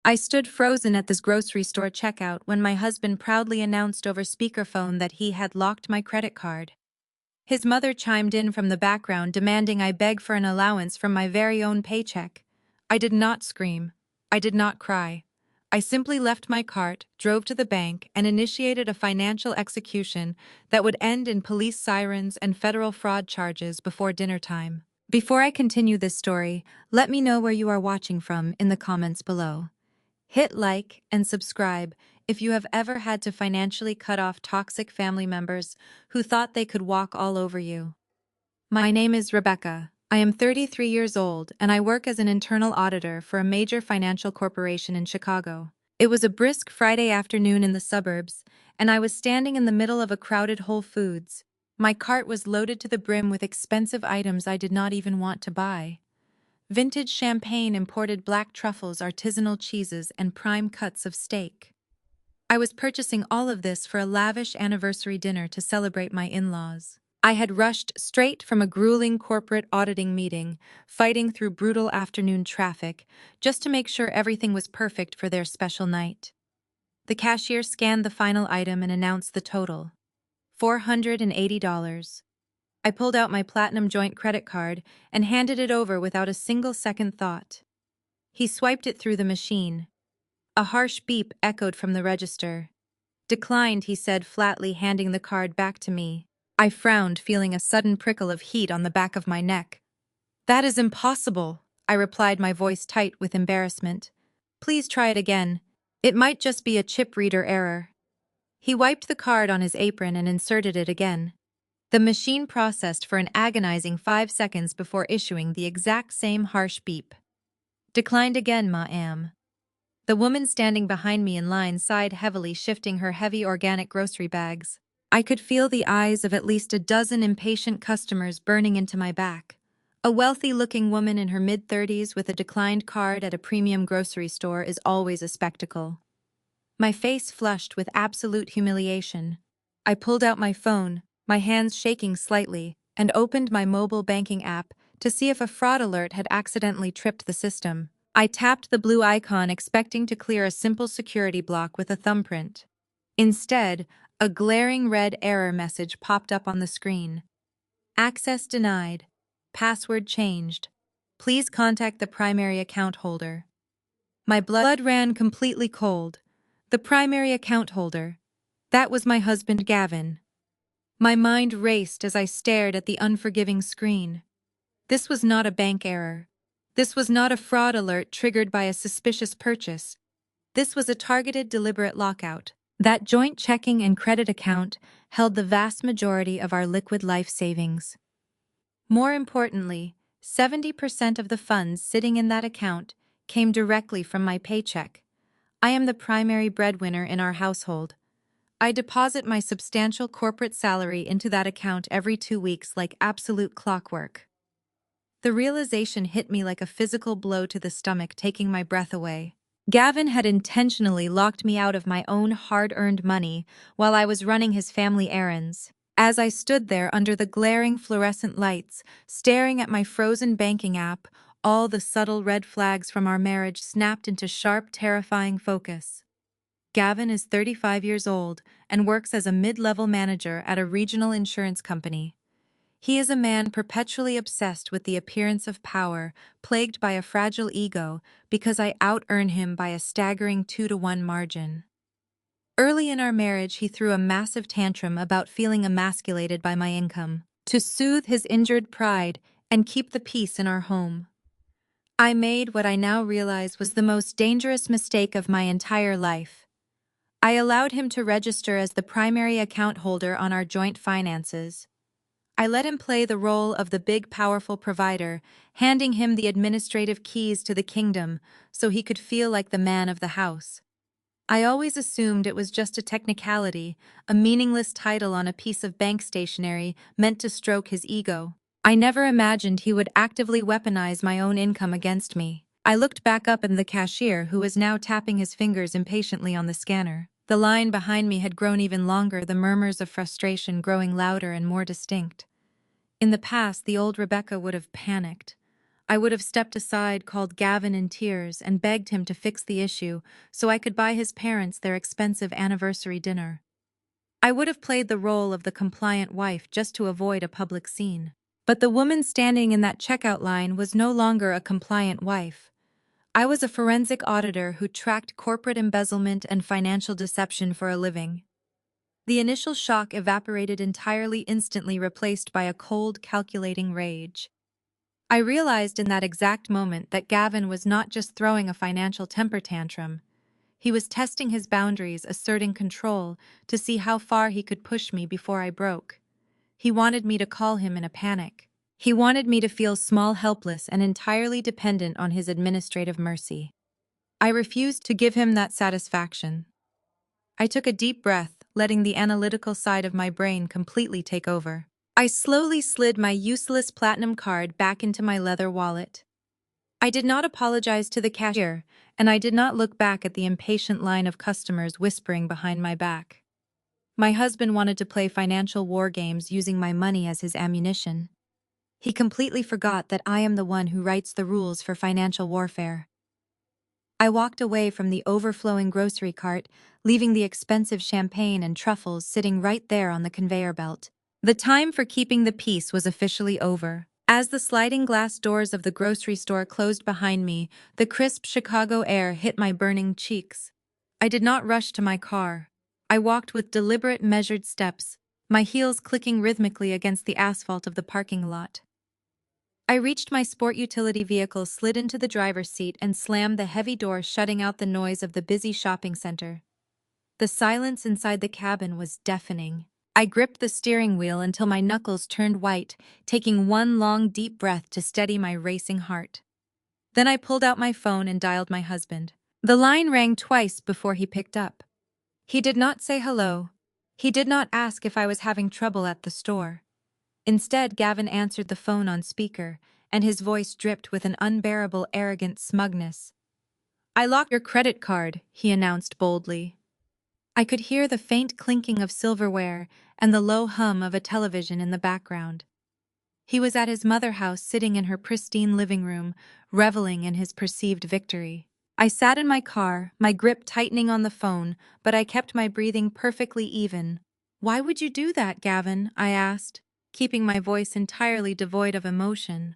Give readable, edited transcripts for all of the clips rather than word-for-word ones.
I stood frozen at this grocery store checkout when my husband proudly announced over speakerphone that he had locked my credit card. His mother chimed in from the background demanding I beg for an allowance from my very own paycheck. I did not scream. I did not cry. I simply left my cart, drove to the bank, and initiated a financial execution that would end in police sirens and federal fraud charges before dinner time. Before I continue this story, let me know where you are watching from in the comments below. Hit like and subscribe if you have ever had to financially cut off toxic family members who thought they could walk all over you. My name is Rebecca. I am 33 years old and I work as an internal auditor for a major financial corporation in Chicago. It was a brisk Friday afternoon in the suburbs, and I was standing in the middle of a crowded Whole Foods. My cart was loaded to the brim with expensive items I did not even want to buy. Vintage champagne, imported black truffles, artisanal cheeses, and prime cuts of steak. I was purchasing all of this for a lavish anniversary dinner to celebrate my in-laws. I had rushed straight from a grueling corporate auditing meeting, fighting through brutal afternoon traffic, just to make sure everything was perfect for their special night. The cashier scanned the final item and announced the total: $480. I pulled out my Platinum Joint credit card and handed it over without a single second thought. He swiped it through the machine. A harsh beep echoed from the register. "Declined," he said flatly, handing the card back to me. I frowned, feeling a sudden prickle of heat on the back of my neck. "That is impossible," I replied, my voice tight with embarrassment. "Please try it again. It might just be a chip reader error." He wiped the card on his apron and inserted it again. The machine processed for an agonizing 5 seconds before issuing the exact same harsh beep. "Declined again, ma'am." The woman standing behind me in line sighed heavily, shifting her heavy organic grocery bags. I could feel the eyes of at least a dozen impatient customers burning into my back. A wealthy-looking woman in her mid-30s with a declined card at a premium grocery store is always a spectacle. My face flushed with absolute humiliation. I pulled out my phone, my hands shaking slightly, and opened my mobile banking app to see if a fraud alert had accidentally tripped the system. I tapped the blue icon, expecting to clear a simple security block with a thumbprint. Instead, a glaring red error message popped up on the screen. "Access denied. Password changed. Please contact the primary account holder." My blood ran completely cold. The primary account holder. That was my husband, Gavin. My mind raced as I stared at the unforgiving screen. This was not a bank error. This was not a fraud alert triggered by a suspicious purchase. This was a targeted, deliberate lockout. That joint checking and credit account held the vast majority of our liquid life savings. More importantly, 70% of the funds sitting in that account came directly from my paycheck. I am the primary breadwinner in our household. I deposit my substantial corporate salary into that account every 2 weeks like absolute clockwork. The realization hit me like a physical blow to the stomach, taking my breath away. Gavin had intentionally locked me out of my own hard-earned money while I was running his family errands. As I stood there under the glaring fluorescent lights, staring at my frozen banking app, all the subtle red flags from our marriage snapped into sharp, terrifying focus. Gavin is 35 years old and works as a mid-level manager at a regional insurance company. He is a man perpetually obsessed with the appearance of power, plagued by a fragile ego because I out-earn him by a staggering 2-to-1 margin. Early in our marriage, he threw a massive tantrum about feeling emasculated by my income, to soothe his injured pride and keep the peace in our home. I made what I now realize was the most dangerous mistake of my entire life. I allowed him to register as the primary account holder on our joint finances. I let him play the role of the big, powerful provider, handing him the administrative keys to the kingdom so he could feel like the man of the house. I always assumed it was just a technicality, a meaningless title on a piece of bank stationery meant to stroke his ego. I never imagined he would actively weaponize my own income against me. I looked back up at the cashier, who was now tapping his fingers impatiently on the scanner. The line behind me had grown even longer, the murmurs of frustration growing louder and more distinct. In the past, the old Rebecca would have panicked. I would have stepped aside, called Gavin in tears, and begged him to fix the issue so I could buy his parents their expensive anniversary dinner. I would have played the role of the compliant wife just to avoid a public scene. But the woman standing in that checkout line was no longer a compliant wife. I was a forensic auditor who tracked corporate embezzlement and financial deception for a living. The initial shock evaporated entirely instantly, replaced by a cold, calculating rage. I realized in that exact moment that Gavin was not just throwing a financial temper tantrum. He was testing his boundaries, asserting control, to see how far he could push me before I broke. He wanted me to call him in a panic. He wanted me to feel small, helpless, and entirely dependent on his administrative mercy. I refused to give him that satisfaction. I took a deep breath, letting the analytical side of my brain completely take over. I slowly slid my useless platinum card back into my leather wallet. I did not apologize to the cashier, and I did not look back at the impatient line of customers whispering behind my back. My husband wanted to play financial war games using my money as his ammunition. He completely forgot that I am the one who writes the rules for financial warfare. I walked away from the overflowing grocery cart, leaving the expensive champagne and truffles sitting right there on the conveyor belt. The time for keeping the peace was officially over. As the sliding glass doors of the grocery store closed behind me, the crisp Chicago air hit my burning cheeks. I did not rush to my car. I walked with deliberate, measured steps, my heels clicking rhythmically against the asphalt of the parking lot. I reached my sport utility vehicle, slid into the driver's seat, and slammed the heavy door, shutting out the noise of the busy shopping center. The silence inside the cabin was deafening. I gripped the steering wheel until my knuckles turned white, taking one long, deep breath to steady my racing heart. Then I pulled out my phone and dialed my husband. The line rang twice before he picked up. He did not say hello. He did not ask if I was having trouble at the store. Instead, Gavin answered the phone on speaker, and his voice dripped with an unbearable, arrogant smugness. "I locked your credit card," he announced boldly. I could hear the faint clinking of silverware and the low hum of a television in the background. He was at his mother house, sitting in her pristine living room, reveling in his perceived victory. I sat in my car, my grip tightening on the phone, but I kept my breathing perfectly even. "Why would you do that, Gavin?" I asked, keeping my voice entirely devoid of emotion.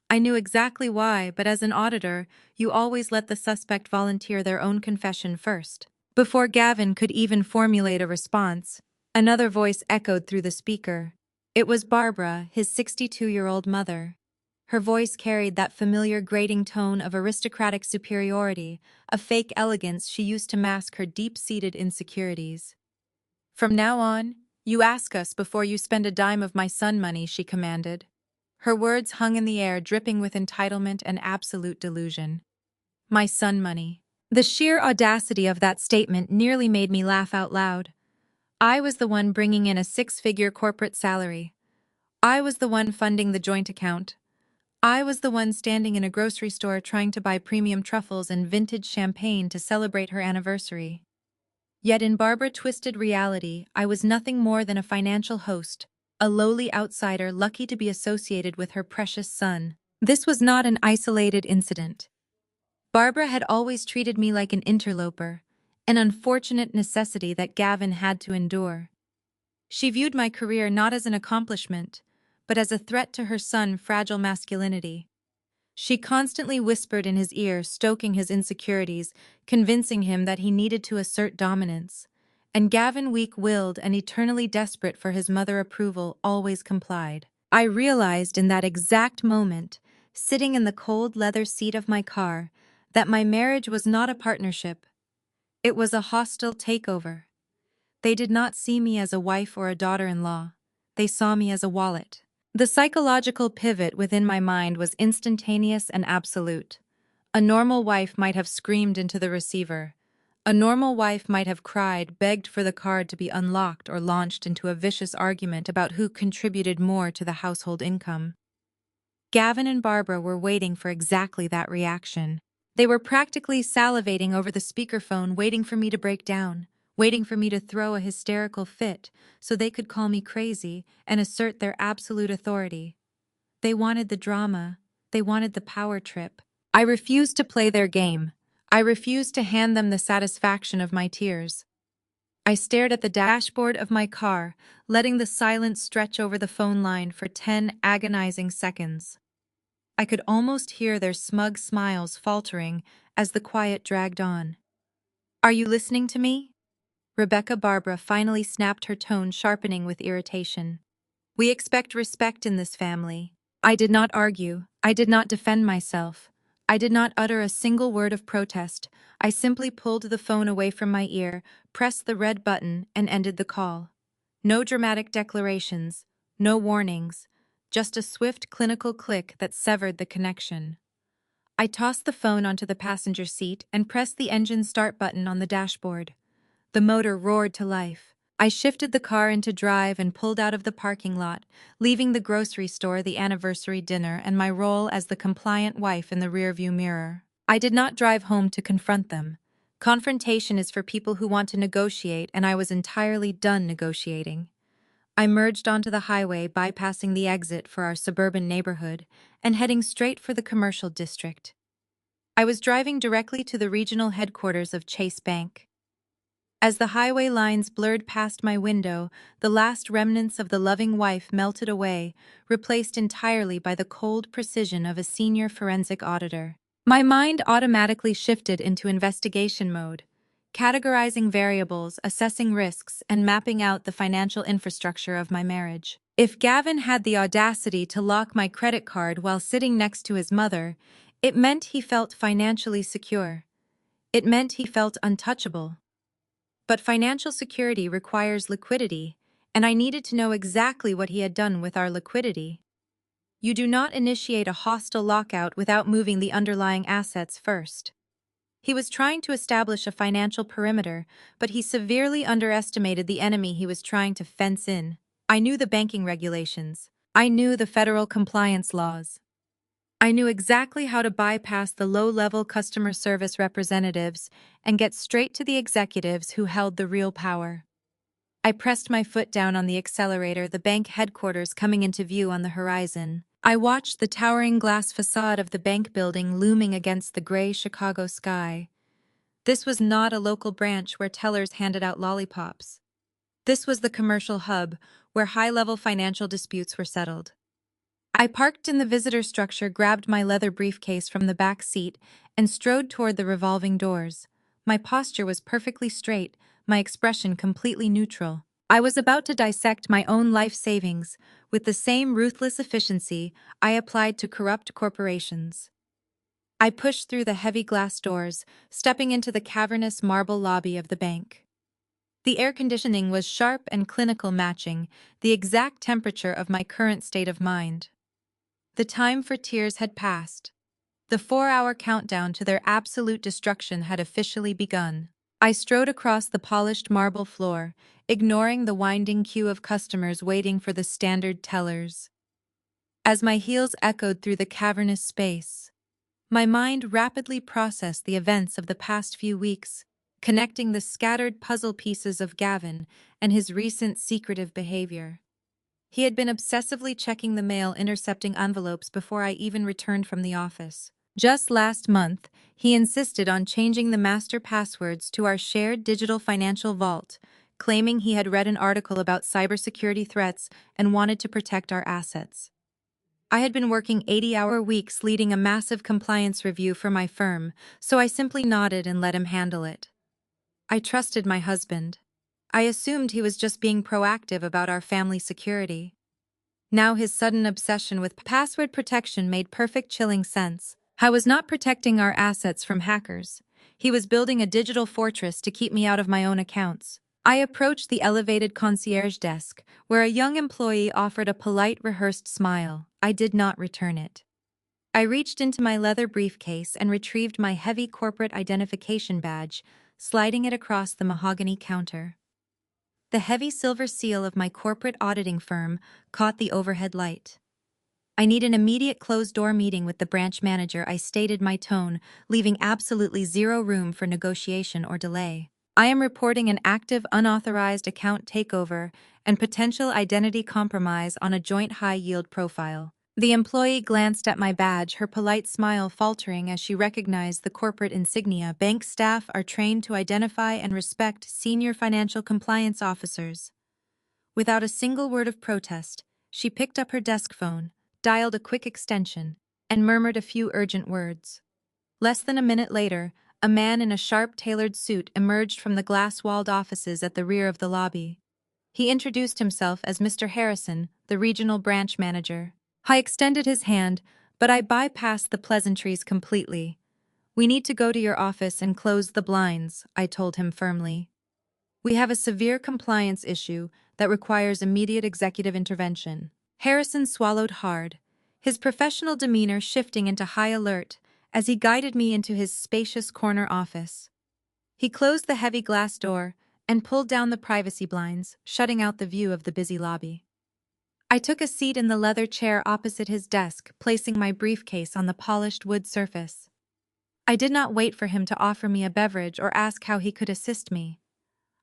I knew exactly why, but as an auditor, you always let the suspect volunteer their own confession first. Before Gavin could even formulate a response, another voice echoed through the speaker. It was Barbara, his 62-year-old mother. Her voice carried that familiar grating tone of aristocratic superiority, a fake elegance she used to mask her deep-seated insecurities. "From now on, you ask us before you spend a dime of my son money," she commanded. Her words hung in the air, dripping with entitlement and absolute delusion. My son money. The sheer audacity of that statement nearly made me laugh out loud. I was the one bringing in a six-figure corporate salary. I was the one funding the joint account. I was the one standing in a grocery store trying to buy premium truffles and vintage champagne to celebrate her anniversary. Yet in Barbara Twisted reality, I was nothing more than a financial host, a lowly outsider lucky to be associated with her precious son. This was not an isolated incident. Barbara had always treated me like an interloper, an unfortunate necessity that Gavin had to endure. She viewed my career not as an accomplishment, but as a threat to her son's fragile masculinity. She constantly whispered in his ear, stoking his insecurities, convincing him that he needed to assert dominance. And Gavin, weak-willed and eternally desperate for his mother approval, always complied. I realized in that exact moment, sitting in the cold leather seat of my car, that my marriage was not a partnership. It was a hostile takeover. They did not see me as a wife or a daughter-in-law. They saw me as a wallet. The psychological pivot within my mind was instantaneous and absolute. A normal wife might have screamed into the receiver. A normal wife might have cried, begged for the card to be unlocked, or launched into a vicious argument about who contributed more to the household income. Gavin and Barbara were waiting for exactly that reaction. They were practically salivating over the speakerphone, waiting for me to break down, waiting for me to throw a hysterical fit so they could call me crazy and assert their absolute authority. They wanted the drama. They wanted the power trip. I refused to play their game. I refused to hand them the satisfaction of my tears. I stared at the dashboard of my car, letting the silence stretch over the phone line for 10 agonizing seconds. I could almost hear their smug smiles faltering as the quiet dragged on. "Are you listening to me?" Rebecca Barbara finally snapped, her tone sharpening with irritation. "We expect respect in this family." I did not argue. I did not defend myself. I did not utter a single word of protest. I simply pulled the phone away from my ear, pressed the red button, and ended the call. No dramatic declarations, no warnings, just a swift clinical click that severed the connection. I tossed the phone onto the passenger seat and pressed the engine start button on the dashboard. The motor roared to life. I shifted the car into drive and pulled out of the parking lot, leaving the grocery store, the anniversary dinner, and my role as the compliant wife in the rearview mirror. I did not drive home to confront them. Confrontation is for people who want to negotiate, and I was entirely done negotiating. I merged onto the highway, bypassing the exit for our suburban neighborhood, and heading straight for the commercial district. I was driving directly to the regional headquarters of Chase Bank. As the highway lines blurred past my window, the last remnants of the loving wife melted away, replaced entirely by the cold precision of a senior forensic auditor. My mind automatically shifted into investigation mode, categorizing variables, assessing risks, and mapping out the financial infrastructure of my marriage. If Gavin had the audacity to lock my credit card while sitting next to his mother, it meant he felt financially secure. It meant he felt untouchable. But financial security requires liquidity, and I needed to know exactly what he had done with our liquidity. You do not initiate a hostile lockout without moving the underlying assets first. He was trying to establish a financial perimeter, but he severely underestimated the enemy he was trying to fence in. I knew the banking regulations. I knew the federal compliance laws. I knew exactly how to bypass the low-level customer service representatives and get straight to the executives who held the real power. I pressed my foot down on the accelerator, the bank headquarters coming into view on the horizon. I watched the towering glass facade of the bank building looming against the gray Chicago sky. This was not a local branch where tellers handed out lollipops. This was the commercial hub where high-level financial disputes were settled. I parked in the visitor structure, grabbed my leather briefcase from the back seat, and strode toward the revolving doors. My posture was perfectly straight, my expression completely neutral. I was about to dissect my own life savings with the same ruthless efficiency I applied to corrupt corporations. I pushed through the heavy glass doors, stepping into the cavernous marble lobby of the bank. The air conditioning was sharp and clinical, matching the exact temperature of my current state of mind. The time for tears had passed. The 4-hour countdown to their absolute destruction had officially begun. I strode across the polished marble floor, ignoring the winding queue of customers waiting for the standard tellers. As my heels echoed through the cavernous space, my mind rapidly processed the events of the past few weeks, connecting the scattered puzzle pieces of Gavin and his recent secretive behavior. He had been obsessively checking the mail, intercepting envelopes before I even returned from the office. Just last month, he insisted on changing the master passwords to our shared digital financial vault, claiming he had read an article about cybersecurity threats and wanted to protect our assets. I had been working 80-hour weeks leading a massive compliance review for my firm, so I simply nodded and let him handle it. I trusted my husband. I assumed he was just being proactive about our family security. Now his sudden obsession with password protection made perfect chilling sense. I was not protecting our assets from hackers. He was building a digital fortress to keep me out of my own accounts. I approached the elevated concierge desk, where a young employee offered a polite, rehearsed smile. I did not return it. I reached into my leather briefcase and retrieved my heavy corporate identification badge, sliding it across the mahogany counter. The heavy silver seal of my corporate auditing firm caught the overhead light. "I need an immediate closed-door meeting with the branch manager," I stated, my tone leaving absolutely zero room for negotiation or delay. "I am reporting an active unauthorized account takeover and potential identity compromise on a joint high-yield profile." The employee glanced at my badge, her polite smile faltering as she recognized the corporate insignia. Bank staff are trained to identify and respect senior financial compliance officers. Without a single word of protest, she picked up her desk phone, dialed a quick extension, and murmured a few urgent words. Less than a minute later, a man in a sharp, tailored suit emerged from the glass-walled offices at the rear of the lobby. He introduced himself as Mr. Harrison, the regional branch manager. I extended his hand, but I bypassed the pleasantries completely. "We need to go to your office and close the blinds," I told him firmly. "We have a severe compliance issue that requires immediate executive intervention." Harrison swallowed hard, his professional demeanor shifting into high alert as he guided me into his spacious corner office. He closed the heavy glass door and pulled down the privacy blinds, shutting out the view of the busy lobby. I took a seat in the leather chair opposite his desk, placing my briefcase on the polished wood surface. I did not wait for him to offer me a beverage or ask how he could assist me.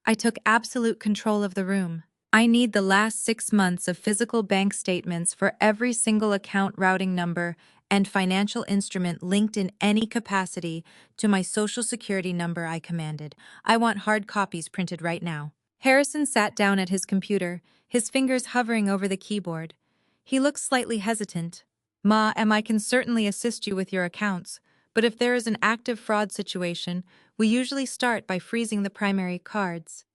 I took absolute control of the room. "I need the last 6 months of physical bank statements for every single account routing number and financial instrument linked in any capacity to my Social Security number," I commanded. "I want hard copies printed right now." Harrison sat down at his computer, his fingers hovering over the keyboard. He looked slightly hesitant. I can certainly assist you with your accounts, but if there is an active fraud situation, we usually start by freezing the primary cards."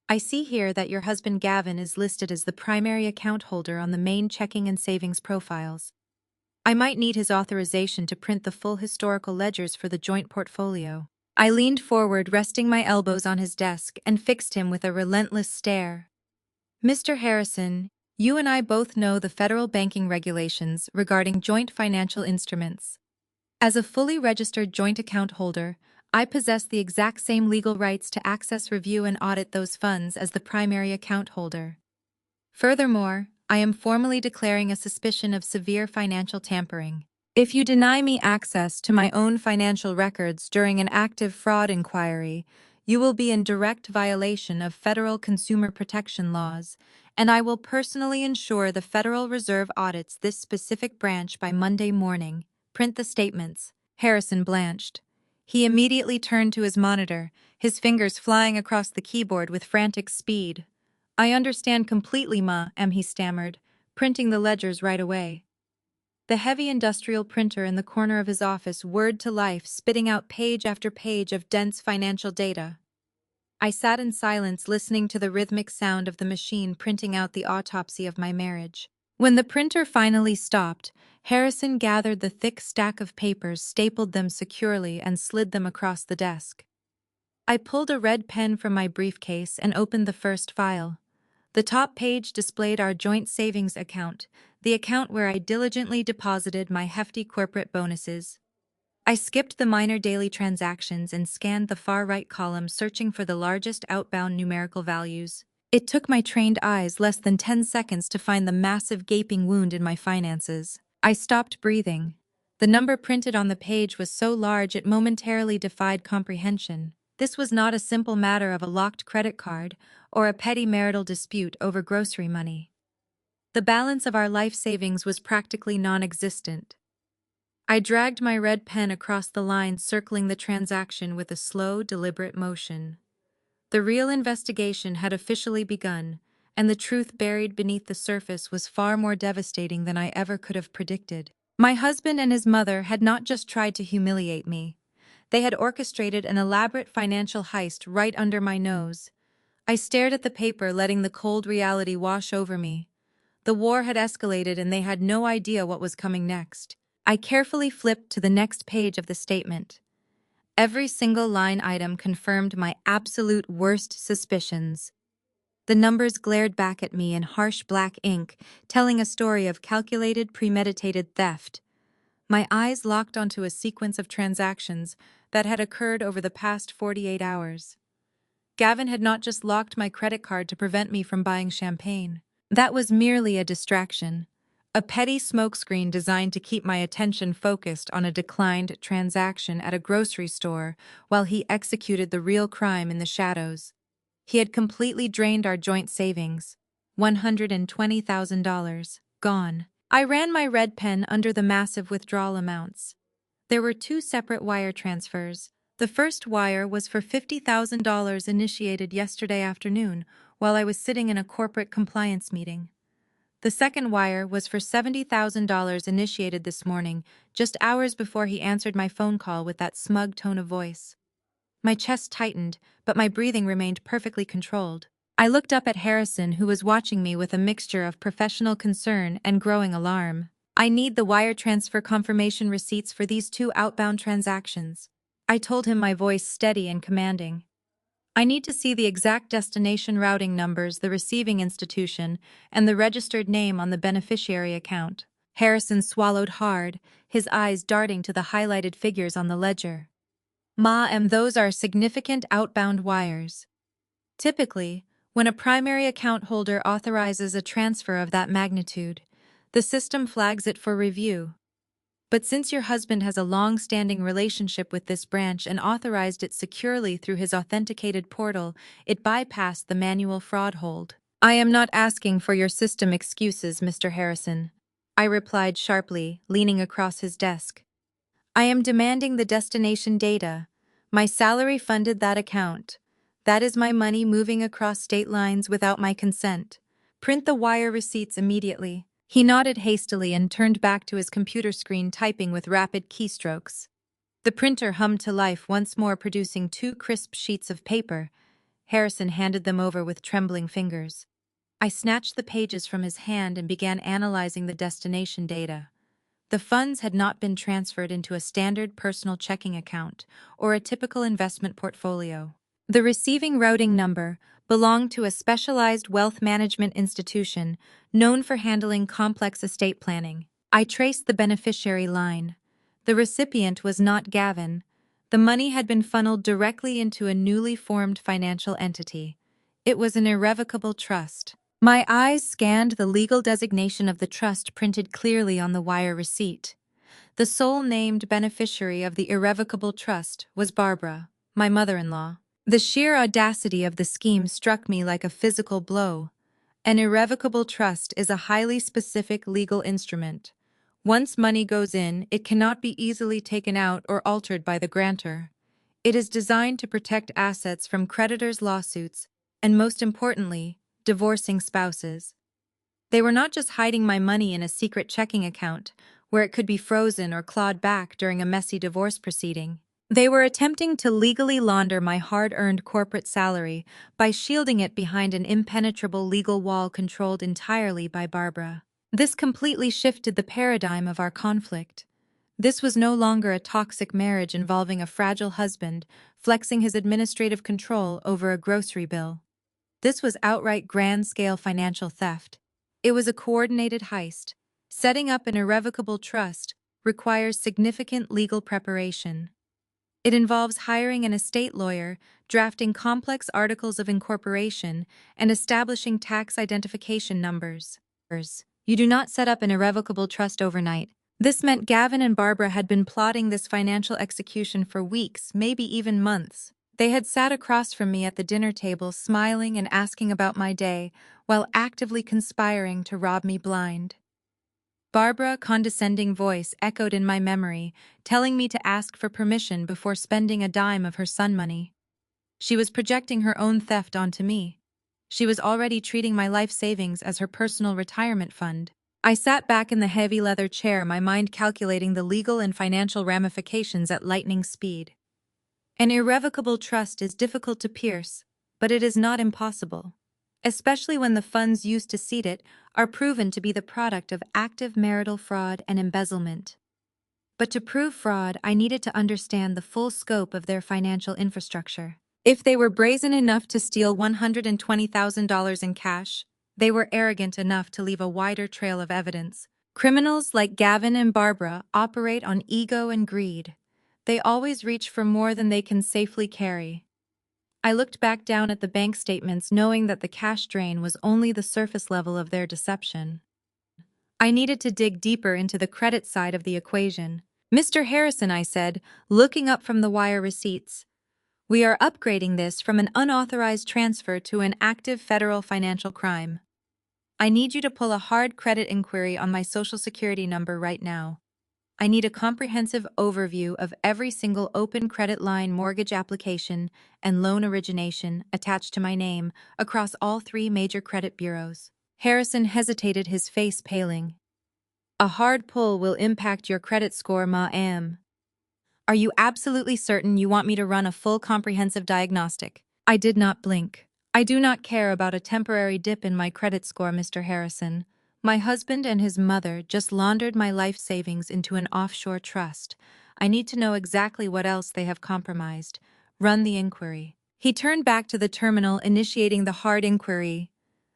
"I see here that your husband Gavin is listed as the primary account holder on the main checking and savings profiles. I might need his authorization to print the full historical ledgers for the joint portfolio." I leaned forward, resting my elbows on his desk, and fixed him with a relentless stare. "Mr. Harrison, you and I both know the federal banking regulations regarding joint financial instruments. As a fully registered joint account holder, I possess the exact same legal rights to access, review, and audit those funds as the primary account holder. Furthermore, I am formally declaring a suspicion of severe financial tampering. If you deny me access to my own financial records during an active fraud inquiry, you will be in direct violation of federal consumer protection laws, and I will personally ensure the Federal Reserve audits this specific branch by Monday morning. Print the statements." Harrison blanched. He immediately turned to his monitor, his fingers flying across the keyboard with frantic speed. "I understand completely, he stammered, printing the ledgers right away." The heavy industrial printer in the corner of his office whirred to life, spitting out page after page of dense financial data. I sat in silence, listening to the rhythmic sound of the machine printing out the autopsy of my marriage. When the printer finally stopped, Harrison gathered the thick stack of papers, stapled them securely, and slid them across the desk. I pulled a red pen from my briefcase and opened the first file. The top page displayed our joint savings account, the account where I diligently deposited my hefty corporate bonuses. I skipped the minor daily transactions and scanned the far right column, searching for the largest outbound numerical values. It took my trained eyes less than 10 seconds to find the massive gaping wound in my finances. I stopped breathing. The number printed on the page was so large it momentarily defied comprehension. This was not a simple matter of a locked credit card or a petty marital dispute over grocery money. The balance of our life savings was practically non-existent. I dragged my red pen across the line, circling the transaction with a slow, deliberate motion. The real investigation had officially begun, and the truth buried beneath the surface was far more devastating than I ever could have predicted. My husband and his mother had not just tried to humiliate me. They had orchestrated an elaborate financial heist right under my nose. I stared at the paper, letting the cold reality wash over me. The war had escalated, and they had no idea what was coming next. I carefully flipped to the next page of the statement. Every single line item confirmed my absolute worst suspicions. The numbers glared back at me in harsh black ink, telling a story of calculated, premeditated theft. My eyes locked onto a sequence of transactions that had occurred over the past 48 hours. Gavin had not just locked my credit card to prevent me from buying champagne. That was merely a distraction, a petty smokescreen designed to keep my attention focused on a declined transaction at a grocery store while he executed the real crime in the shadows. He had completely drained our joint savings. $120,000 gone. I ran my red pen under the massive withdrawal amounts. There were two separate wire transfers. The first wire was for $50,000 initiated yesterday afternoon while I was sitting in a corporate compliance meeting. The second wire was for $70,000 initiated this morning, just hours before he answered my phone call with that smug tone of voice. My chest tightened, but my breathing remained perfectly controlled. I looked up at Harrison, who was watching me with a mixture of professional concern and growing alarm. I need the wire transfer confirmation receipts for these two outbound transactions. I told him, my voice steady and commanding. I need to see the exact destination routing numbers, the receiving institution, and the registered name on the beneficiary account. Harrison swallowed hard, his eyes darting to the highlighted figures on the ledger. Those are significant outbound wires. Typically, when a primary account holder authorizes a transfer of that magnitude, the system flags it for review. But since your husband has a long-standing relationship with this branch and authorized it securely through his authenticated portal, it bypassed the manual fraud hold. I am not asking for your system excuses, Mr. Harrison, I replied sharply, leaning across his desk. I am demanding the destination data. My salary funded that account. That is my money moving across state lines without my consent. Print the wire receipts immediately. He nodded hastily and turned back to his computer screen, typing with rapid keystrokes. The printer hummed to life once more, producing two crisp sheets of paper. Harrison handed them over with trembling fingers. I snatched the pages from his hand and began analyzing the destination data. The funds had not been transferred into a standard personal checking account or a typical investment portfolio. The receiving routing number belonged to a specialized wealth management institution known for handling complex estate planning. I traced the beneficiary line. The recipient was not Gavin. The money had been funneled directly into a newly formed financial entity. It was an irrevocable trust. My eyes scanned the legal designation of the trust printed clearly on the wire receipt. The sole named beneficiary of the irrevocable trust was Barbara, my mother-in-law. The sheer audacity of the scheme struck me like a physical blow. An irrevocable trust is a highly specific legal instrument. Once money goes in, it cannot be easily taken out or altered by the grantor. It is designed to protect assets from creditors' lawsuits and, most importantly, divorcing spouses. They were not just hiding my money in a secret checking account, where it could be frozen or clawed back during a messy divorce proceeding. They were attempting to legally launder my hard-earned corporate salary by shielding it behind an impenetrable legal wall controlled entirely by Barbara. This completely shifted the paradigm of our conflict. This was no longer a toxic marriage involving a fragile husband flexing his administrative control over a grocery bill. This was outright grand-scale financial theft. It was a coordinated heist. Setting up an irrevocable trust requires significant legal preparation. It involves hiring an estate lawyer, drafting complex articles of incorporation, and establishing tax identification numbers. You do not set up an irrevocable trust overnight. This meant Gavin and Barbara had been plotting this financial execution for weeks, maybe even months. They had sat across from me at the dinner table, smiling and asking about my day, while actively conspiring to rob me blind. Barbara's condescending voice echoed in my memory, telling me to ask for permission before spending a dime of her son money. She was projecting her own theft onto me. She was already treating my life savings as her personal retirement fund. I sat back in the heavy leather chair, my mind calculating the legal and financial ramifications at lightning speed. An irrevocable trust is difficult to pierce, but it is not impossible, especially when the funds used to seed it are proven to be the product of active marital fraud and embezzlement. But to prove fraud, I needed to understand the full scope of their financial infrastructure. If they were brazen enough to steal $120,000 in cash, they were arrogant enough to leave a wider trail of evidence. Criminals like Gavin and Barbara operate on ego and greed. They always reach for more than they can safely carry. I looked back down at the bank statements, knowing that the cash drain was only the surface level of their deception. I needed to dig deeper into the credit side of the equation. Mr. Harrison, I said, looking up from the wire receipts, we are upgrading this from an unauthorized transfer to an active federal financial crime. I need you to pull a hard credit inquiry on my social security number right now. I need a comprehensive overview of every single open credit line mortgage application and loan origination attached to my name across all three major credit bureaus. Harrison hesitated, his face paling. A hard pull will impact your credit score, ma'am. Are you absolutely certain you want me to run a full comprehensive diagnostic? I did not blink. I do not care about a temporary dip in my credit score, Mr. Harrison. My husband and his mother just laundered my life savings into an offshore trust. I need to know exactly what else they have compromised. Run the inquiry. He turned back to the terminal, initiating the hard inquiry.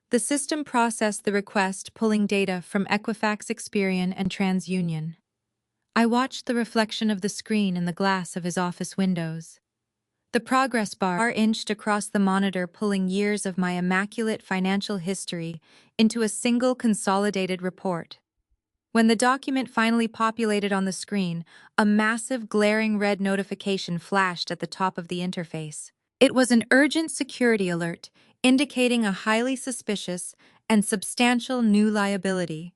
The system processed the request, pulling data from Equifax, Experian, and TransUnion. I watched the reflection of the screen in the glass of his office windows. The progress bar inched across the monitor, pulling years of my immaculate financial history into a single consolidated report. When the document finally populated on the screen, a massive glaring red notification flashed at the top of the interface. It was an urgent security alert, indicating a highly suspicious and substantial new liability.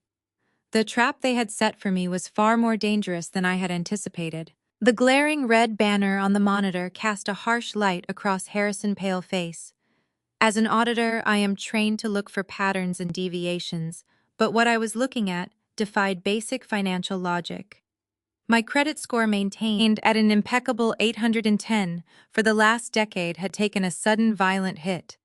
The trap they had set for me was far more dangerous than I had anticipated. The glaring red banner on the monitor cast a harsh light across Harrison's pale face. As an auditor, I am trained to look for patterns and deviations, but what I was looking at defied basic financial logic. My credit score, maintained at an impeccable 810 for the last decade, had taken a sudden violent hit.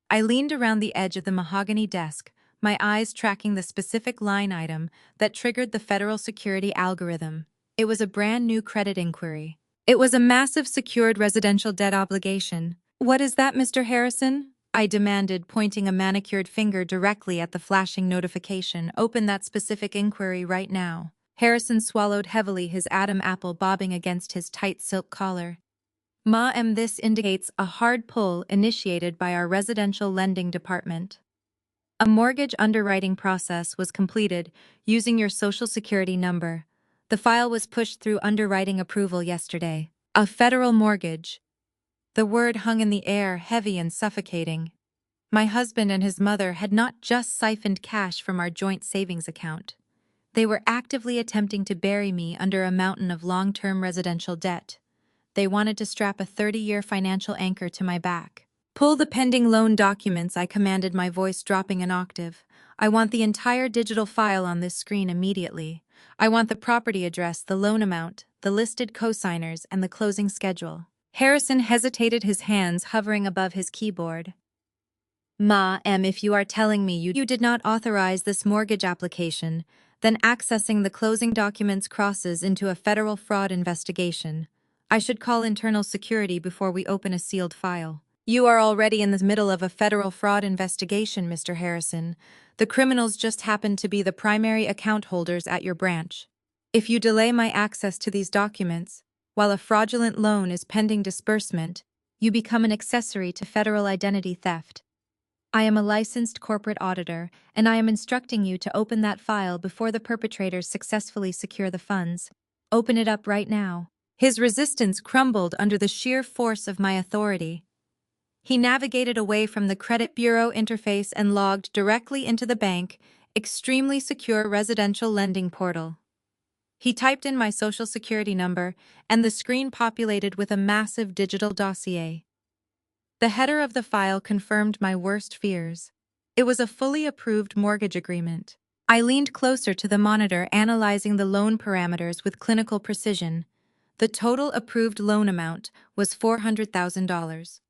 I leaned around the edge of the mahogany desk, my eyes tracking the specific line item that triggered the federal security algorithm. It was a brand new credit inquiry. It was a massive secured residential debt obligation. What is that, Mr. Harrison? I demanded, pointing a manicured finger directly at the flashing notification. Open that specific inquiry right now. Harrison swallowed heavily, his Adam apple bobbing against his tight silk collar. Ma'am, this indicates a hard pull initiated by our residential lending department. A mortgage underwriting process was completed using your social security number. The file was pushed through underwriting approval yesterday. A federal mortgage. The word hung in the air, heavy and suffocating. My husband and his mother had not just siphoned cash from our joint savings account. They were actively attempting to bury me under a mountain of long-term residential debt. They wanted to strap a 30-year financial anchor to my back. Pull the pending loan documents, I commanded, my voice dropping an octave. I want the entire digital file on this screen immediately. I want the property address, the loan amount, the listed cosigners, and the closing schedule. Harrison hesitated, his hands hovering above his keyboard. Ma'am, if you are telling me you did not authorize this mortgage application, then accessing the closing documents crosses into a federal fraud investigation. I should call internal security before we open a sealed file. You are already in the middle of a federal fraud investigation, Mr. Harrison. The criminals just happen to be the primary account holders at your branch. If you delay my access to these documents, while a fraudulent loan is pending disbursement, you become an accessory to federal identity theft. I am a licensed corporate auditor, and I am instructing you to open that file before the perpetrators successfully secure the funds. Open it up right now. His resistance crumbled under the sheer force of my authority. He navigated away from the credit bureau interface and logged directly into the bank, extremely secure residential lending portal. He typed in my social security number, and the screen populated with a massive digital dossier. The header of the file confirmed my worst fears. It was a fully approved mortgage agreement. I leaned closer to the monitor, analyzing the loan parameters with clinical precision. The total approved loan amount was $400,000.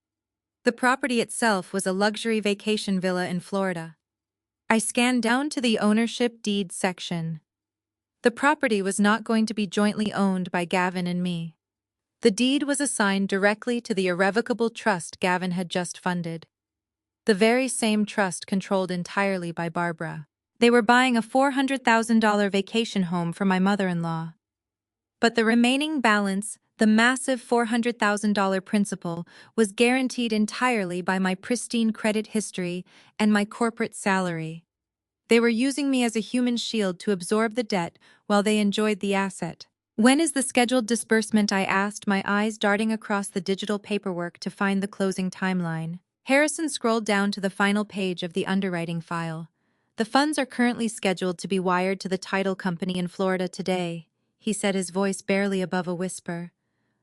The property itself was a luxury vacation villa in Florida. I scanned down to the ownership deed section. The property was not going to be jointly owned by Gavin and me. The deed was assigned directly to the irrevocable trust Gavin had just funded. The very same trust controlled entirely by Barbara. They were buying a $400,000 vacation home for my mother-in-law. But the remaining balance, the massive $400,000 principal, was guaranteed entirely by my pristine credit history and my corporate salary. They were using me as a human shield to absorb the debt while they enjoyed the asset. When is the scheduled disbursement? I asked, my eyes darting across the digital paperwork to find the closing timeline. Harrison scrolled down to the final page of the underwriting file. The funds are currently scheduled to be wired to the title company in Florida today, he said, his voice barely above a whisper.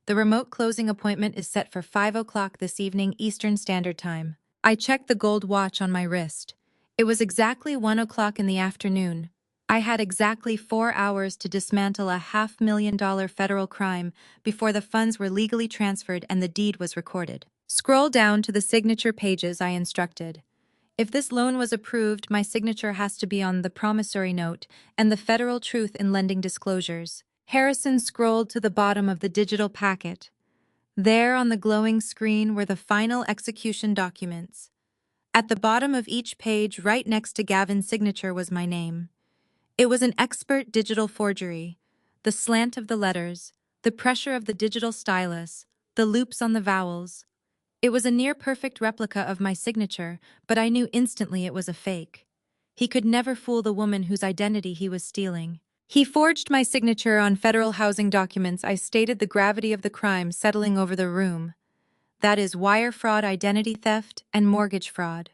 The remote closing appointment is set for 5 o'clock this evening Eastern Standard Time. I checked the gold watch on my wrist. It was exactly 1 o'clock in the afternoon. I had exactly 4 hours to dismantle a $500,000 federal crime before the funds were legally transferred and the deed was recorded. Scroll down to the signature pages, I instructed. If this loan was approved, my signature has to be on the promissory note and the federal truth in lending disclosures. Harrison scrolled to the bottom of the digital packet. There on the glowing screen were the final execution documents. At the bottom of each page, right next to Gavin's signature, was my name. It was an expert digital forgery. The slant of the letters, the pressure of the digital stylus, the loops on the vowels. It was a near-perfect replica of my signature, but I knew instantly it was a fake. He could never fool the woman whose identity he was stealing. He forged my signature on federal housing documents. I stated the gravity of the crime settling over the room. That is wire fraud, identity theft, and mortgage fraud.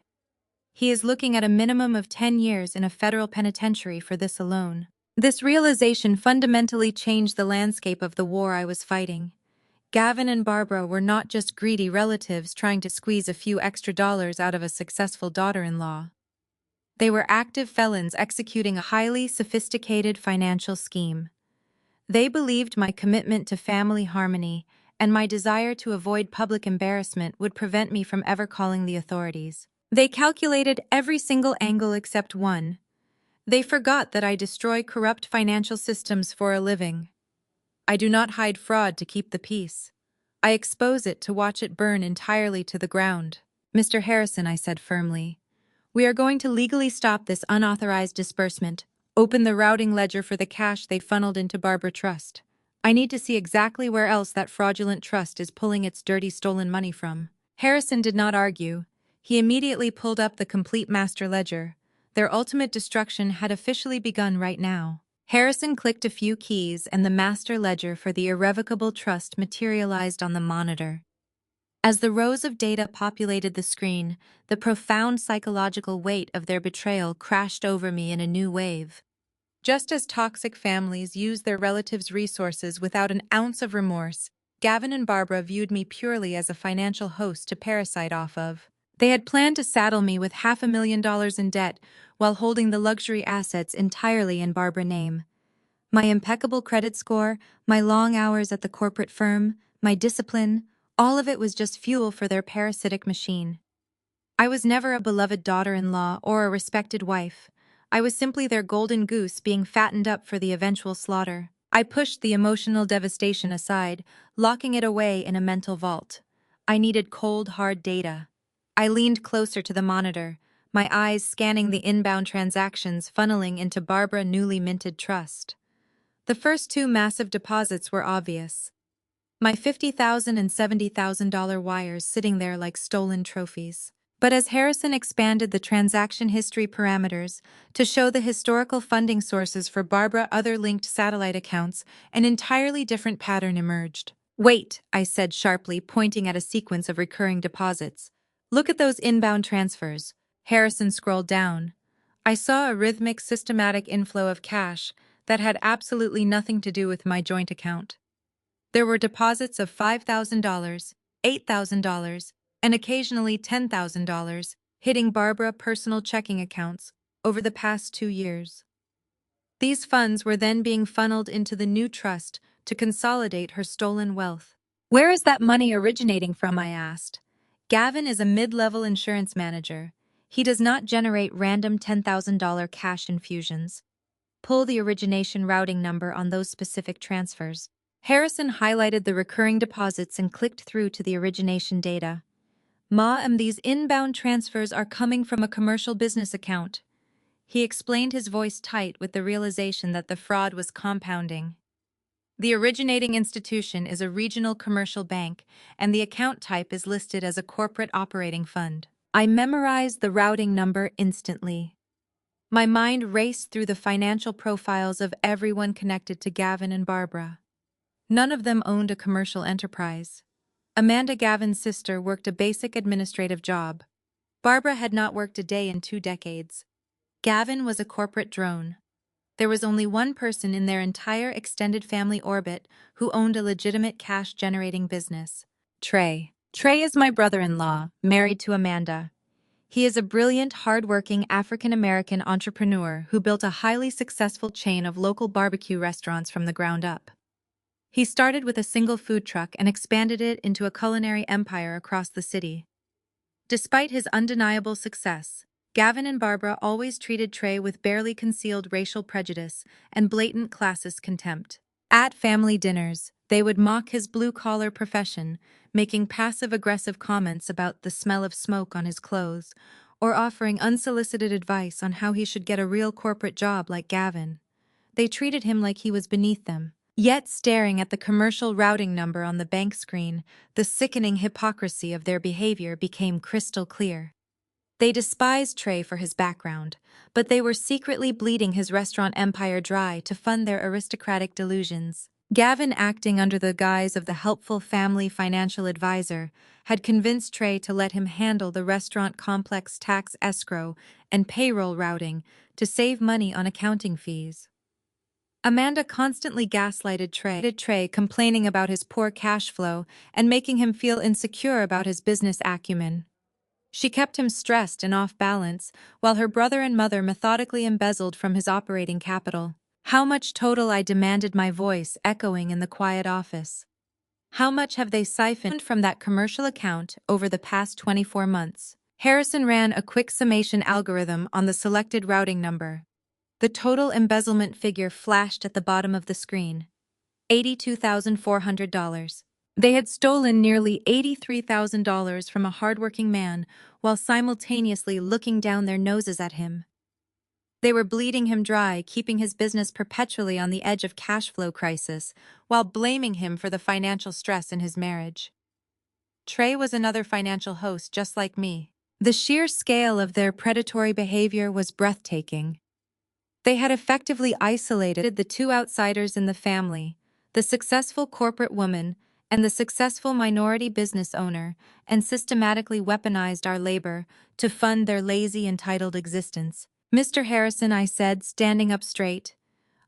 He is looking at a minimum of 10 years in a federal penitentiary for this alone. This realization fundamentally changed the landscape of the war I was fighting. Gavin and Barbara were not just greedy relatives trying to squeeze a few extra dollars out of a successful daughter-in-law. They were active felons executing a highly sophisticated financial scheme. They believed my commitment to family harmony and my desire to avoid public embarrassment would prevent me from ever calling the authorities. They calculated every single angle except one. They forgot that I destroy corrupt financial systems for a living. I do not hide fraud to keep the peace. I expose it to watch it burn entirely to the ground. Mr. Harrison, I said firmly, we are going to legally stop this unauthorized disbursement. Open the routing ledger for the cash they funneled into Barbara Trust. I need to see exactly where else that fraudulent trust is pulling its dirty stolen money from. Harrison did not argue. He immediately pulled up the complete master ledger. Their ultimate destruction had officially begun right now. Harrison clicked a few keys and the master ledger for the irrevocable trust materialized on the monitor. As the rows of data populated the screen, the profound psychological weight of their betrayal crashed over me in a new wave. Just as toxic families use their relatives' resources without an ounce of remorse, Gavin and Barbara viewed me purely as a financial host to parasite off of. They had planned to saddle me with $500,000 in debt while holding the luxury assets entirely in Barbara's name. My impeccable credit score, my long hours at the corporate firm, my discipline, all of it was just fuel for their parasitic machine. I was never a beloved daughter-in-law or a respected wife. I was simply their golden goose being fattened up for the eventual slaughter. I pushed the emotional devastation aside, locking it away in a mental vault. I needed cold, hard data. I leaned closer to the monitor, my eyes scanning the inbound transactions funneling into Barbara's newly minted trust. The first two massive deposits were obvious. My $50,000 and $70,000 wires sitting there like stolen trophies. But as Harrison expanded the transaction history parameters to show the historical funding sources for Barbara's other linked satellite accounts, an entirely different pattern emerged. Wait, I said sharply, pointing at a sequence of recurring deposits. Look at those inbound transfers. Harrison scrolled down. I saw a rhythmic, systematic inflow of cash that had absolutely nothing to do with my joint account. There were deposits of $5,000, $8,000, and occasionally $10,000 hitting Barbara's personal checking accounts over the past 2 years. These funds were then being funneled into the new trust to consolidate her stolen wealth. Where is that money originating from? I asked. Gavin is a mid-level insurance manager. He does not generate random $10,000 cash infusions. Pull the origination routing number on those specific transfers. Harrison highlighted the recurring deposits and clicked through to the origination data. These inbound transfers are coming from a commercial business account. He explained, his voice tight with the realization that the fraud was compounding. The originating institution is a regional commercial bank, and the account type is listed as a corporate operating fund. I memorized the routing number instantly. My mind raced through the financial profiles of everyone connected to Gavin and Barbara. None of them owned a commercial enterprise. Amanda, Gavin's sister, worked a basic administrative job. Barbara had not worked a day in 2 decades. Gavin was a corporate drone. There was only one person in their entire extended family orbit who owned a legitimate cash-generating business. Trey. Trey is my brother-in-law, married to Amanda. He is a brilliant, hard-working African-American entrepreneur who built a highly successful chain of local barbecue restaurants from the ground up. He started with a single food truck and expanded it into a culinary empire across the city. Despite his undeniable success, Gavin and Barbara always treated Trey with barely concealed racial prejudice and blatant classist contempt. At family dinners, they would mock his blue-collar profession, making passive-aggressive comments about the smell of smoke on his clothes, or offering unsolicited advice on how he should get a real corporate job like Gavin. They treated him like he was beneath them. Yet staring at the commercial routing number on the bank screen, the sickening hypocrisy of their behavior became crystal clear. They despised Trey for his background, but they were secretly bleeding his restaurant empire dry to fund their aristocratic delusions. Gavin, acting under the guise of the helpful family financial advisor, had convinced Trey to let him handle the restaurant complex tax escrow and payroll routing to save money on accounting fees. Amanda constantly gaslighted Trey, complaining about his poor cash flow and making him feel insecure about his business acumen. She kept him stressed and off balance, while her brother and mother methodically embezzled from his operating capital. "How much total?" I demanded, my voice echoing in the quiet office. "How much have they siphoned from that commercial account over the past 24 months? Harrison ran a quick summation algorithm on the selected routing number. The total embezzlement figure flashed at the bottom of the screen. $82,400. They had stolen nearly $83,000 from a hardworking man while simultaneously looking down their noses at him. They were bleeding him dry, keeping his business perpetually on the edge of cash flow crisis, while blaming him for the financial stress in his marriage. Trey was another financial host just like me. The sheer scale of their predatory behavior was breathtaking. They had effectively isolated the two outsiders in the family, the successful corporate woman and the successful minority business owner, and systematically weaponized our labor to fund their lazy, entitled existence. "Mr. Harrison," I said, standing up straight,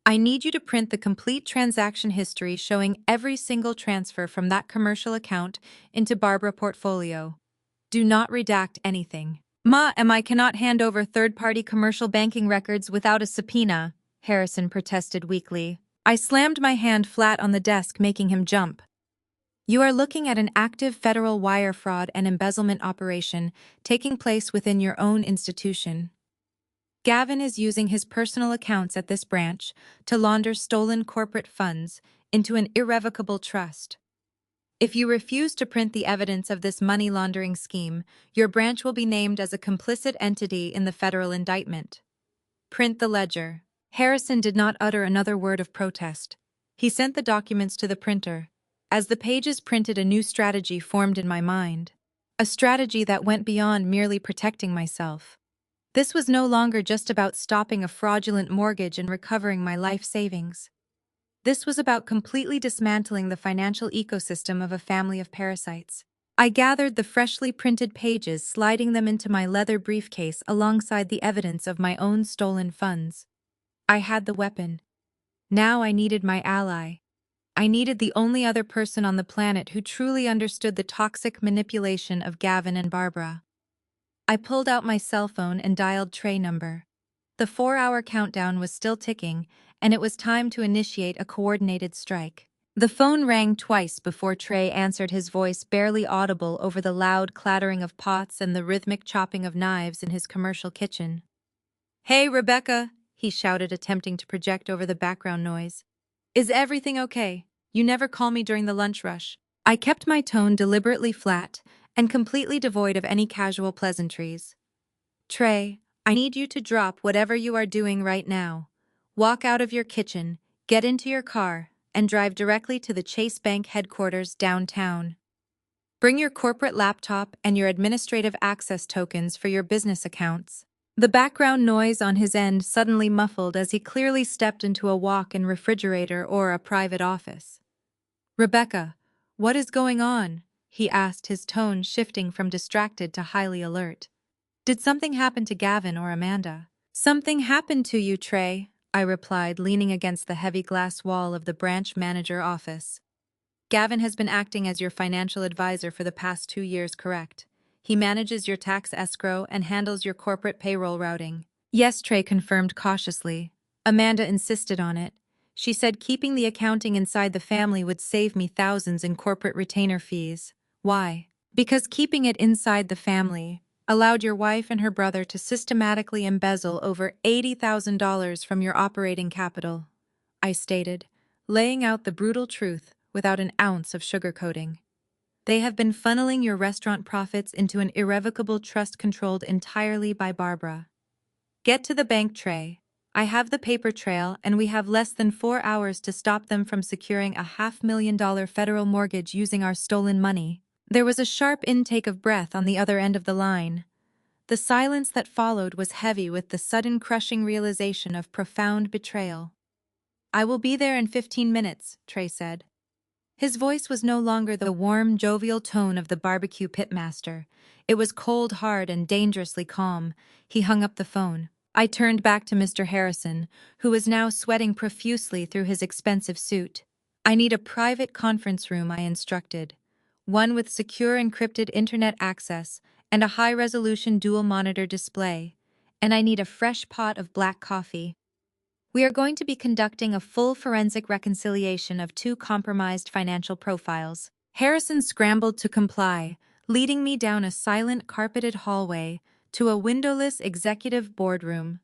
"I need you to print the complete transaction history showing every single transfer from that commercial account into Barbara portfolio. Do not redact anything." I cannot hand over third-party commercial banking records without a subpoena," Harrison protested weakly. I slammed my hand flat on the desk, making him jump. "You are looking at an active federal wire fraud and embezzlement operation taking place within your own institution. Gavin is using his personal accounts at this branch to launder stolen corporate funds into an irrevocable trust. If you refuse to print the evidence of this money laundering scheme, your branch will be named as a complicit entity in the federal indictment. Print the ledger." Harrison did not utter another word of protest. He sent the documents to the printer. As the pages printed, a new strategy formed in my mind. A strategy that went beyond merely protecting myself. This was no longer just about stopping a fraudulent mortgage and recovering my life savings. This was about completely dismantling the financial ecosystem of a family of parasites. I gathered the freshly printed pages, sliding them into my leather briefcase alongside the evidence of my own stolen funds. I had the weapon. Now I needed my ally. I needed the only other person on the planet who truly understood the toxic manipulation of Gavin and Barbara. I pulled out my cell phone and dialed Trey number. The 4-hour countdown was still ticking, and it was time to initiate a coordinated strike. The phone rang twice before Trey answered, his voice barely audible over the loud clattering of pots and the rhythmic chopping of knives in his commercial kitchen. "Hey, Rebecca," he shouted, attempting to project over the background noise. "Is everything okay? You never call me during the lunch rush." I kept my tone deliberately flat and completely devoid of any casual pleasantries. "Trey, I need you to drop whatever you are doing right now. Walk out of your kitchen, get into your car, and drive directly to the Chase Bank headquarters downtown. Bring your corporate laptop and your administrative access tokens for your business accounts." The background noise on his end suddenly muffled as he clearly stepped into a walk-in refrigerator or a private office. "Rebecca, what is going on?" he asked, his tone shifting from distracted to highly alert. "Did something happen to Gavin or Amanda?" Something happened to you, Trey, I replied, leaning against the heavy glass wall of the branch manager office. Gavin has been acting as your financial advisor for the past 2 years, correct? He manages your tax escrow and handles your corporate payroll routing. Yes, Trey confirmed cautiously. Amanda insisted on it. She said keeping the accounting inside the family would save me thousands in corporate retainer fees. Why? Because keeping it inside the family allowed your wife and her brother to systematically embezzle over $80,000 from your operating capital, I stated, laying out the brutal truth without an ounce of sugarcoating. They have been funneling your restaurant profits into an irrevocable trust controlled entirely by Barbara. Get to the bank, Trey. I have the paper trail, and we have less than 4 hours to stop them from securing a $500,000 federal mortgage using our stolen money. There was a sharp intake of breath on the other end of the line. The silence that followed was heavy with the sudden crushing realization of profound betrayal. I will be there in 15 minutes, Trey said. His voice was no longer the warm, jovial tone of the barbecue pitmaster. It was cold, hard, and dangerously calm. He hung up the phone. I turned back to Mr. Harrison, who was now sweating profusely through his expensive suit. I need a private conference room, I instructed. One with secure encrypted internet access and a high-resolution dual-monitor display. And I need a fresh pot of black coffee. We are going to be conducting a full forensic reconciliation of two compromised financial profiles. Harrison scrambled to comply, leading me down a silent, carpeted hallway to a windowless executive boardroom.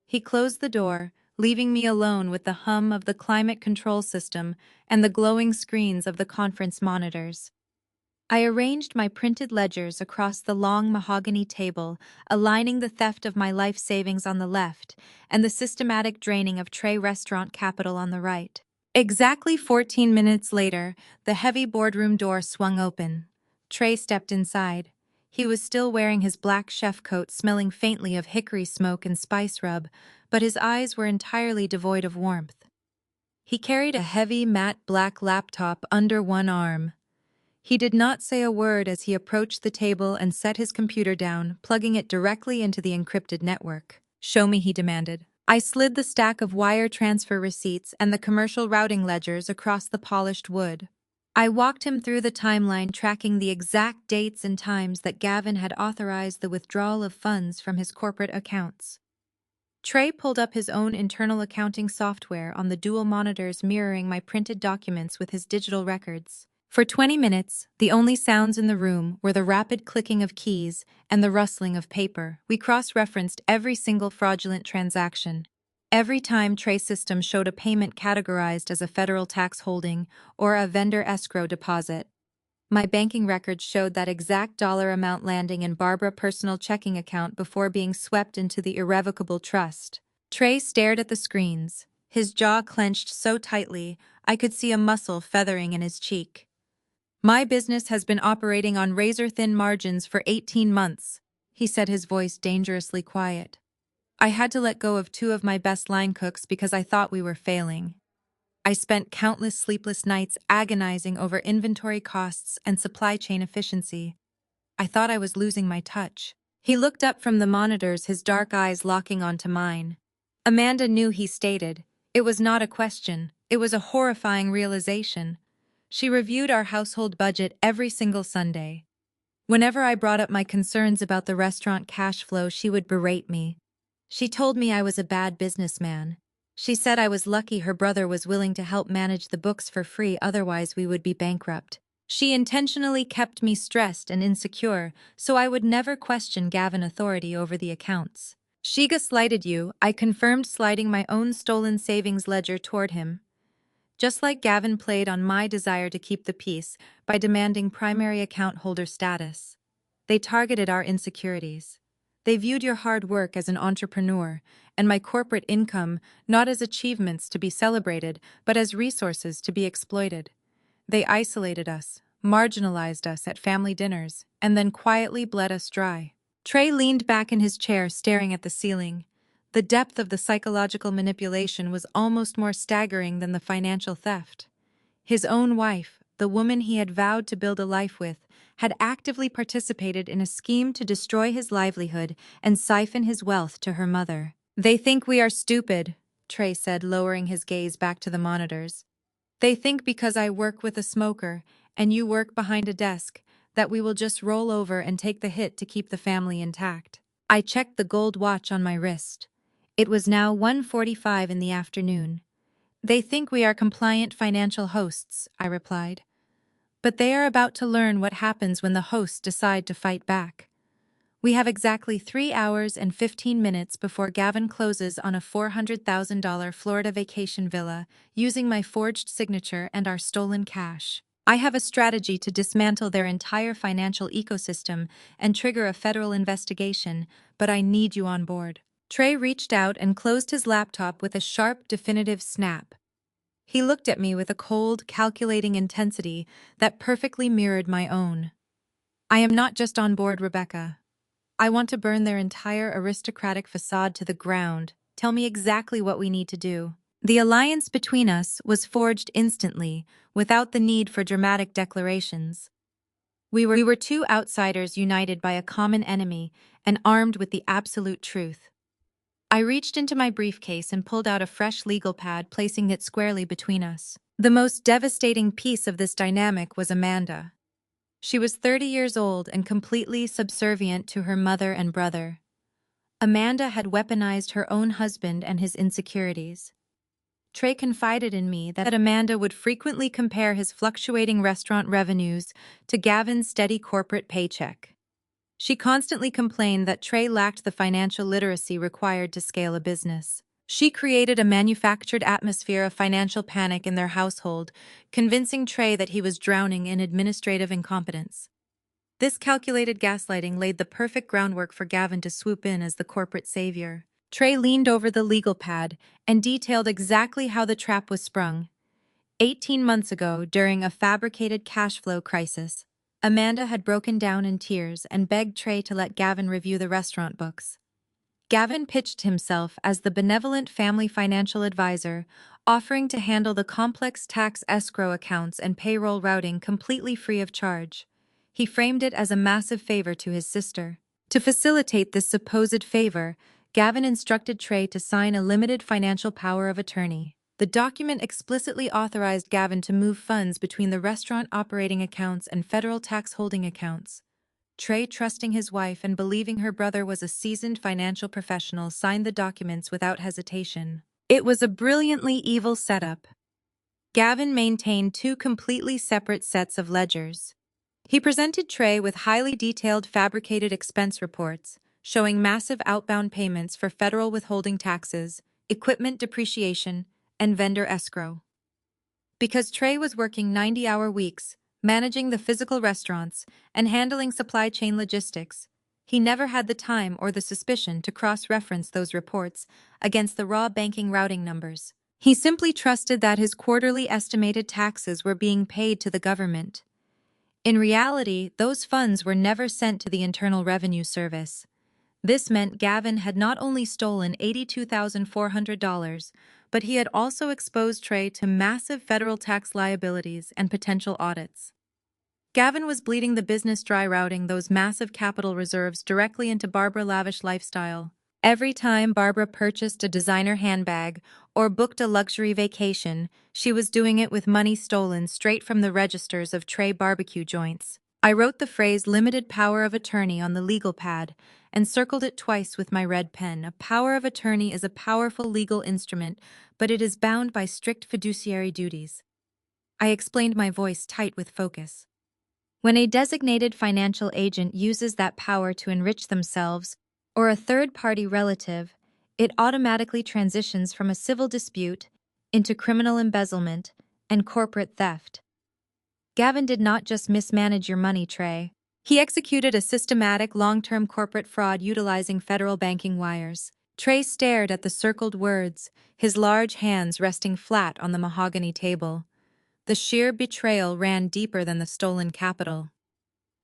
He closed the door, leaving me alone with the hum of the climate control system and the glowing screens of the conference monitors. I arranged my printed ledgers across the long mahogany table, aligning the theft of my life savings on the left and the systematic draining of Trey restaurant capital on the right. Exactly 14 minutes later, the heavy boardroom door swung open. Trey stepped inside. He was still wearing his black chef coat, smelling faintly of hickory smoke and spice rub, but his eyes were entirely devoid of warmth. He carried a heavy, matte black laptop under one arm. He did not say a word as he approached the table and set his computer down, plugging it directly into the encrypted network. Show me, he demanded. I slid the stack of wire transfer receipts and the commercial routing ledgers across the polished wood. I walked him through the timeline, tracking the exact dates and times that Gavin had authorized the withdrawal of funds from his corporate accounts. Trey pulled up his own internal accounting software on the dual monitors, mirroring my printed documents with his digital records. For 20 minutes, the only sounds in the room were the rapid clicking of keys and the rustling of paper. We cross-referenced every single fraudulent transaction. Every time Trey's system showed a payment categorized as a federal tax holding or a vendor escrow deposit, my banking records showed that exact dollar amount landing in Barbara's personal checking account before being swept into the irrevocable trust. Trey stared at the screens, his jaw clenched so tightly I could see a muscle feathering in his cheek. My business has been operating on razor-thin margins for 18 months, he said, his voice dangerously quiet. I had to let go of 2 of my best line cooks because I thought we were failing. I spent countless sleepless nights agonizing over inventory costs and supply chain efficiency. I thought I was losing my touch. He looked up from the monitors, his dark eyes locking onto mine. Amanda knew, he stated. It was not a question, it was a horrifying realization. She reviewed our household budget every single Sunday. Whenever I brought up my concerns about the restaurant cash flow, she would berate me. She told me I was a bad businessman. She said I was lucky her brother was willing to help manage the books for free, otherwise we would be bankrupt. She intentionally kept me stressed and insecure, so I would never question Gavin's authority over the accounts. She gaslighted you, I confirmed, sliding my own stolen savings ledger toward him. Just like Gavin played on my desire to keep the peace by demanding primary account holder status. They targeted our insecurities. They viewed your hard work as an entrepreneur and my corporate income not as achievements to be celebrated, but as resources to be exploited. They isolated us, marginalized us at family dinners, and then quietly bled us dry. Trey leaned back in his chair, staring at the ceiling. The depth of the psychological manipulation was almost more staggering than the financial theft. His own wife, the woman he had vowed to build a life with, had actively participated in a scheme to destroy his livelihood and siphon his wealth to her mother. "They think we are stupid," Trey said, lowering his gaze back to the monitors. "They think because I work with a smoker and you work behind a desk, that we will just roll over and take the hit to keep the family intact." I checked the gold watch on my wrist. It was now 1:45 in the afternoon. "They think we are compliant financial hosts," I replied. "But they are about to learn what happens when the hosts decide to fight back. We have exactly 3 hours and 15 minutes before Gavin closes on a $400,000 Florida vacation villa using my forged signature and our stolen cash. I have a strategy to dismantle their entire financial ecosystem and trigger a federal investigation, but I need you on board." Trey reached out and closed his laptop with a sharp, definitive snap. He looked at me with a cold, calculating intensity that perfectly mirrored my own. "I am not just on board, Rebecca. I want to burn their entire aristocratic facade to the ground. Tell me exactly what we need to do." The alliance between us was forged instantly, without the need for dramatic declarations. We were two outsiders united by a common enemy and armed with the absolute truth. I reached into my briefcase and pulled out a fresh legal pad, placing it squarely between us. The most devastating piece of this dynamic was Amanda. She was 30 years old and completely subservient to her mother and brother. Amanda had weaponized her own husband and his insecurities. Trey confided in me that Amanda would frequently compare his fluctuating restaurant revenues to Gavin's steady corporate paycheck. She constantly complained that Trey lacked the financial literacy required to scale a business. She created a manufactured atmosphere of financial panic in their household, convincing Trey that he was drowning in administrative incompetence. This calculated gaslighting laid the perfect groundwork for Gavin to swoop in as the corporate savior. Trey leaned over the legal pad and detailed exactly how the trap was sprung. 18 months ago, during a fabricated cash flow crisis, Amanda had broken down in tears and begged Trey to let Gavin review the restaurant books. Gavin pitched himself as the benevolent family financial advisor, offering to handle the complex tax escrow accounts and payroll routing completely free of charge. He framed it as a massive favor to his sister. To facilitate this supposed favor, Gavin instructed Trey to sign a limited financial power of attorney. The document explicitly authorized Gavin to move funds between the restaurant operating accounts and federal tax holding accounts. Trey, trusting his wife and believing her brother was a seasoned financial professional, signed the documents without hesitation. It was a brilliantly evil setup. Gavin maintained two completely separate sets of ledgers. He presented Trey with highly detailed fabricated expense reports, showing massive outbound payments for federal withholding taxes, equipment depreciation, and vendor escrow. Because Trey was working 90-hour weeks, managing the physical restaurants, and handling supply chain logistics, he never had the time or the suspicion to cross-reference those reports against the raw banking routing numbers. He simply trusted that his quarterly estimated taxes were being paid to the government. In reality, those funds were never sent to the Internal Revenue Service. This meant Gavin had not only stolen $82,400, but he had also exposed Trey to massive federal tax liabilities and potential audits. Gavin was bleeding the business dry, routing those massive capital reserves directly into Barbara's lavish lifestyle. Every time Barbara purchased a designer handbag or booked a luxury vacation, she was doing it with money stolen straight from the registers of Trey barbecue joints. I wrote the phrase "limited power of attorney" on the legal pad and circled it twice with my red pen. A power of attorney is a powerful legal instrument, but it is bound by strict fiduciary duties. I explained, my voice tight with focus. When a designated financial agent uses that power to enrich themselves or a third-party relative, it automatically transitions from a civil dispute into criminal embezzlement and corporate theft. Gavin did not just mismanage your money, Trey. He executed a systematic, long-term corporate fraud utilizing federal banking wires. Trey stared at the circled words, his large hands resting flat on the mahogany table. The sheer betrayal ran deeper than the stolen capital.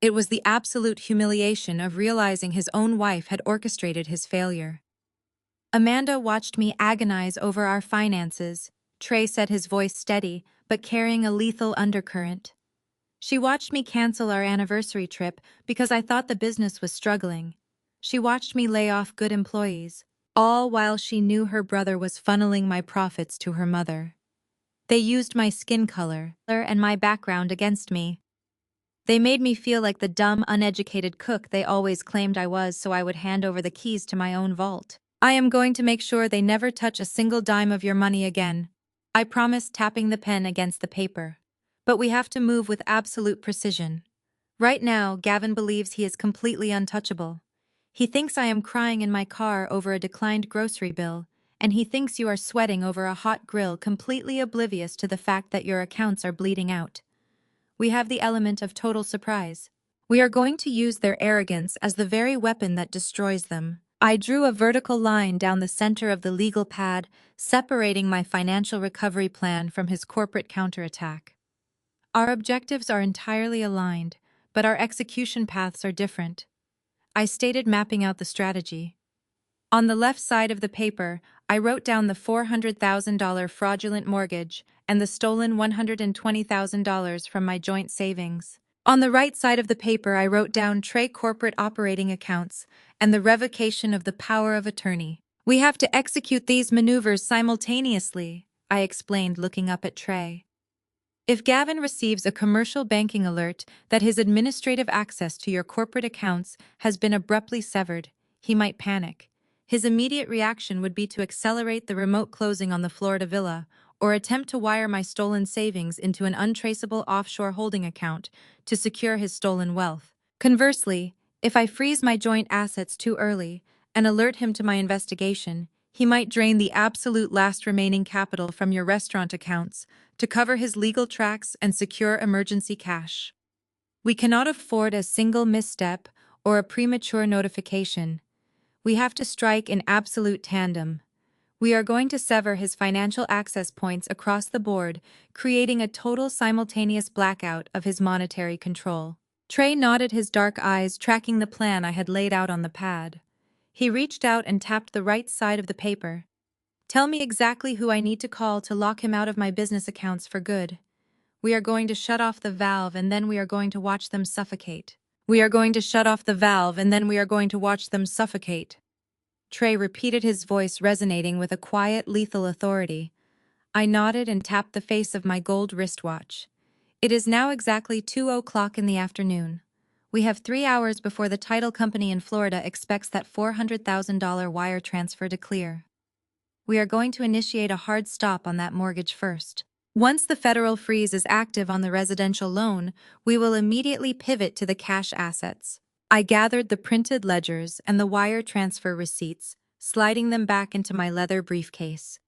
It was the absolute humiliation of realizing his own wife had orchestrated his failure. Amanda watched me agonize over our finances. Trey said, his voice steady, but carrying a lethal undercurrent. She watched me cancel our anniversary trip because I thought the business was struggling. She watched me lay off good employees, all while she knew her brother was funneling my profits to her mother. They used my skin color and my background against me. They made me feel like the dumb, uneducated cook they always claimed I was, so I would hand over the keys to my own vault. I am going to make sure they never touch a single dime of your money again. I promised, tapping the pen against the paper. But we have to move with absolute precision. Right now, Gavin believes he is completely untouchable. He thinks I am crying in my car over a declined grocery bill, and he thinks you are sweating over a hot grill, completely oblivious to the fact that your accounts are bleeding out. We have the element of total surprise. We are going to use their arrogance as the very weapon that destroys them. I drew a vertical line down the center of the legal pad, separating my financial recovery plan from his corporate counterattack. Our objectives are entirely aligned, but our execution paths are different. I stated, mapping out the strategy. On the left side of the paper, I wrote down the $400,000 fraudulent mortgage and the stolen $120,000 from my joint savings. On the right side of the paper, I wrote down Trey corporate operating accounts and the revocation of the power of attorney. We have to execute these maneuvers simultaneously, I explained, looking up at Trey. If Gavin receives a commercial banking alert that his administrative access to your corporate accounts has been abruptly severed, he might panic. His immediate reaction would be to accelerate the remote closing on the Florida villa or attempt to wire my stolen savings into an untraceable offshore holding account to secure his stolen wealth. Conversely, if I freeze my joint assets too early and alert him to my investigation, he might drain the absolute last remaining capital from your restaurant accounts to cover his legal tracks and secure emergency cash. We cannot afford a single misstep or a premature notification. We have to strike in absolute tandem. We are going to sever his financial access points across the board, creating a total simultaneous blackout of his monetary control. Trey nodded, his dark eyes tracking the plan I had laid out on the pad. He reached out and tapped the right side of the paper. Tell me exactly who I need to call to lock him out of my business accounts for good. We are going to shut off the valve and then we are going to watch them suffocate. We are going to shut off the valve and then we are going to watch them suffocate. Trey repeated, his voice resonating with a quiet, lethal authority. I nodded and tapped the face of my gold wristwatch. It is now exactly 2:00 in the afternoon. We have 3 hours before the title company in Florida expects that $400,000 wire transfer to clear. We are going to initiate a hard stop on that mortgage first. Once the federal freeze is active on the residential loan, we will immediately pivot to the cash assets. I gathered the printed ledgers and the wire transfer receipts, sliding them back into my leather briefcase.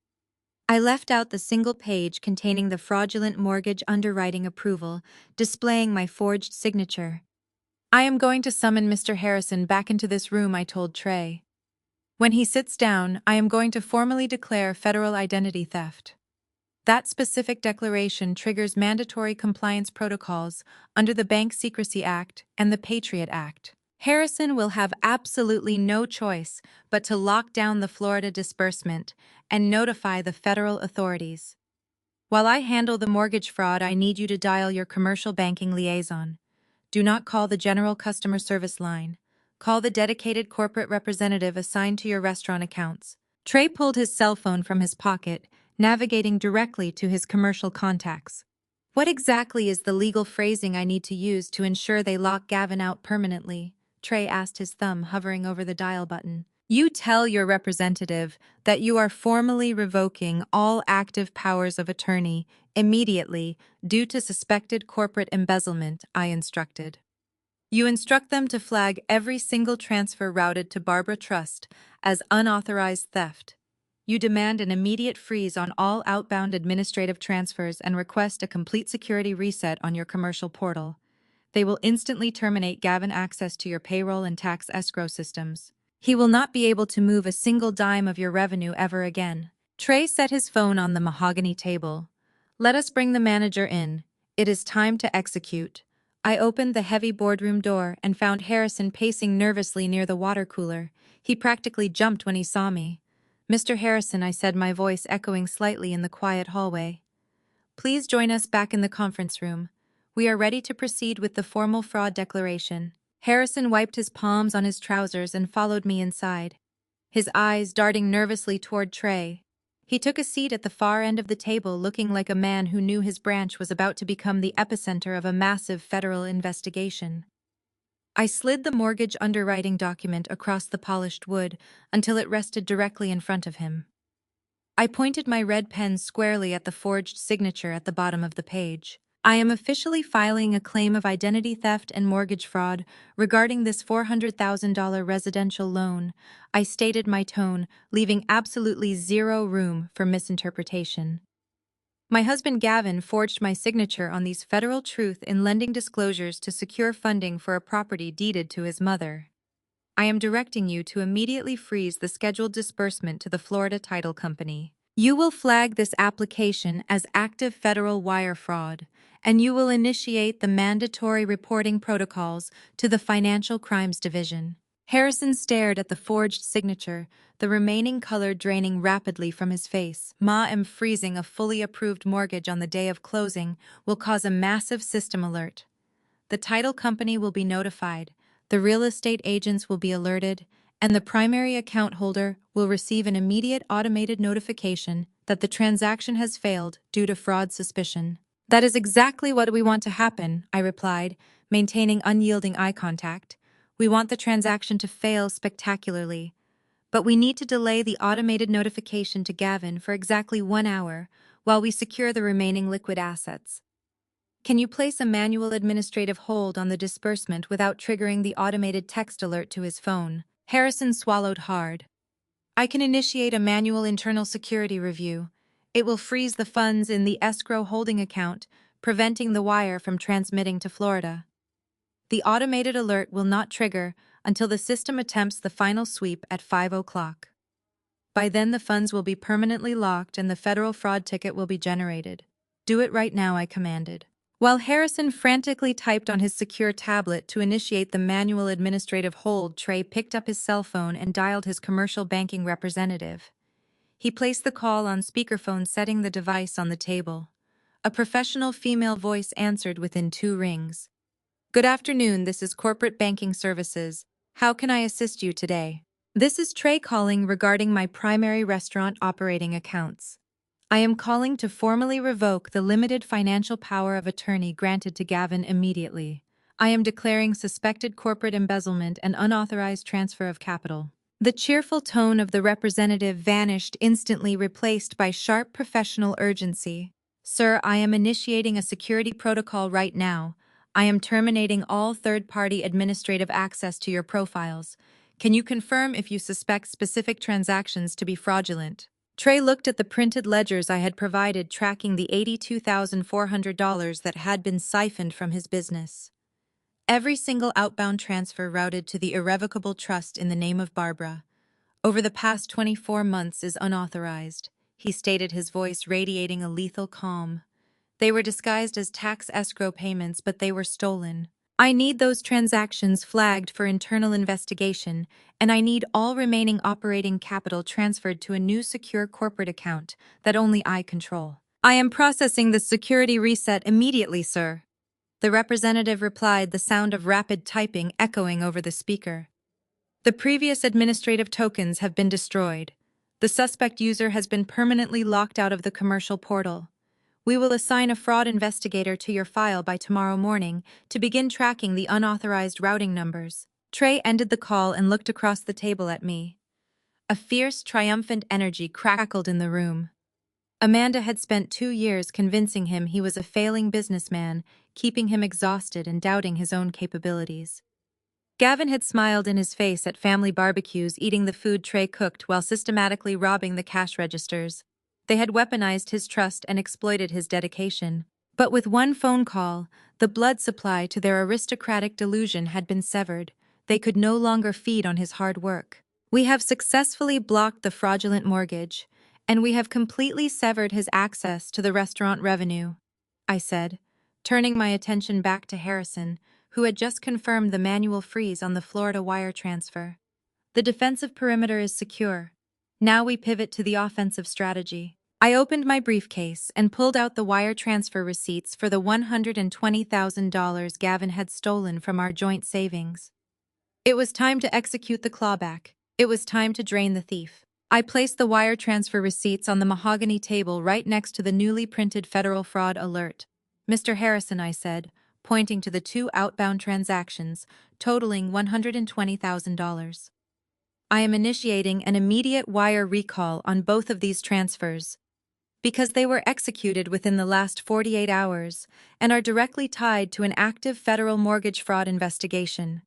I left out the single page containing the fraudulent mortgage underwriting approval, displaying my forged signature. I am going to summon Mr. Harrison back into this room, I told Trey. When he sits down, I am going to formally declare federal identity theft. That specific declaration triggers mandatory compliance protocols under the Bank Secrecy Act and the Patriot Act. Harrison will have absolutely no choice but to lock down the Florida disbursement and notify the federal authorities. While I handle the mortgage fraud, I need you to dial your commercial banking liaison. Do not call the general customer service line. Call the dedicated corporate representative assigned to your restaurant accounts. Trey pulled his cell phone from his pocket, navigating directly to his commercial contacts. What exactly is the legal phrasing I need to use to ensure they lock Gavin out permanently? Trey asked, his thumb hovering over the dial button. You tell your representative that you are formally revoking all active powers of attorney immediately due to suspected corporate embezzlement, I instructed. You instruct them to flag every single transfer routed to Barbara Trust as unauthorized theft. You demand an immediate freeze on all outbound administrative transfers and request a complete security reset on your commercial portal. They will instantly terminate Gavin access to your payroll and tax escrow systems. He will not be able to move a single dime of your revenue ever again. Trey set his phone on the mahogany table. Let us bring the manager in. It is time to execute. I opened the heavy boardroom door and found Harrison pacing nervously near the water cooler. He practically jumped when he saw me. Mr. Harrison, I said, my voice echoing slightly in the quiet hallway. Please join us back in the conference room. We are ready to proceed with the formal fraud declaration. Harrison wiped his palms on his trousers and followed me inside, his eyes darting nervously toward Trey. He took a seat at the far end of the table, looking like a man who knew his branch was about to become the epicenter of a massive federal investigation. I slid the mortgage underwriting document across the polished wood until it rested directly in front of him. I pointed my red pen squarely at the forged signature at the bottom of the page. I am officially filing a claim of identity theft and mortgage fraud regarding this $400,000 residential loan. I stated my tone, leaving absolutely zero room for misinterpretation. My husband Gavin forged my signature on these federal truth in lending disclosures to secure funding for a property deeded to his mother. I am directing you to immediately freeze the scheduled disbursement to the Florida Title Company. You will flag this application as active federal wire fraud, and you will initiate the mandatory reporting protocols to the Financial Crimes Division. Harrison stared at the forged signature, the remaining color draining rapidly from his face. Am freezing a fully approved mortgage on the day of closing will cause a massive system alert. The title company will be notified, the real estate agents will be alerted, and the primary account holder will receive an immediate automated notification that the transaction has failed due to fraud suspicion. That is exactly what we want to happen, I replied, maintaining unyielding eye contact. We want the transaction to fail spectacularly. But we need to delay the automated notification to Gavin for exactly 1 hour while we secure the remaining liquid assets. Can you place a manual administrative hold on the disbursement without triggering the automated text alert to his phone? Harrison swallowed hard. I can initiate a manual internal security review. It will freeze the funds in the escrow holding account, preventing the wire from transmitting to Florida. The automated alert will not trigger until the system attempts the final sweep at 5 o'clock. By then the funds will be permanently locked and the federal fraud ticket will be generated. Do it right now, I commanded. While Harrison frantically typed on his secure tablet to initiate the manual administrative hold, Trey picked up his cell phone and dialed his commercial banking representative. He placed the call on speakerphone, setting the device on the table. A professional female voice answered within 2 rings. Good afternoon, this is Corporate Banking Services. How can I assist you today? This is Trey calling regarding my primary restaurant operating accounts. I am calling to formally revoke the limited financial power of attorney granted to Gavin immediately. I am declaring suspected corporate embezzlement and unauthorized transfer of capital. The cheerful tone of the representative vanished instantly, replaced by sharp professional urgency. Sir, I am initiating a security protocol right now. I am terminating all third-party administrative access to your profiles. Can you confirm if you suspect specific transactions to be fraudulent? Trey looked at the printed ledgers I had provided, tracking the $82,400 that had been siphoned from his business. Every single outbound transfer routed to the irrevocable trust in the name of Barbara over the past 24 months is unauthorized, he stated, his voice radiating a lethal calm. They were disguised as tax escrow payments, but they were stolen. I need those transactions flagged for internal investigation, and I need all remaining operating capital transferred to a new secure corporate account that only I control. I am processing the security reset immediately, sir. The representative replied, the sound of rapid typing echoing over the speaker. The previous administrative tokens have been destroyed. The suspect user has been permanently locked out of the commercial portal. We will assign a fraud investigator to your file by tomorrow morning to begin tracking the unauthorized routing numbers. Trey ended the call and looked across the table at me. A fierce, triumphant energy crackled in the room. Amanda had spent 2 years convincing him he was a failing businessman, keeping him exhausted and doubting his own capabilities. Gavin had smiled in his face at family barbecues, eating the food Trey cooked while systematically robbing the cash registers. They had weaponized his trust and exploited his dedication. But with one phone call, the blood supply to their aristocratic delusion had been severed. They could no longer feed on his hard work. We have successfully blocked the fraudulent mortgage, and we have completely severed his access to the restaurant revenue, I said, turning my attention back to Harrison, who had just confirmed the manual freeze on the Florida wire transfer. The defensive perimeter is secure. Now we pivot to the offensive strategy. I opened my briefcase and pulled out the wire transfer receipts for the $120,000 Gavin had stolen from our joint savings. It was time to execute the clawback. It was time to drain the thief. I placed the wire transfer receipts on the mahogany table right next to the newly printed federal fraud alert. "Mr. Harrison," I said, pointing to the two outbound transactions, totaling $120,000. "I am initiating an immediate wire recall on both of these transfers because they were executed within the last 48 hours and are directly tied to an active federal mortgage fraud investigation.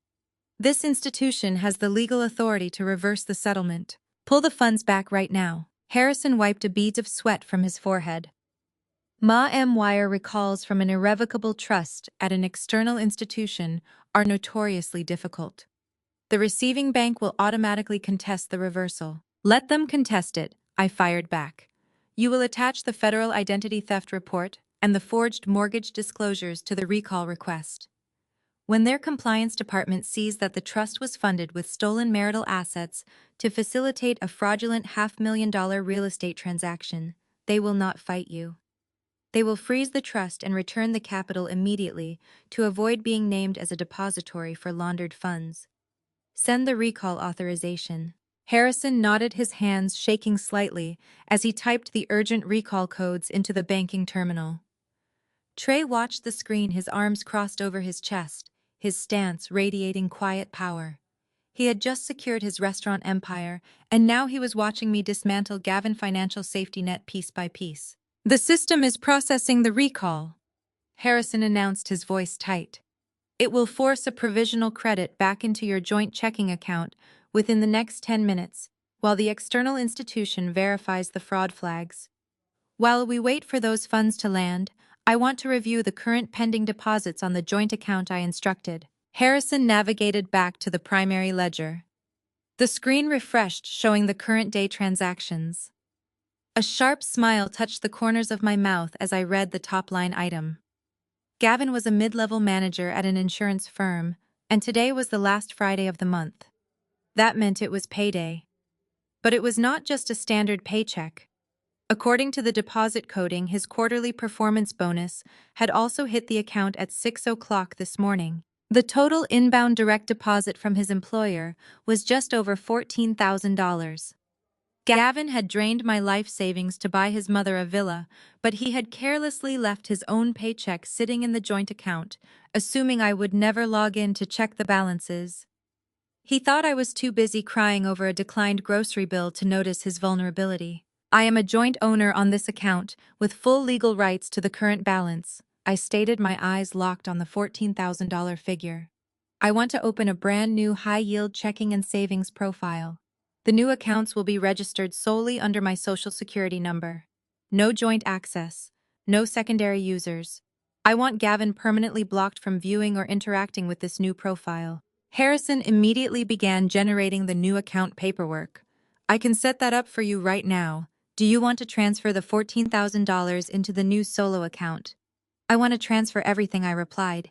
This institution has the legal authority to reverse the settlement. Pull the funds back right now." Harrison wiped a bead of sweat from his forehead. Wire recalls from an irrevocable trust at an external institution are notoriously difficult. The receiving bank will automatically contest the reversal. "Let them contest it," I fired back. "You will attach the federal identity theft report and the forged mortgage disclosures to the recall request. When their compliance department sees that the trust was funded with stolen marital assets to facilitate a fraudulent $500,000 real estate transaction, they will not fight you. They will freeze the trust and return the capital immediately to avoid being named as a depository for laundered funds. Send the recall authorization." Harrison nodded, his hands shaking slightly as he typed the urgent recall codes into the banking terminal. Trey watched the screen, his arms crossed over his chest, his stance radiating quiet power. He had just secured his restaurant empire, and now he was watching me dismantle Gavin Financial Safety Net piece by piece. "The system is processing the recall," Harrison announced, his voice tight. "It will force a provisional credit back into your joint checking account within the next 10 minutes, while the external institution verifies the fraud flags. While we wait for those funds to land, I want to review the current pending deposits on the joint account I instructed." Harrison navigated back to the primary ledger. The screen refreshed, showing the current day transactions. A sharp smile touched the corners of my mouth as I read the top-line item. Gavin was a mid-level manager at an insurance firm, and today was the last Friday of the month. That meant it was payday. But it was not just a standard paycheck. According to the deposit coding, his quarterly performance bonus had also hit the account at 6 o'clock this morning. The total inbound direct deposit from his employer was just over $14,000. Gavin had drained my life savings to buy his mother a villa, but he had carelessly left his own paycheck sitting in the joint account, assuming I would never log in to check the balances. He thought I was too busy crying over a declined grocery bill to notice his vulnerability. "I am a joint owner on this account, with full legal rights to the current balance," I stated, my eyes locked on the $14,000 figure. "I want to open a brand new high-yield checking and savings profile. The new accounts will be registered solely under my Social Security number. No joint access, no secondary users. I want Gavin permanently blocked from viewing or interacting with this new profile." Harrison immediately began generating the new account paperwork. "I can set that up for you right now. Do you want to transfer the $14,000 into the new solo account?" "I want to transfer everything," I replied.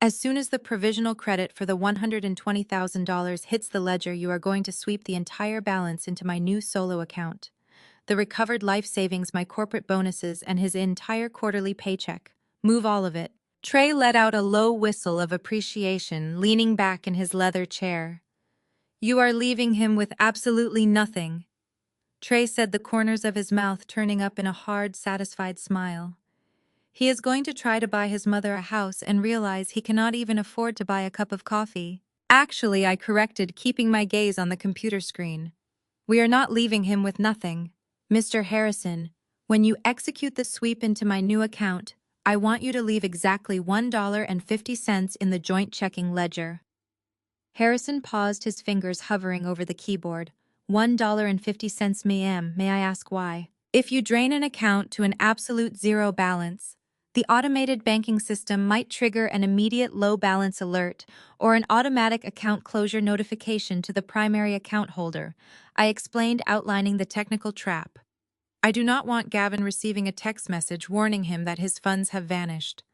"As soon as the provisional credit for the $120,000 hits the ledger, you are going to sweep the entire balance into my new solo account. The recovered life savings, my corporate bonuses, and his entire quarterly paycheck. Move all of it." Trey let out a low whistle of appreciation, leaning back in his leather chair. "You are leaving him with absolutely nothing," Trey said, the corners of his mouth turning up in a hard, satisfied smile. "He is going to try to buy his mother a house and realize he cannot even afford to buy a cup of coffee." "Actually," I corrected, keeping my gaze on the computer screen. "We are not leaving him with nothing. Mr. Harrison, when you execute the sweep into my new account, I want you to leave exactly $1.50 in the joint checking ledger." Harrison paused, his fingers hovering over the keyboard. $1.50, ma'am. May I ask why?" "If you drain an account to an absolute zero balance, the automated banking system might trigger an immediate low balance alert or an automatic account closure notification to the primary account holder," I explained, outlining the technical trap. "I do not want Gavin receiving a text message warning him that his funds have vanished.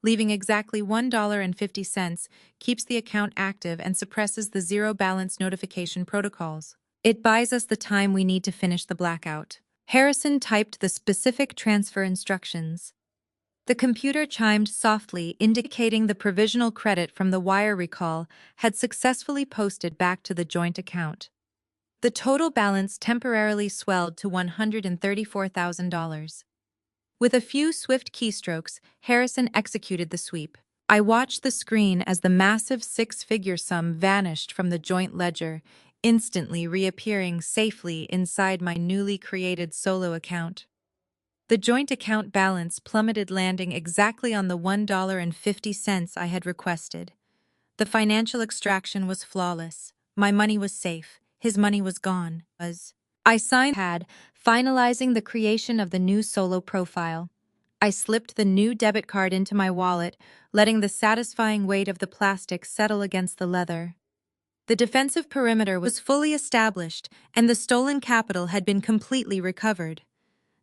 Leaving exactly $1.50 keeps the account active and suppresses the zero balance notification protocols. It buys us the time we need to finish the blackout." Harrison typed the specific transfer instructions. The computer chimed softly, indicating the provisional credit from the wire recall had successfully posted back to the joint account. The total balance temporarily swelled to $134,000. With a few swift keystrokes, Harrison executed the sweep. I watched the screen as the massive six-figure sum vanished from the joint ledger, instantly reappearing safely inside my newly created solo account. The joint account balance plummeted, landing exactly on the $1.50 I had requested. The financial extraction was flawless. My money was safe. His money was gone. I signed pad, finalizing the creation of the new solo profile. I slipped the new debit card into my wallet, letting the satisfying weight of the plastic settle against the leather. The defensive perimeter was fully established, and the stolen capital had been completely recovered.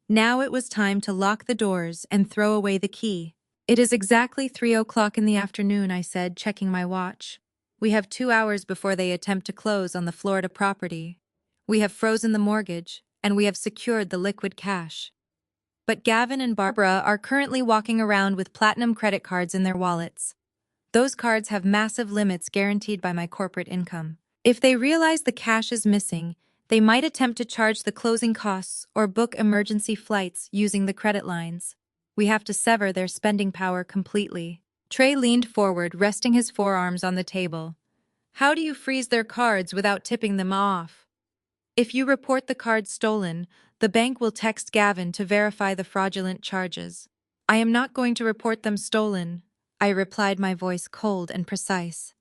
Now it was time to lock the doors and throw away the key. It is exactly 3 o'clock in the afternoon, I said, checking my watch. We have 2 hours before they attempt to close on the Florida property. We have frozen the mortgage, and we have secured the liquid cash. But Gavin and Barbara are currently walking around with platinum credit cards in their wallets. Those cards have massive limits guaranteed by my corporate income. If they realize the cash is missing, they might attempt to charge the closing costs or book emergency flights using the credit lines. We have to sever their spending power completely. Trey leaned forward, resting his forearms on the table. How do you freeze their cards without tipping them off? If you report the cards stolen, the bank will text Gavin to verify the fraudulent charges. I am not going to report them stolen, I replied, my voice cold and precise.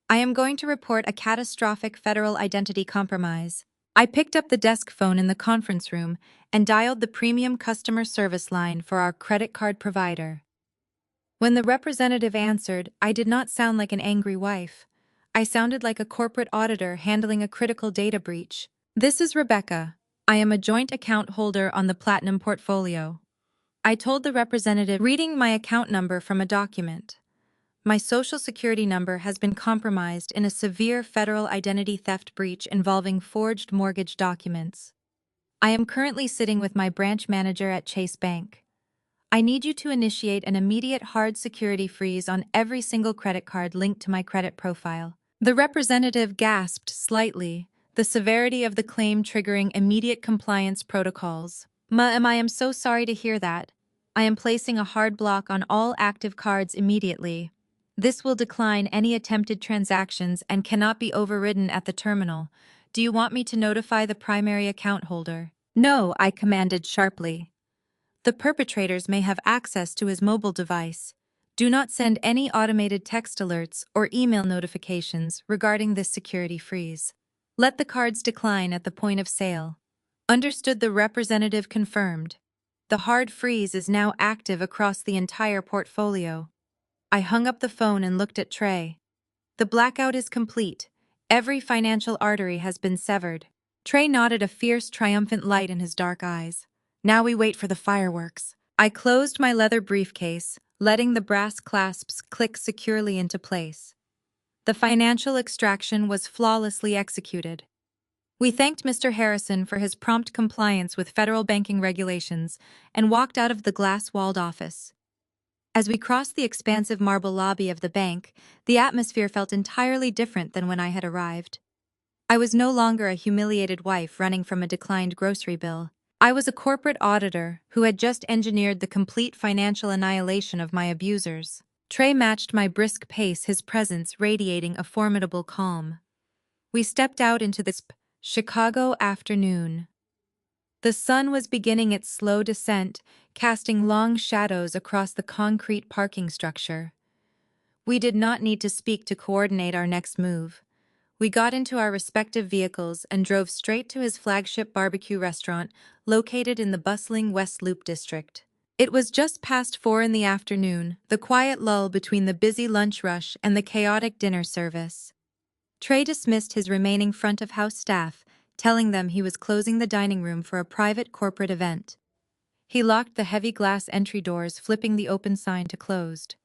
I am going to report a catastrophic federal identity compromise. I picked up the desk phone in the conference room and dialed the premium customer service line for our credit card provider. When the representative answered, I did not sound like an angry wife. I sounded like a corporate auditor handling a critical data breach. This is Rebecca. I am a joint account holder on the Platinum portfolio. I told the representative, reading my account number from a document. My social security number has been compromised in a severe federal identity theft breach involving forged mortgage documents. I am currently sitting with my branch manager at Chase Bank. I need you to initiate an immediate hard security freeze on every single credit card linked to my credit profile. The representative gasped slightly, the severity of the claim triggering immediate compliance protocols. I am so sorry to hear that. I am placing a hard block on all active cards immediately. This will decline any attempted transactions and cannot be overridden at the terminal. Do you want me to notify the primary account holder? No, I commanded sharply. The perpetrators may have access to his mobile device. Do not send any automated text alerts or email notifications regarding this security freeze. Let the cards decline at the point of sale. Understood, the representative confirmed. The hard freeze is now active across the entire portfolio. I hung up the phone and looked at Trey. The blackout is complete. Every financial artery has been severed. Trey nodded, a fierce, triumphant light in his dark eyes. Now we wait for the fireworks. I closed my leather briefcase, letting the brass clasps click securely into place. The financial extraction was flawlessly executed. We thanked Mr. Harrison for his prompt compliance with federal banking regulations and walked out of the glass-walled office. As we crossed the expansive marble lobby of the bank, the atmosphere felt entirely different than when I had arrived. I was no longer a humiliated wife running from a declined grocery bill. I was a corporate auditor who had just engineered the complete financial annihilation of my abusers. Trey matched my brisk pace, his presence radiating a formidable calm. We stepped out into the Chicago afternoon. The sun was beginning its slow descent, casting long shadows across the concrete parking structure. We did not need to speak to coordinate our next move. We got into our respective vehicles and drove straight to his flagship barbecue restaurant located in the bustling West Loop district. It was just past 4 in the afternoon, the quiet lull between the busy lunch rush and the chaotic dinner service. Trey dismissed his remaining front-of-house staff, telling them he was closing the dining room for a private corporate event. He locked the heavy glass entry doors, flipping the open sign to closed.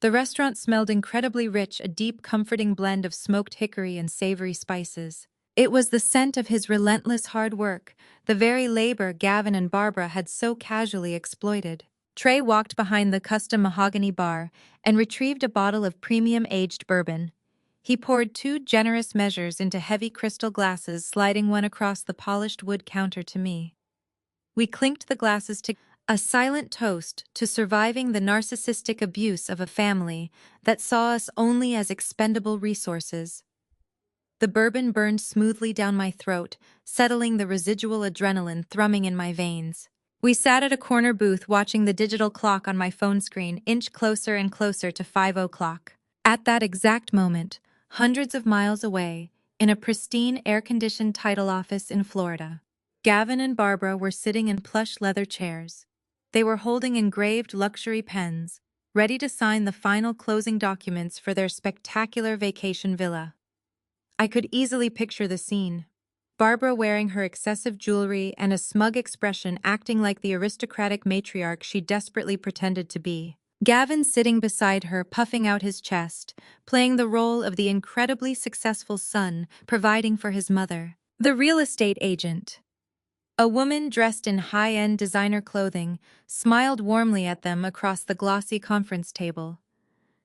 The restaurant smelled incredibly rich, a deep, comforting blend of smoked hickory and savory spices. It was the scent of his relentless hard work, the very labor Gavin and Barbara had so casually exploited. Trey walked behind the custom mahogany bar and retrieved a bottle of premium aged bourbon. He poured 2 generous measures into heavy crystal glasses, sliding one across the polished wood counter to me. We clinked the glasses together, a silent toast to surviving the narcissistic abuse of a family that saw us only as expendable resources. The bourbon burned smoothly down my throat, settling the residual adrenaline thrumming in my veins. We sat at a corner booth watching the digital clock on my phone screen inch closer and closer to 5 o'clock. At that exact moment, hundreds of miles away, in a pristine air-conditioned title office in Florida, Gavin and Barbara were sitting in plush leather chairs. They were holding engraved luxury pens, ready to sign the final closing documents for their spectacular vacation villa. I could easily picture the scene. Barbara wearing her excessive jewelry and a smug expression, acting like the aristocratic matriarch she desperately pretended to be. Gavin sitting beside her, puffing out his chest, playing the role of the incredibly successful son providing for his mother. The real estate agent. A woman dressed in high-end designer clothing smiled warmly at them across the glossy conference table.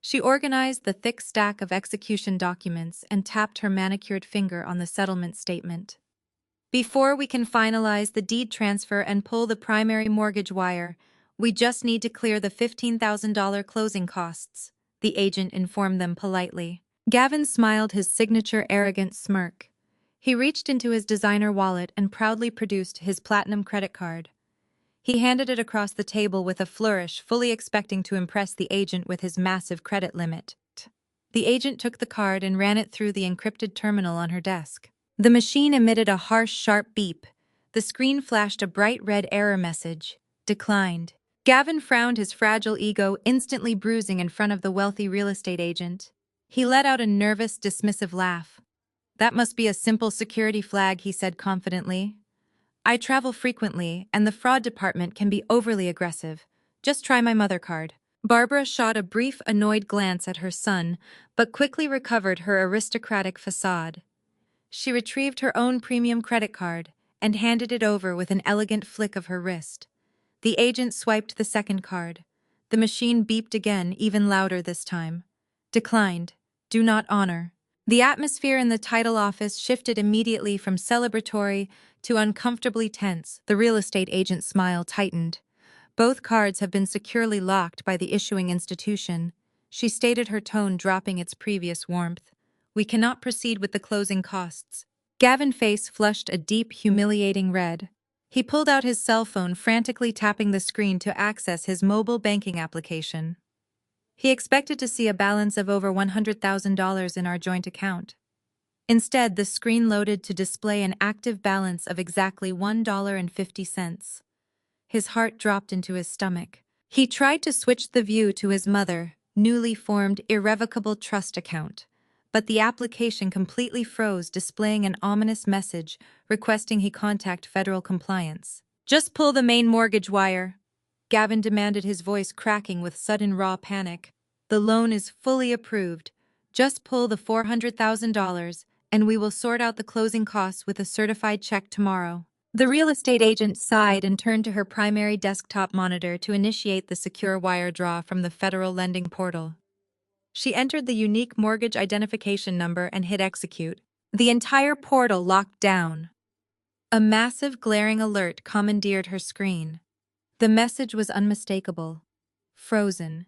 She organized the thick stack of execution documents and tapped her manicured finger on the settlement statement. Before we can finalize the deed transfer and pull the primary mortgage wire, we just need to clear the $15,000 closing costs, the agent informed them politely. Gavin smiled his signature arrogant smirk. He reached into his designer wallet and proudly produced his platinum credit card. He handed it across the table with a flourish, fully expecting to impress the agent with his massive credit limit. The agent took the card and ran it through the encrypted terminal on her desk. The machine emitted a harsh, sharp beep. The screen flashed a bright red error message. Declined. Gavin frowned, his fragile ego instantly bruising in front of the wealthy real estate agent. He let out a nervous, dismissive laugh. "That must be a simple security flag," he said confidently. "I travel frequently, and the fraud department can be overly aggressive. Just try my mother card." Barbara shot a brief, annoyed glance at her son, but quickly recovered her aristocratic facade. She retrieved her own premium credit card and handed it over with an elegant flick of her wrist. The agent swiped the second card. The machine beeped again, even louder this time. Declined. Do not honor. The atmosphere in the title office shifted immediately from celebratory to uncomfortably tense. The real estate agent's smile tightened. "Both cards have been securely locked by the issuing institution," she stated, her tone dropping its previous warmth. "We cannot proceed with the closing costs." Gavin's face flushed a deep, humiliating red. He pulled out his cell phone, frantically tapping the screen to access his mobile banking application. He expected to see a balance of over $100,000 in our joint account. Instead, the screen loaded to display an active balance of exactly $1.50. His heart dropped into his stomach. He tried to switch the view to his mother, newly formed irrevocable trust account, but the application completely froze, displaying an ominous message requesting he contact federal compliance. "Just pull the main mortgage wire," Gavin demanded, his voice cracking with sudden raw panic. "The loan is fully approved. Just pull the $400,000, and we will sort out the closing costs with a certified check tomorrow." The real estate agent sighed and turned to her primary desktop monitor to initiate the secure wire draw from the federal lending portal. She entered the unique mortgage identification number and hit execute. The entire portal locked down. A massive, glaring alert commandeered her screen. The message was unmistakable. Frozen.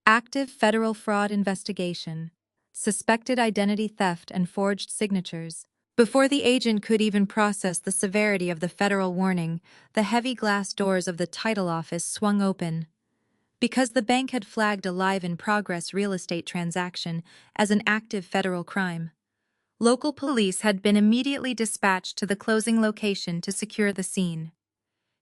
Active federal fraud investigation. Suspected identity theft and forged signatures. Before the agent could even process the severity of the federal warning, the heavy glass doors of the title office swung open. Because the bank had flagged a live-in-progress real estate transaction as an active federal crime, local police had been immediately dispatched to the closing location to secure the scene.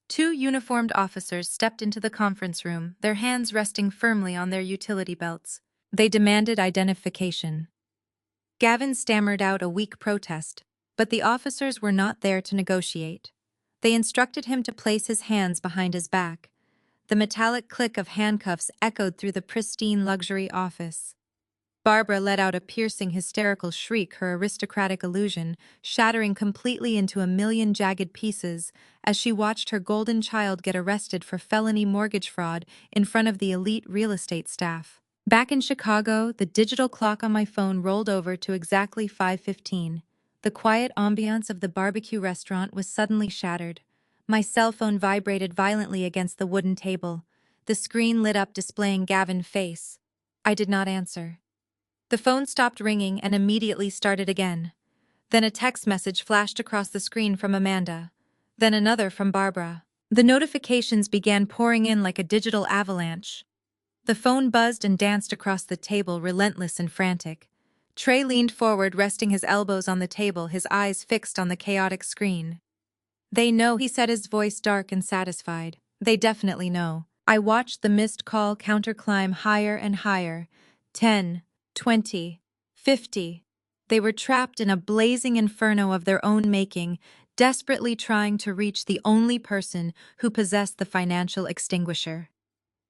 2 uniformed officers stepped into the conference room, their hands resting firmly on their utility belts. They demanded identification. Gavin stammered out a weak protest, but the officers were not there to negotiate. They instructed him to place his hands behind his back. The metallic click of handcuffs echoed through the pristine luxury office. Barbara let out a piercing, hysterical shriek, her aristocratic illusion shattering completely into a million jagged pieces as she watched her golden child get arrested for felony mortgage fraud in front of the elite real estate staff. Back in Chicago, the digital clock on my phone rolled over to exactly 5:15. The quiet ambiance of the barbecue restaurant was suddenly shattered. My cell phone vibrated violently against the wooden table. The screen lit up, displaying Gavin's face. I did not answer. The phone stopped ringing and immediately started again. Then a text message flashed across the screen from Amanda. Then another from Barbara. The notifications began pouring in like a digital avalanche. The phone buzzed and danced across the table, relentless and frantic. Trey leaned forward, resting his elbows on the table, his eyes fixed on the chaotic screen. "They know," he said, his voice dark and satisfied. "They definitely know." I watched the missed call counter climb higher and higher. 10, 20, 50. They were trapped in a blazing inferno of their own making, desperately trying to reach the only person who possessed the financial extinguisher.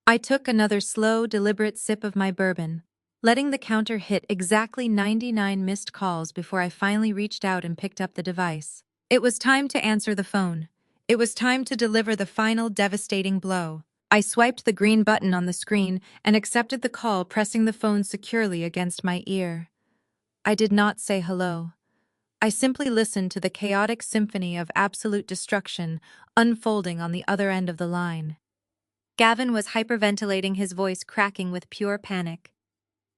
I took another slow, deliberate sip of my bourbon, letting the counter hit exactly 99 missed calls before I finally reached out and picked up the device. It was time to answer the phone. It was time to deliver the final devastating blow. I swiped the green button on the screen and accepted the call, pressing the phone securely against my ear. I did not say hello. I simply listened to the chaotic symphony of absolute destruction unfolding on the other end of the line. Gavin was hyperventilating, his voice cracking with pure panic.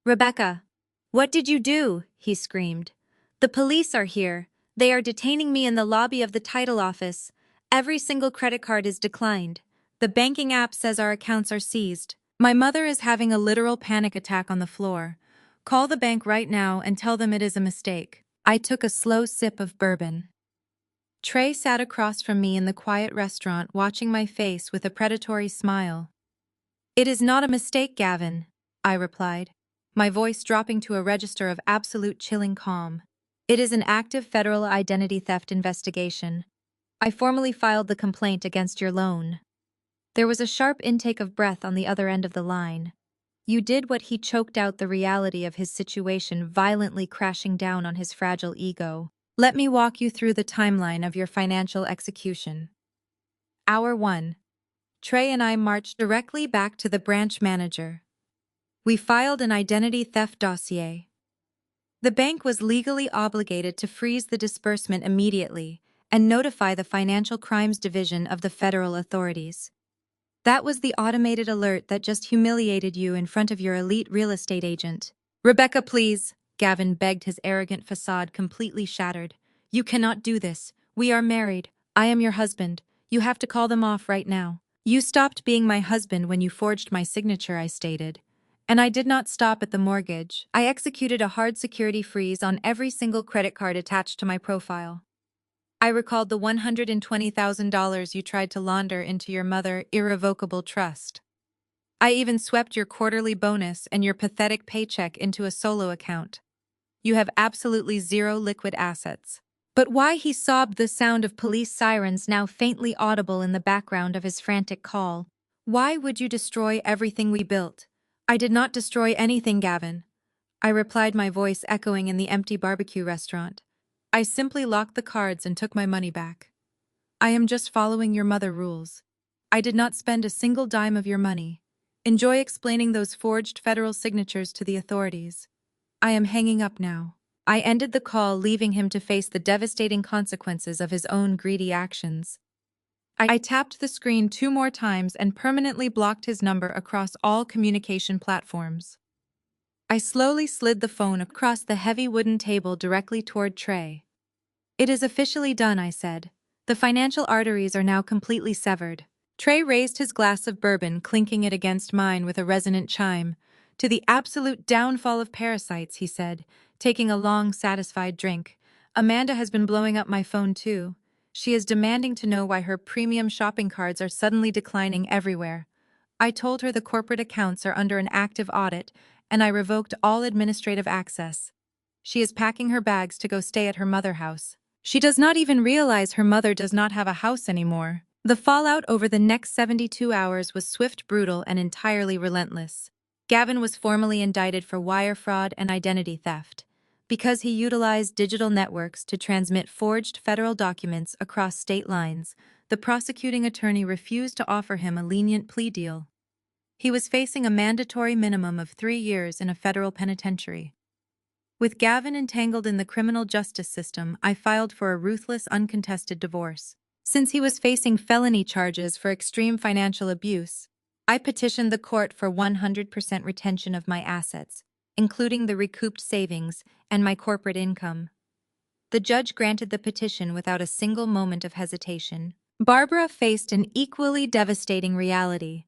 "Rebecca, what did you do?" he screamed. "The police are here. They are detaining me in the lobby of the title office. Every single credit card is declined. The banking app says our accounts are seized. My mother is having a literal panic attack on the floor. Call the bank right now and tell them it is a mistake." I took a slow sip of bourbon. Trey sat across from me in the quiet restaurant, watching my face with a predatory smile. "It is not a mistake, Gavin," I replied, my voice dropping to a register of absolute chilling calm. "It is an active federal identity theft investigation. I formally filed the complaint against your loan." There was a sharp intake of breath on the other end of the line. "You did what?" He choked out, the reality of his situation violently crashing down on his fragile ego. "Let me walk you through the timeline of your financial execution." Hour 1. Trey and I marched directly back to the branch manager. We filed an identity theft dossier. The bank was legally obligated to freeze the disbursement immediately and notify the Financial Crimes Division of the federal authorities. That was the automated alert that just humiliated you in front of your elite real estate agent. "Rebecca, please," Gavin begged, his arrogant facade completely shattered. "You cannot do this. We are married. I am your husband. You have to call them off right now." "You stopped being my husband when you forged my signature," I stated. "And I did not stop at the mortgage. I executed a hard security freeze on every single credit card attached to my profile. I recalled the $120,000 you tried to launder into your mother irrevocable trust. I even swept your quarterly bonus and your pathetic paycheck into a solo account. You have absolutely zero liquid assets." But why? He sobbed, the sound of police sirens now faintly audible in the background of his frantic call. "Why would you destroy everything we built?" "I did not destroy anything, Gavin," I replied, my voice echoing in the empty barbecue restaurant. "I simply locked the cards and took my money back. I am just following your mother rules. I did not spend a single dime of your money. Enjoy explaining those forged federal signatures to the authorities. I am hanging up now." I ended the call, leaving him to face the devastating consequences of his own greedy actions. I tapped the screen 2 more times and permanently blocked his number across all communication platforms. I slowly slid the phone across the heavy wooden table directly toward Trey. "It is officially done," I said. "The financial arteries are now completely severed." Trey raised his glass of bourbon, clinking it against mine with a resonant chime. "To the absolute downfall of parasites," he said, taking a long, satisfied drink. "Amanda has been blowing up my phone too. She is demanding to know why her premium shopping cards are suddenly declining everywhere. I told her the corporate accounts are under an active audit, and I revoked all administrative access. She is packing her bags to go stay at her mother house. She does not even realize her mother does not have a house anymore." The fallout over the next 72 hours was swift, brutal, and entirely relentless. Gavin was formally indicted for wire fraud and identity theft because he utilized digital networks to transmit forged federal documents across state lines. The prosecuting attorney refused to offer him a lenient plea deal. He was facing a mandatory minimum of 3 years in a federal penitentiary. With Gavin entangled in the criminal justice system, I filed for a ruthless, uncontested divorce. Since he was facing felony charges for extreme financial abuse, I petitioned the court for 100% retention of my assets, including the recouped savings and my corporate income. The judge granted the petition without a single moment of hesitation. Barbara faced an equally devastating reality.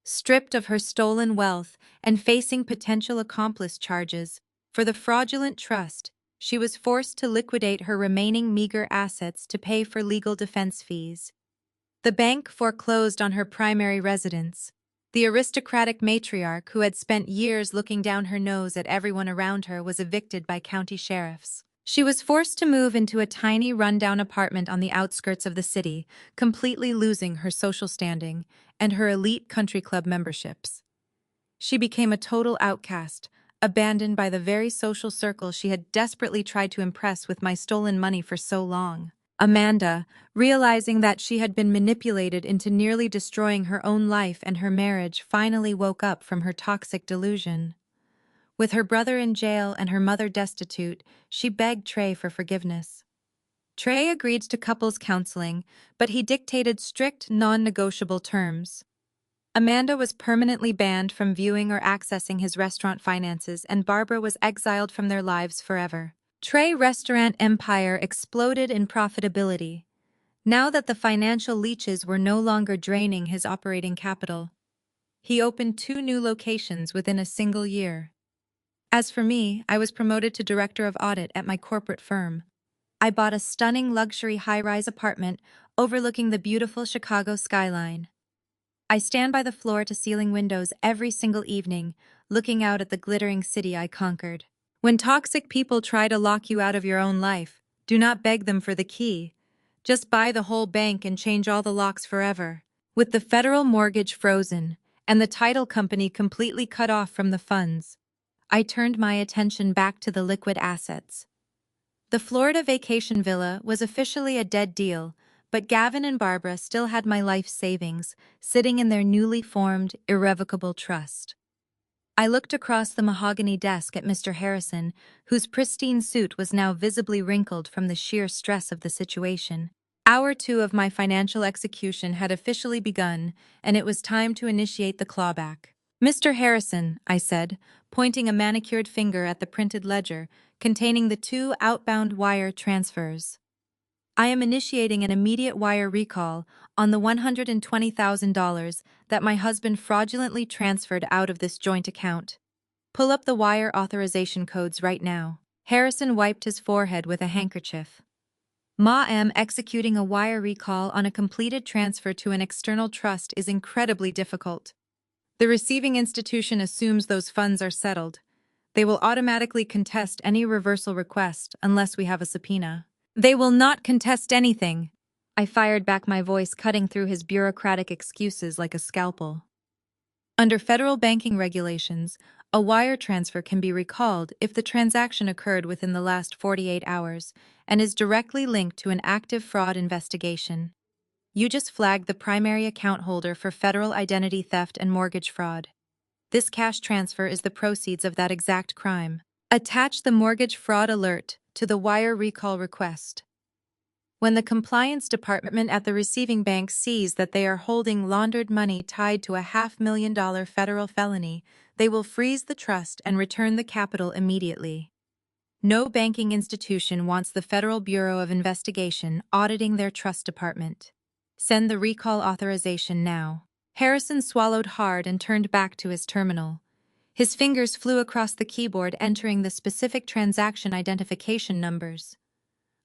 Stripped of her stolen wealth and facing potential accomplice charges for the fraudulent trust, she was forced to liquidate her remaining meager assets to pay for legal defense fees. The bank foreclosed on her primary residence. The aristocratic matriarch who had spent years looking down her nose at everyone around her was evicted by county sheriffs. She was forced to move into a tiny, rundown apartment on the outskirts of the city, completely losing her social standing and her elite country club memberships. She became a total outcast, abandoned by the very social circle she had desperately tried to impress with my stolen money for so long. Amanda, realizing that she had been manipulated into nearly destroying her own life and her marriage, finally woke up from her toxic delusion. With her brother in jail and her mother destitute, she begged Trey for forgiveness. Trey agreed to couples counseling, but he dictated strict, non-negotiable terms. Amanda was permanently banned from viewing or accessing his restaurant finances, and Barbara was exiled from their lives forever. Trey's restaurant empire exploded in profitability, now that the financial leeches were no longer draining his operating capital. He opened 2 new locations within a single year. As for me, I was promoted to director of audit at my corporate firm. I bought a stunning luxury high-rise apartment overlooking the beautiful Chicago skyline. I stand by the floor-to-ceiling windows every single evening, looking out at the glittering city I conquered. When toxic people try to lock you out of your own life, do not beg them for the key. Just buy the whole bank and change all the locks forever. With the federal mortgage frozen and the title company completely cut off from the funds, I turned my attention back to the liquid assets. The Florida vacation villa was officially a dead deal, but Gavin and Barbara still had my life savings, sitting in their newly formed, irrevocable trust. I looked across the mahogany desk at Mr. Harrison, whose pristine suit was now visibly wrinkled from the sheer stress of the situation. Hour 2 of my financial execution had officially begun, and it was time to initiate the clawback. Mr. Harrison, I said, pointing a manicured finger at the printed ledger containing the 2 outbound wire transfers. I am initiating an immediate wire recall on the $120,000 that my husband fraudulently transferred out of this joint account. Pull up the wire authorization codes right now. Harrison wiped his forehead with a handkerchief. Ma am executing a wire recall on a completed transfer to an external trust is incredibly difficult. The receiving institution assumes those funds are settled. They will automatically contest any reversal request unless we have a subpoena. They will not contest anything. I fired back, my voice cutting through his bureaucratic excuses like a scalpel. Under federal banking regulations, a wire transfer can be recalled if the transaction occurred within the last 48 hours and is directly linked to an active fraud investigation. You just flagged the primary account holder for federal identity theft and mortgage fraud. This cash transfer is the proceeds of that exact crime. Attach the mortgage fraud alert to the wire recall request. When the compliance department at the receiving bank sees that they are holding laundered money tied to a $500,000 federal felony, they will freeze the trust and return the capital immediately. No banking institution wants the Federal Bureau of Investigation auditing their trust department. Send the recall authorization now. Harrison swallowed hard and turned back to his terminal. His fingers flew across the keyboard, entering the specific transaction identification numbers.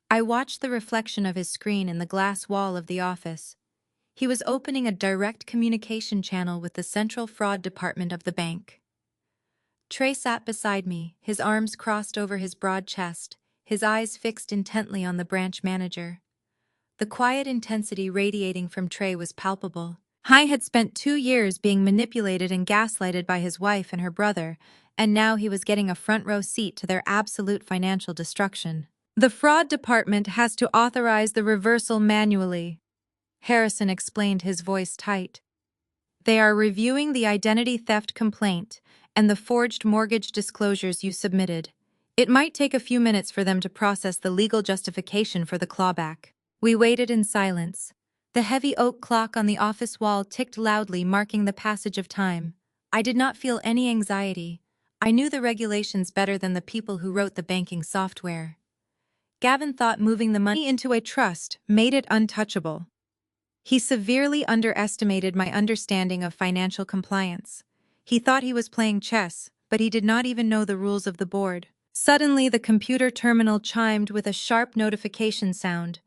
I watched the reflection of his screen in the glass wall of the office. He was opening a direct communication channel with the Central Fraud Department of the bank. Trey sat beside me, his arms crossed over his broad chest, his eyes fixed intently on the branch manager. The quiet intensity radiating from Trey was palpable. Hai had spent 2 years being manipulated and gaslighted by his wife and her brother, and now he was getting a front-row seat to their absolute financial destruction. The fraud department has to authorize the reversal manually, Harrison explained, his voice tight. They are reviewing the identity theft complaint and the forged mortgage disclosures you submitted. It might take a few minutes for them to process the legal justification for the clawback. We waited in silence. The heavy oak clock on the office wall ticked loudly, marking the passage of time. I did not feel any anxiety. I knew the regulations better than the people who wrote the banking software. Gavin thought moving the money into a trust made it untouchable. He severely underestimated my understanding of financial compliance. He thought he was playing chess, but he did not even know the rules of the board. Suddenly, the computer terminal chimed with a sharp notification sound.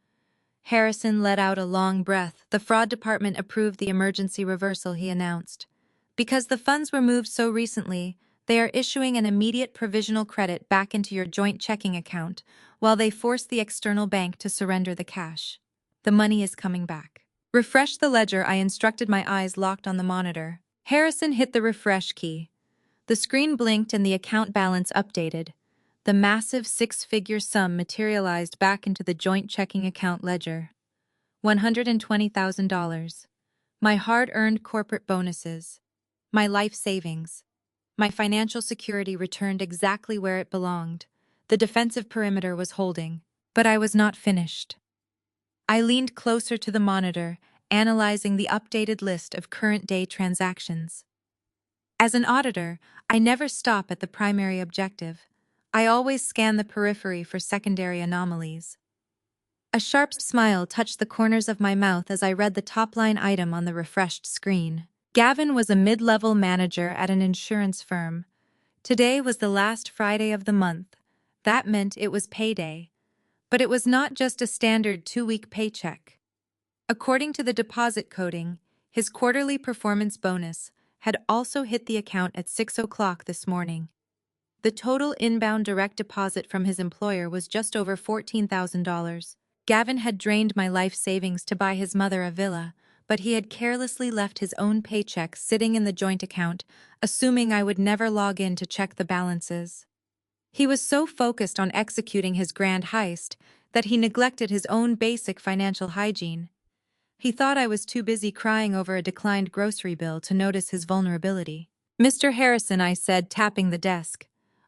Harrison let out a long breath. The fraud department approved the emergency reversal, he announced. Because the funds were moved so recently, they are issuing an immediate provisional credit back into your joint checking account, while they force the external bank to surrender the cash. The money is coming back. Refresh the ledger, I instructed, my eyes locked on the monitor. Harrison hit the refresh key. The screen blinked and the account balance updated. The massive six-figure sum materialized back into the joint checking account ledger. $120,000. My hard-earned corporate bonuses. My life savings. My financial security returned exactly where it belonged. The defensive perimeter was holding. But I was not finished. I leaned closer to the monitor, analyzing the updated list of current-day transactions. As an auditor, I never stop at the primary objective. I always scan the periphery for secondary anomalies. A sharp smile touched the corners of my mouth as I read the top-line item on the refreshed screen. Gavin was a mid-level manager at an insurance firm. Today was the last Friday of the month. That meant it was payday. But it was not just a standard 2-week paycheck. According to the deposit coding, his quarterly performance bonus had also hit the account at 6 o'clock this morning. The total inbound direct deposit from his employer was just over $14,000. Gavin had drained my life savings to buy his mother a villa, but he had carelessly left his own paycheck sitting in the joint account, assuming I would never log in to check the balances. He was so focused on executing his grand heist that he neglected his own basic financial hygiene. He thought I was too busy crying over a declined grocery bill to notice his vulnerability. Mr. Harrison, I said, tapping the desk.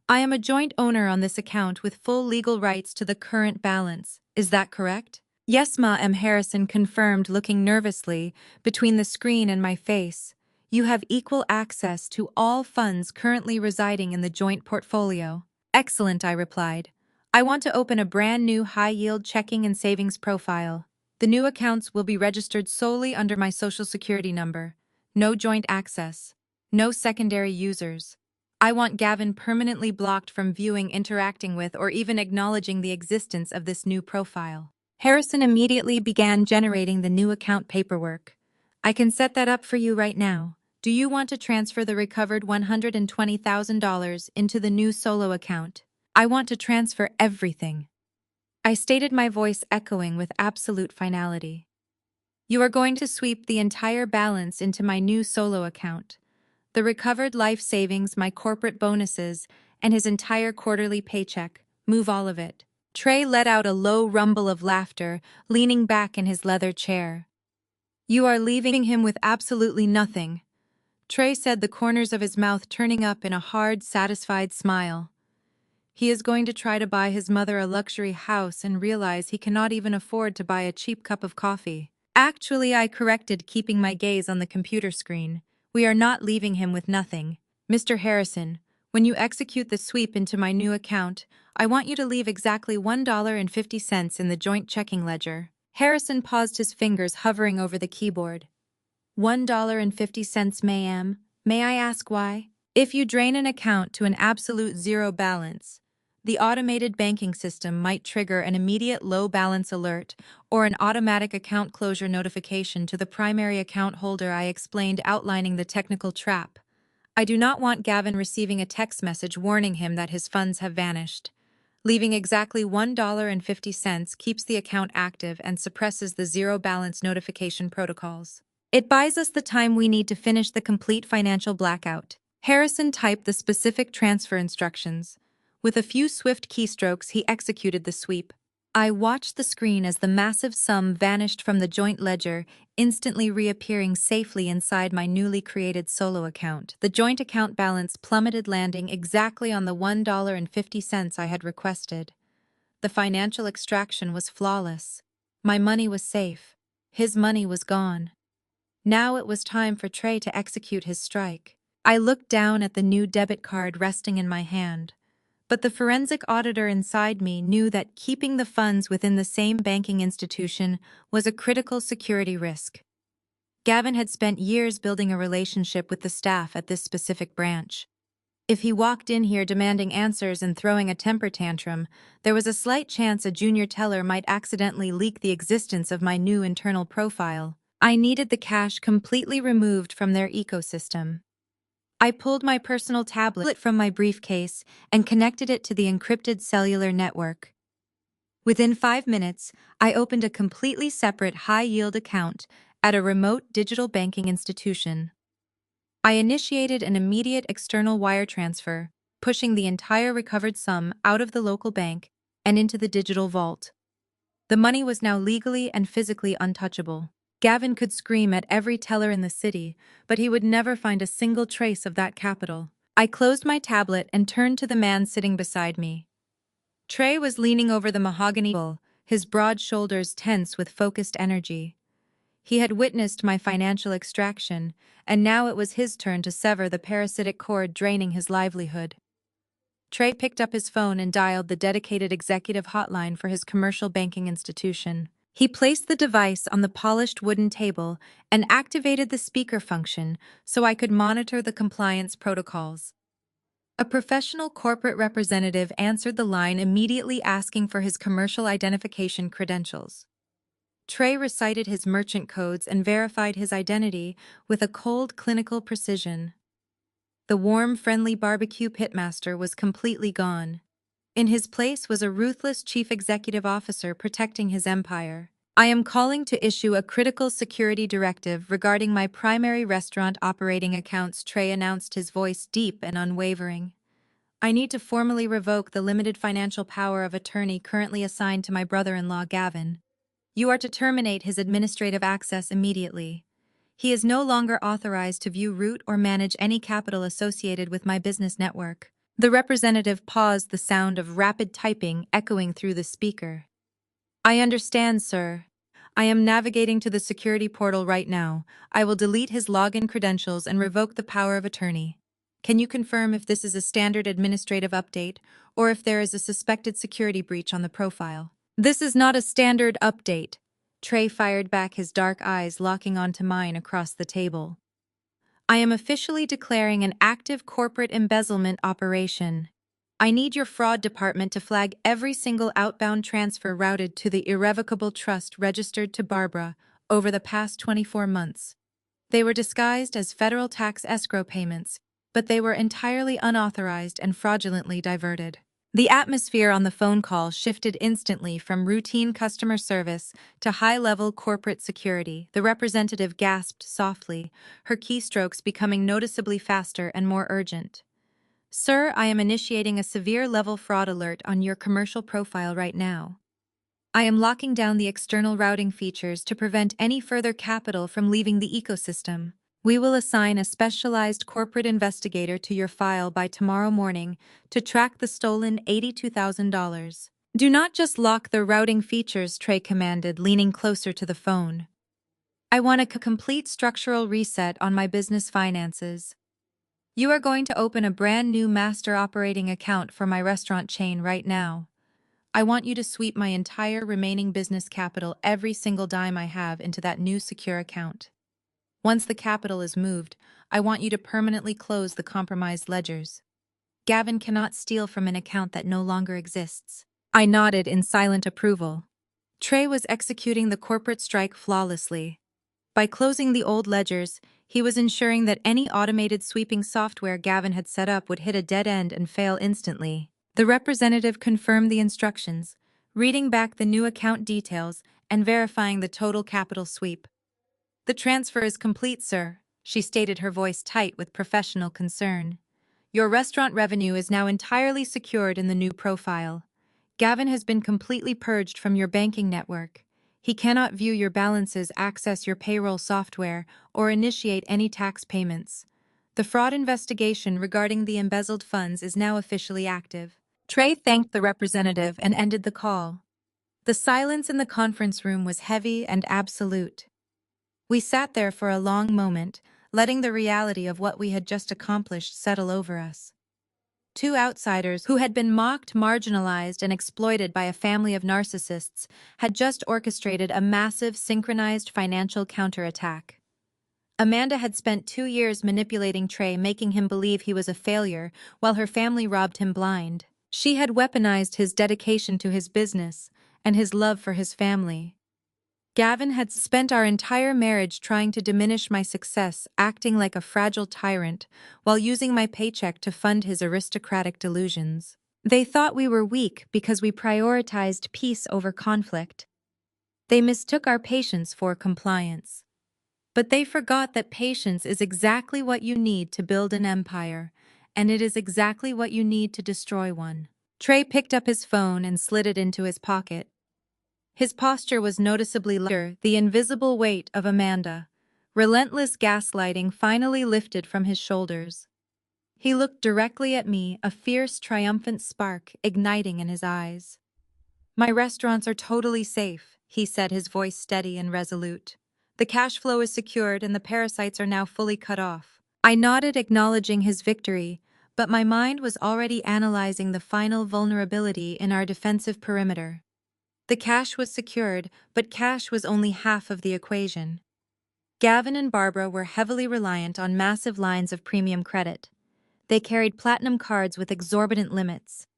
I am a joint owner on this account with full legal rights to the current balance. Is that correct? Yes, Ma. M. Harrison confirmed, looking nervously between the screen and my face. You have equal access to all funds currently residing in the joint portfolio. Excellent, I replied. I want to open a brand new high-yield checking and savings profile. The new accounts will be registered solely under my Social Security number. No joint access. No secondary users. I want Gavin permanently blocked from viewing, interacting with, or even acknowledging the existence of this new profile. Harrison immediately began generating the new account paperwork. I can set that up for you right now. Do you want to transfer the recovered $120,000 into the new solo account? I want to transfer everything. I stated, my voice echoing with absolute finality. You are going to sweep the entire balance into my new solo account. The recovered life savings, my corporate bonuses, and his entire quarterly paycheck. Move all of it. Trey let out a low rumble of laughter, leaning back in his leather chair. You are leaving him with absolutely nothing, Trey said, the corners of his mouth turning up in a hard, satisfied smile. He is going to try to buy his mother a luxury house and realize he cannot even afford to buy a cheap cup of coffee. Actually, I corrected, keeping my gaze on the computer screen. We are not leaving him with nothing. Mr. Harrison, when you execute the sweep into my new account, I want you to leave exactly $1.50 in the joint checking ledger. Harrison paused, his fingers hovering over the keyboard. $1.50, ma'am. May I ask why? If you drain an account to an absolute zero balance, the automated banking system might trigger an immediate low balance alert or an automatic account closure notification to the primary account holder, I explained, outlining the technical trap. I do not want Gavin receiving a text message warning him that his funds have vanished. Leaving exactly $1.50 keeps the account active and suppresses the zero balance notification protocols. It buys us the time we need to finish the complete financial blackout. Harrison typed the specific transfer instructions. With a few swift keystrokes, he executed the sweep. I watched the screen as the massive sum vanished from the joint ledger, instantly reappearing safely inside my newly created solo account. The joint account balance plummeted, landing exactly on the $1.50 I had requested. The financial extraction was flawless. My money was safe. His money was gone. Now it was time for Trey to execute his strike. I looked down at the new debit card resting in my hand. But the forensic auditor inside me knew that keeping the funds within the same banking institution was a critical security risk. Gavin had spent years building a relationship with the staff at this specific branch. If he walked in here demanding answers and throwing a temper tantrum, there was a slight chance a junior teller might accidentally leak the existence of my new internal profile. I needed the cash completely removed from their ecosystem. I pulled my personal tablet from my briefcase and connected it to the encrypted cellular network. Within 5 minutes, I opened a completely separate high-yield account at a remote digital banking institution. I initiated an immediate external wire transfer, pushing the entire recovered sum out of the local bank and into the digital vault. The money was now legally and physically untouchable. Gavin could scream at every teller in the city, but he would never find a single trace of that capital. I closed my tablet and turned to the man sitting beside me. Trey was leaning over the mahogany table, his broad shoulders tense with focused energy. He had witnessed my financial extraction, and now it was his turn to sever the parasitic cord draining his livelihood. Trey picked up his phone and dialed the dedicated executive hotline for his commercial banking institution. He placed the device on the polished wooden table and activated the speaker function so I could monitor the compliance protocols. A professional corporate representative answered the line, immediately asking for his commercial identification credentials. Trey recited his merchant codes and verified his identity with a cold, clinical precision. The warm, friendly barbecue pitmaster was completely gone. In his place was a ruthless chief executive officer protecting his empire. I am calling to issue a critical security directive regarding my primary restaurant operating accounts, Trey announced, his voice deep and unwavering. I need to formally revoke the limited financial power of attorney currently assigned to my brother-in-law, Gavin. You are to terminate his administrative access immediately. He is no longer authorized to view, route, or manage any capital associated with my business network. The representative paused, the sound of rapid typing echoing through the speaker. I understand, sir. I am navigating to the security portal right now. I will delete his login credentials and revoke the power of attorney. Can you confirm if this is a standard administrative update or if there is a suspected security breach on the profile? This is not a standard update. Trey fired back, his dark eyes locking onto mine across the table. I am officially declaring an active corporate embezzlement operation. I need your fraud department to flag every single outbound transfer routed to the irrevocable trust registered to Barbara over the past 24 months. They were disguised as federal tax escrow payments, but they were entirely unauthorized and fraudulently diverted. The atmosphere on the phone call shifted instantly from routine customer service to high-level corporate security. The representative gasped softly, her keystrokes becoming noticeably faster and more urgent. Sir, I am initiating a severe level fraud alert on your commercial profile right now. I am locking down the external routing features to prevent any further capital from leaving the ecosystem. We will assign a specialized corporate investigator to your file by tomorrow morning to track the stolen $82,000. Do not just lock the routing features, Trey commanded, leaning closer to the phone. I want a complete structural reset on my business finances. You are going to open a brand new master operating account for my restaurant chain right now. I want you to sweep my entire remaining business capital, every single dime I have, into that new secure account. Once the capital is moved, I want you to permanently close the compromised ledgers. Gavin cannot steal from an account that no longer exists. I nodded in silent approval. Trey was executing the corporate strike flawlessly. By closing the old ledgers, he was ensuring that any automated sweeping software Gavin had set up would hit a dead end and fail instantly. The representative confirmed the instructions, reading back the new account details and verifying the total capital sweep. The transfer is complete, sir, she stated, her voice tight with professional concern. Your restaurant revenue is now entirely secured in the new profile. Gavin has been completely purged from your banking network. He cannot view your balances, access your payroll software, or initiate any tax payments. The fraud investigation regarding the embezzled funds is now officially active. Trey thanked the representative and ended the call. The silence in the conference room was heavy and absolute. We sat there for a long moment, letting the reality of what we had just accomplished settle over us. Two outsiders who had been mocked, marginalized, and exploited by a family of narcissists had just orchestrated a massive, synchronized financial counterattack. Amanda had spent 2 years manipulating Trey, making him believe he was a failure, while her family robbed him blind. She had weaponized his dedication to his business and his love for his family. Gavin had spent our entire marriage trying to diminish my success, acting like a fragile tyrant, while using my paycheck to fund his aristocratic delusions. They thought we were weak because we prioritized peace over conflict. They mistook our patience for compliance. But they forgot that patience is exactly what you need to build an empire, and it is exactly what you need to destroy one. Trey picked up his phone and slid it into his pocket. His posture was noticeably lighter, the invisible weight of Amanda. Relentless gaslighting finally lifted from his shoulders. He looked directly at me, a fierce, triumphant spark igniting in his eyes. My restaurants are totally safe, he said, his voice steady and resolute. The cash flow is secured and the parasites are now fully cut off. I nodded, acknowledging his victory, but my mind was already analyzing the final vulnerability in our defensive perimeter. The cash was secured, but cash was only half of the equation. Gavin and Barbara were heavily reliant on massive lines of premium credit. They carried platinum cards with exorbitant limits.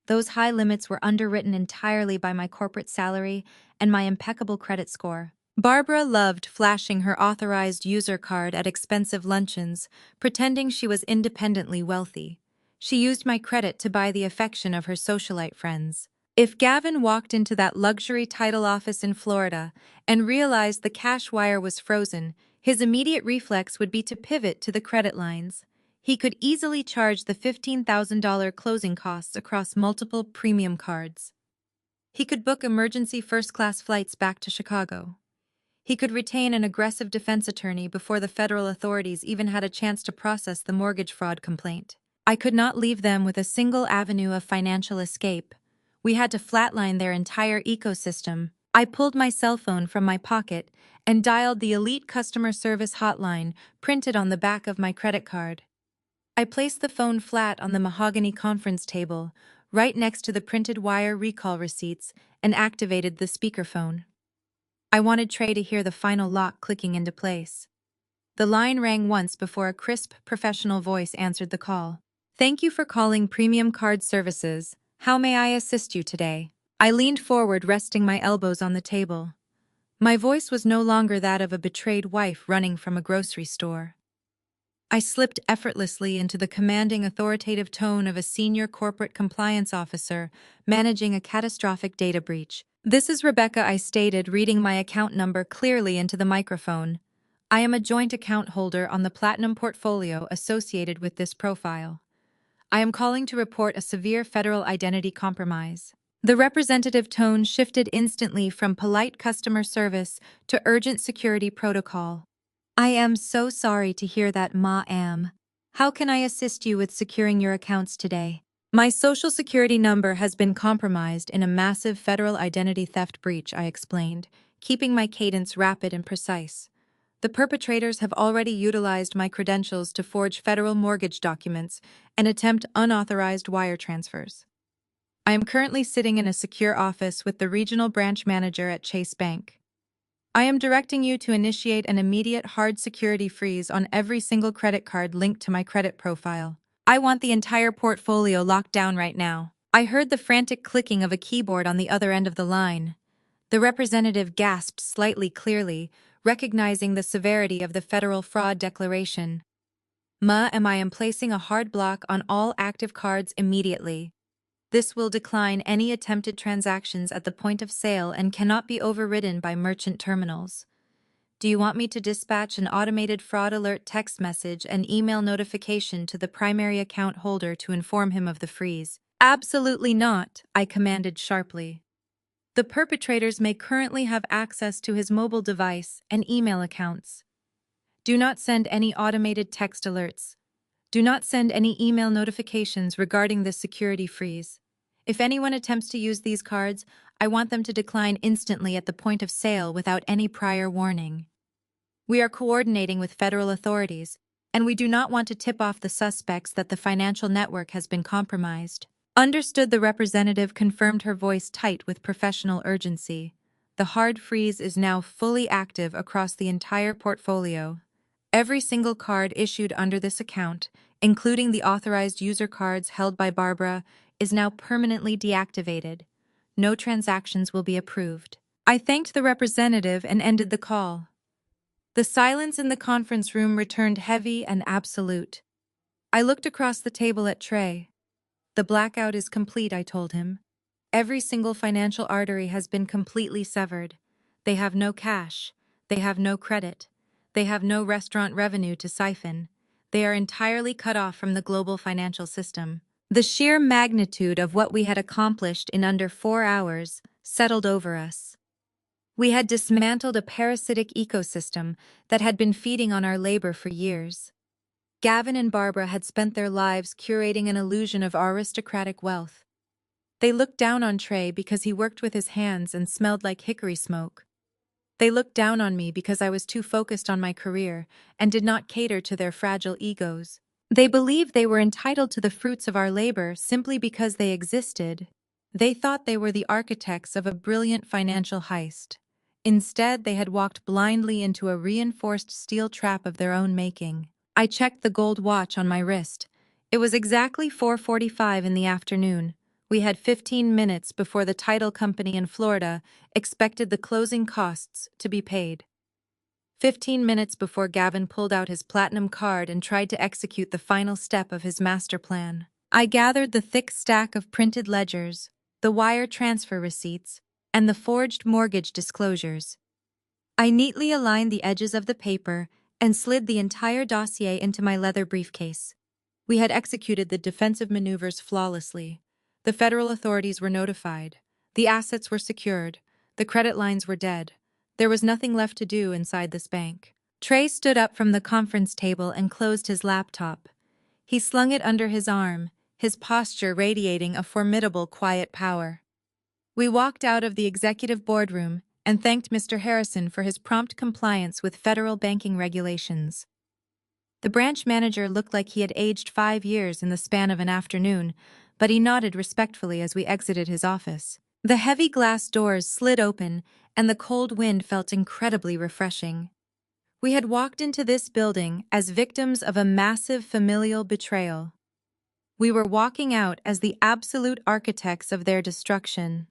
Those high limits were underwritten entirely by my corporate salary and my impeccable credit score. Barbara loved flashing her authorized user card at expensive luncheons, pretending she was independently wealthy. She used my credit to buy the affection of her socialite friends. If Gavin walked into that luxury title office in Florida and realized the cash wire was frozen, his immediate reflex would be to pivot to the credit lines. He could easily charge the $15,000 closing costs across multiple premium cards. He could book emergency first-class flights back to Chicago. He could retain an aggressive defense attorney before the federal authorities even had a chance to process the mortgage fraud complaint. I could not leave them with a single avenue of financial escape. We had to flatline their entire ecosystem. I pulled my cell phone from my pocket and dialed the elite customer service hotline printed on the back of my credit card. I placed the phone flat on the mahogany conference table, right next to the printed wire recall receipts, and activated the speakerphone. I wanted Trey to hear the final lock clicking into place. The line rang once before a crisp, professional voice answered the call. "Thank you for calling Premium Card Services. How may I assist you today?" I leaned forward, resting my elbows on the table. My voice was no longer that of a betrayed wife running from a grocery store. I slipped effortlessly into the commanding, authoritative tone of a senior corporate compliance officer managing a catastrophic data breach. "This is Rebecca," I stated, reading my account number clearly into the microphone. "I am a joint account holder on the Platinum portfolio associated with this profile. I am calling to report a severe federal identity compromise." The representative tone shifted instantly from polite customer service to urgent security protocol. "I am so sorry to hear that, ma'am. How can I assist you with securing your accounts today?" "My social security number has been compromised in a massive federal identity theft breach," I explained, keeping my cadence rapid and precise. "The perpetrators have already utilized my credentials to forge federal mortgage documents and attempt unauthorized wire transfers. I am currently sitting in a secure office with the regional branch manager at Chase Bank. I am directing you to initiate an immediate hard security freeze on every single credit card linked to my credit profile. I want the entire portfolio locked down right now." I heard the frantic clicking of a keyboard on the other end of the line. The representative gasped slightly, clearly, recognizing the severity of the federal fraud declaration. "Ma'am, I am placing a hard block on all active cards immediately. This will decline any attempted transactions at the point of sale and cannot be overridden by merchant terminals. Do you want me to dispatch an automated fraud alert text message and email notification to the primary account holder to inform him of the freeze? Absolutely not, I commanded sharply. The perpetrators may currently have access to his mobile device and email accounts. Do not send any automated text alerts. Do not send any email notifications regarding this security freeze. If anyone attempts to use these cards, I want them to decline instantly at the point of sale without any prior warning. We are coordinating with federal authorities, and we do not want to tip off the suspects that the financial network has been compromised. Understood, the representative confirmed, her voice tight with professional urgency. The hard freeze is now fully active across the entire portfolio. Every single card issued under this account, including the authorized user cards held by Barbara, is now permanently deactivated. No transactions will be approved. I thanked the representative and ended the call. The silence in the conference room returned heavy and absolute. I looked across the table at Trey. The blackout is complete, I told him. Every single financial artery has been completely severed. They have no cash. They have no credit. They have no restaurant revenue to siphon. They are entirely cut off from the global financial system. The sheer magnitude of what we had accomplished in under 4 hours settled over us. We had dismantled a parasitic ecosystem that had been feeding on our labor for years. Gavin and Barbara had spent their lives curating an illusion of aristocratic wealth. They looked down on Trey because he worked with his hands and smelled like hickory smoke. They looked down on me because I was too focused on my career and did not cater to their fragile egos. They believed they were entitled to the fruits of our labor simply because they existed. They thought they were the architects of a brilliant financial heist. Instead, they had walked blindly into a reinforced steel trap of their own making. I checked the gold watch on my wrist. It was exactly 4:45 in the afternoon. We had 15 minutes before the title company in Florida expected the closing costs to be paid. 15 minutes before Gavin pulled out his platinum card and tried to execute the final step of his master plan. I gathered the thick stack of printed ledgers, the wire transfer receipts, and the forged mortgage disclosures. I neatly aligned the edges of the paper and slid the entire dossier into my leather briefcase. We had executed the defensive maneuvers flawlessly. The federal authorities were notified. The assets were secured. The credit lines were dead. There was nothing left to do inside this bank. Trey stood up from the conference table and closed his laptop. He slung it under his arm, his posture radiating a formidable quiet power. We walked out of the executive boardroom and thanked Mr. Harrison for his prompt compliance with federal banking regulations. The branch manager looked like he had aged 5 years in the span of an afternoon, but he nodded respectfully as we exited his office. The heavy glass doors slid open, and the cold wind felt incredibly refreshing. We had walked into this building as victims of a massive familial betrayal. We were walking out as the absolute architects of their destruction.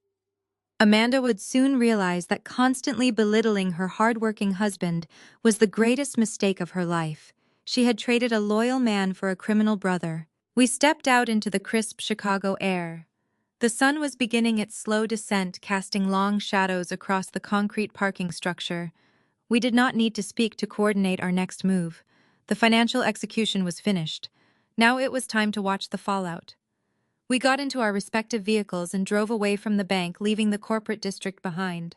Amanda would soon realize that constantly belittling her hard-working husband was the greatest mistake of her life. She had traded a loyal man for a criminal brother. We stepped out into the crisp Chicago air. The sun was beginning its slow descent, casting long shadows across the concrete parking structure. We did not need to speak to coordinate our next move. The financial execution was finished. Now it was time to watch the fallout. We got into our respective vehicles and drove away from the bank, leaving the corporate district behind.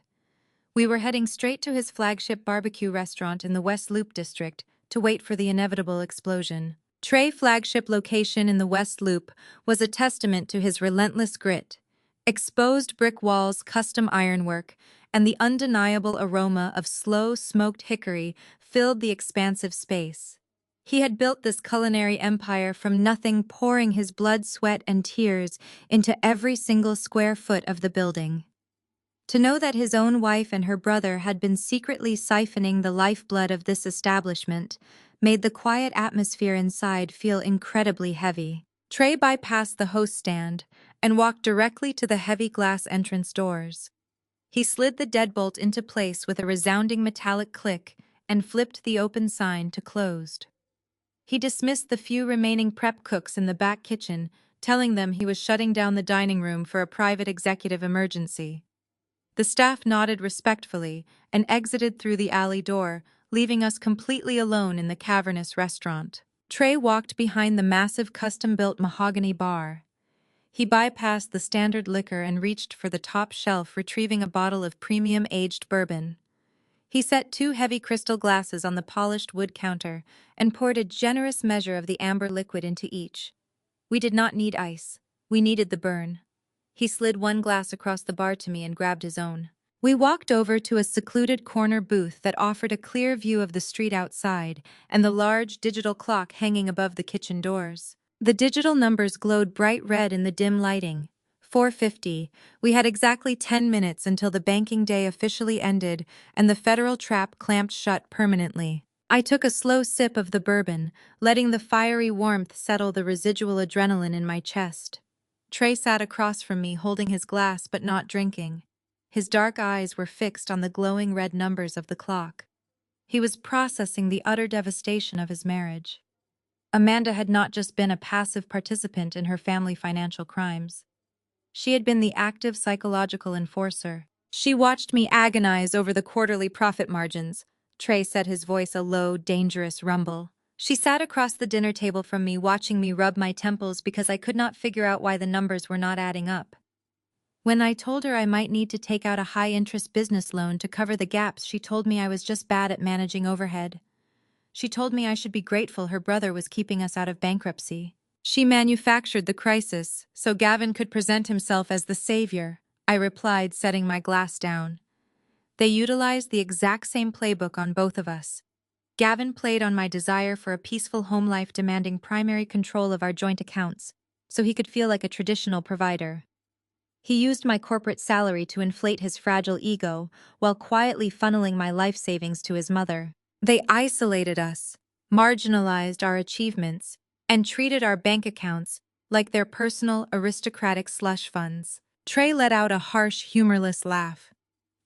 We were heading straight to his flagship barbecue restaurant in the West Loop district to wait for the inevitable explosion. Trey's flagship location in the West Loop was a testament to his relentless grit. Exposed brick walls, custom ironwork, and the undeniable aroma of slow-smoked hickory filled the expansive space. He had built this culinary empire from nothing, pouring his blood, sweat, and tears into every single square foot of the building. To know that his own wife and her brother had been secretly siphoning the lifeblood of this establishment made the quiet atmosphere inside feel incredibly heavy. Trey bypassed the host stand and walked directly to the heavy glass entrance doors. He slid the deadbolt into place with a resounding metallic click and flipped the open sign to closed. He dismissed the few remaining prep cooks in the back kitchen, telling them he was shutting down the dining room for a private executive emergency. The staff nodded respectfully and exited through the alley door, leaving us completely alone in the cavernous restaurant. Trey walked behind the massive custom-built mahogany bar. He bypassed the standard liquor and reached for the top shelf, retrieving a bottle of premium aged bourbon. He set two heavy crystal glasses on the polished wood counter and poured a generous measure of the amber liquid into each. We did not need ice. We needed the burn. He slid one glass across the bar to me and grabbed his own. We walked over to a secluded corner booth that offered a clear view of the street outside and the large digital clock hanging above the kitchen doors. The digital numbers glowed bright red in the dim lighting. 4:50. We had exactly 10 minutes until the banking day officially ended and the federal trap clamped shut permanently. I took a slow sip of the bourbon, letting the fiery warmth settle the residual adrenaline in my chest. Trey sat across from me, holding his glass but not drinking. His dark eyes were fixed on the glowing red numbers of the clock. He was processing the utter devastation of his marriage. Amanda had not just been a passive participant in her family financial crimes. She had been the active psychological enforcer. She watched me agonize over the quarterly profit margins. Trey set his voice a low, dangerous rumble. She sat across the dinner table from me, watching me rub my temples because I could not figure out why the numbers were not adding up. When I told her I might need to take out a high-interest business loan to cover the gaps, she told me I was just bad at managing overhead. She told me I should be grateful her brother was keeping us out of bankruptcy. She manufactured the crisis so Gavin could present himself as the savior, I replied, setting my glass down. They utilized the exact same playbook on both of us. Gavin played on my desire for a peaceful home life, demanding primary control of our joint accounts so he could feel like a traditional provider. He used my corporate salary to inflate his fragile ego while quietly funneling my life savings to his mother. They isolated us, marginalized our achievements, and treated our bank accounts like their personal aristocratic slush funds. Trey let out a harsh, humorless laugh.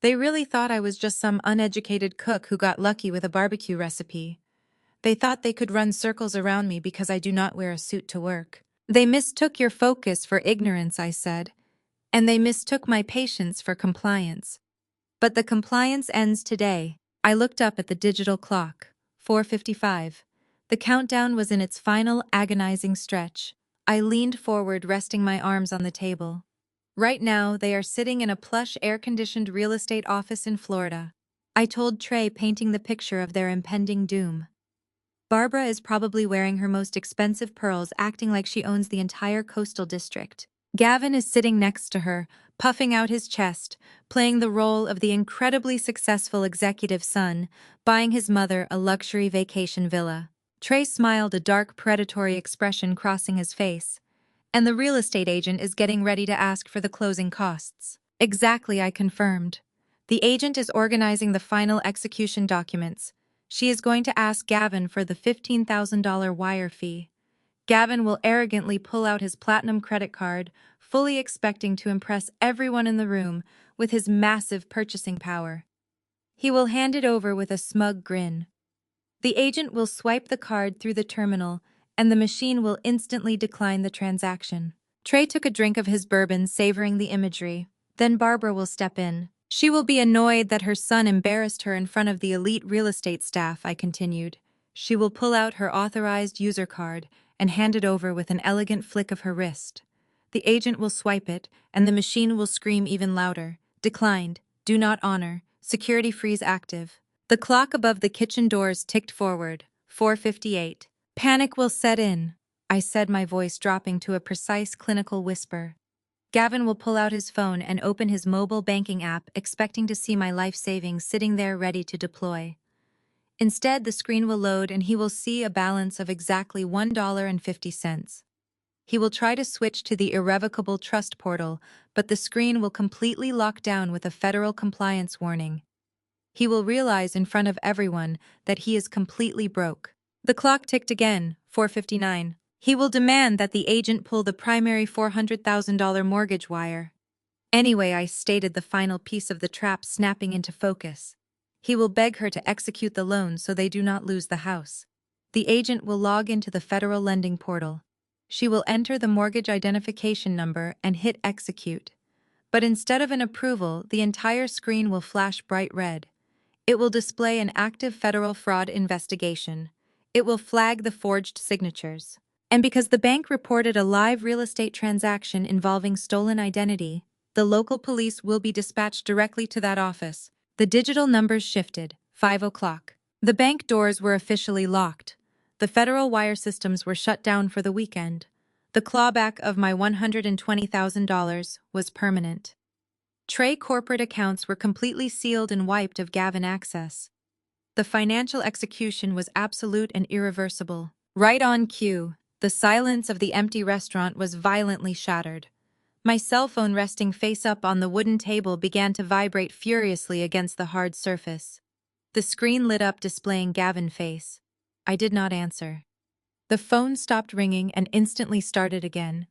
They really thought I was just some uneducated cook who got lucky with a barbecue recipe. They thought they could run circles around me because I do not wear a suit to work. They mistook your focus for ignorance, I said, and they mistook my patience for compliance. But the compliance ends today. I looked up at the digital clock. 4:55. The countdown was in its final agonizing stretch. I leaned forward, resting my arms on the table. Right now, they are sitting in a plush, air-conditioned real estate office in Florida. I told Trey, painting the picture of their impending doom. Barbara is probably wearing her most expensive pearls, acting like she owns the entire coastal district. Gavin is sitting next to her, puffing out his chest, playing the role of the incredibly successful executive son, buying his mother a luxury vacation villa. Trey smiled, a dark, predatory expression crossing his face. And the real estate agent is getting ready to ask for the closing costs. Exactly, I confirmed. The agent is organizing the final execution documents. She is going to ask Gavin for the $15,000 wire fee. Gavin will arrogantly pull out his platinum credit card, fully expecting to impress everyone in the room with his massive purchasing power. He will hand it over with a smug grin. The agent will swipe the card through the terminal, and the machine will instantly decline the transaction. Trey took a drink of his bourbon, savoring the imagery. Then Barbara will step in. She will be annoyed that her son embarrassed her in front of the elite real estate staff, I continued. She will pull out her authorized user card and hand it over with an elegant flick of her wrist. The agent will swipe it, and the machine will scream even louder. Declined. Do not honor. Security freeze active. The clock above the kitchen doors ticked forward. 4:58. Panic will set in, I said, my voice dropping to a precise clinical whisper. Gavin will pull out his phone and open his mobile banking app, expecting to see my life savings sitting there ready to deploy. Instead, the screen will load and he will see a balance of exactly $1.50. He will try to switch to the irrevocable trust portal, but the screen will completely lock down with a federal compliance warning. He will realize in front of everyone that he is completely broke. The clock ticked again, 4:59. He will demand that the agent pull the primary $400,000 mortgage wire. Anyway, I stated, the final piece of the trap snapping into focus. He will beg her to execute the loan so they do not lose the house. The agent will log into the federal lending portal. She will enter the mortgage identification number and hit execute. But instead of an approval, the entire screen will flash bright red. It will display an active federal fraud investigation. It will flag the forged signatures. And because the bank reported a live real estate transaction involving stolen identity, the local police will be dispatched directly to that office. The digital numbers shifted. 5 o'clock. The bank doors were officially locked. The federal wire systems were shut down for the weekend. The clawback of my $120,000 was permanent. Trey corporate accounts were completely sealed and wiped of Gavin access. The financial execution was absolute and irreversible. Right on cue, the silence of the empty restaurant was violently shattered. My cell phone resting face up on the wooden table began to vibrate furiously against the hard surface. The screen lit up displaying Gavin's face. I did not answer. The phone stopped ringing and instantly started again.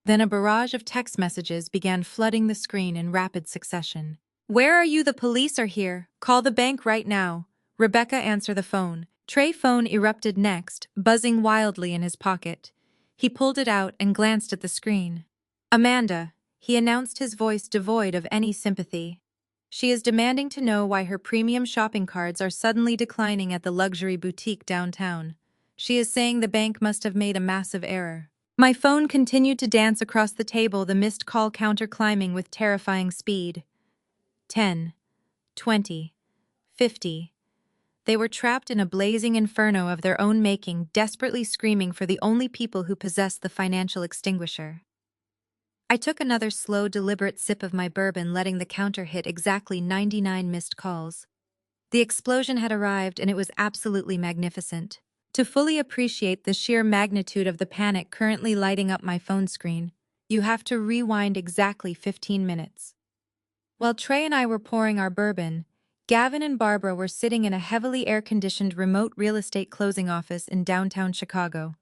Then a barrage of text messages began flooding the screen in rapid succession. "Where are you? The police are here. Call the bank right now." Rebecca answered the phone. Trey's phone erupted next, buzzing wildly in his pocket. He pulled it out and glanced at the screen. "Amanda," he announced, his voice devoid of any sympathy. "She is demanding to know why her premium shopping cards are suddenly declining at the luxury boutique downtown. She is saying the bank must have made a massive error." My phone continued to dance across the table, the missed call counter climbing with terrifying speed. 10, 20, 50. They were trapped in a blazing inferno of their own making, desperately screaming for the only people who possessed the financial extinguisher. I took another slow, deliberate sip of my bourbon, letting the counter hit exactly 99 missed calls. The explosion had arrived, and it was absolutely magnificent. To fully appreciate the sheer magnitude of the panic currently lighting up my phone screen, you have to rewind exactly 15 minutes. While Trey and I were pouring our bourbon, Gavin and Barbara were sitting in a heavily air-conditioned remote real estate closing office in downtown Chicago.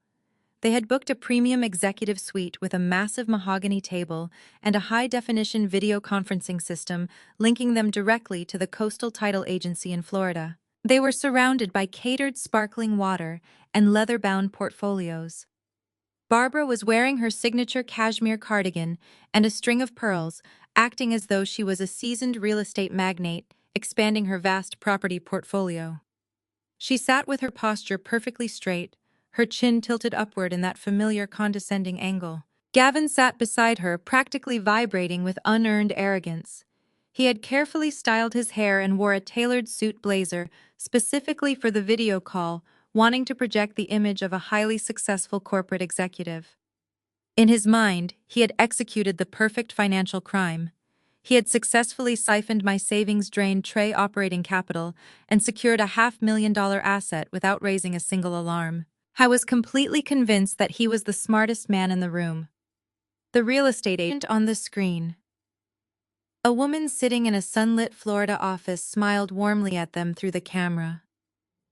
They had booked a premium executive suite with a massive mahogany table and a high-definition video conferencing system linking them directly to the coastal title agency in Florida. They were surrounded by catered sparkling water and leather-bound portfolios. Barbara was wearing her signature cashmere cardigan and a string of pearls, acting as though she was a seasoned real estate magnate, expanding her vast property portfolio. She sat with her posture perfectly straight, her chin tilted upward in that familiar condescending angle. Gavin sat beside her, practically vibrating with unearned arrogance. He had carefully styled his hair and wore a tailored suit blazer specifically for the video call, wanting to project the image of a highly successful corporate executive. In his mind, he had executed the perfect financial crime. He had successfully siphoned my savings-drained Trey operating capital and secured a $500,000 asset without raising a single alarm. I was completely convinced that he was the smartest man in the room. The real estate agent on the screen. A woman sitting in a sunlit Florida office smiled warmly at them through the camera.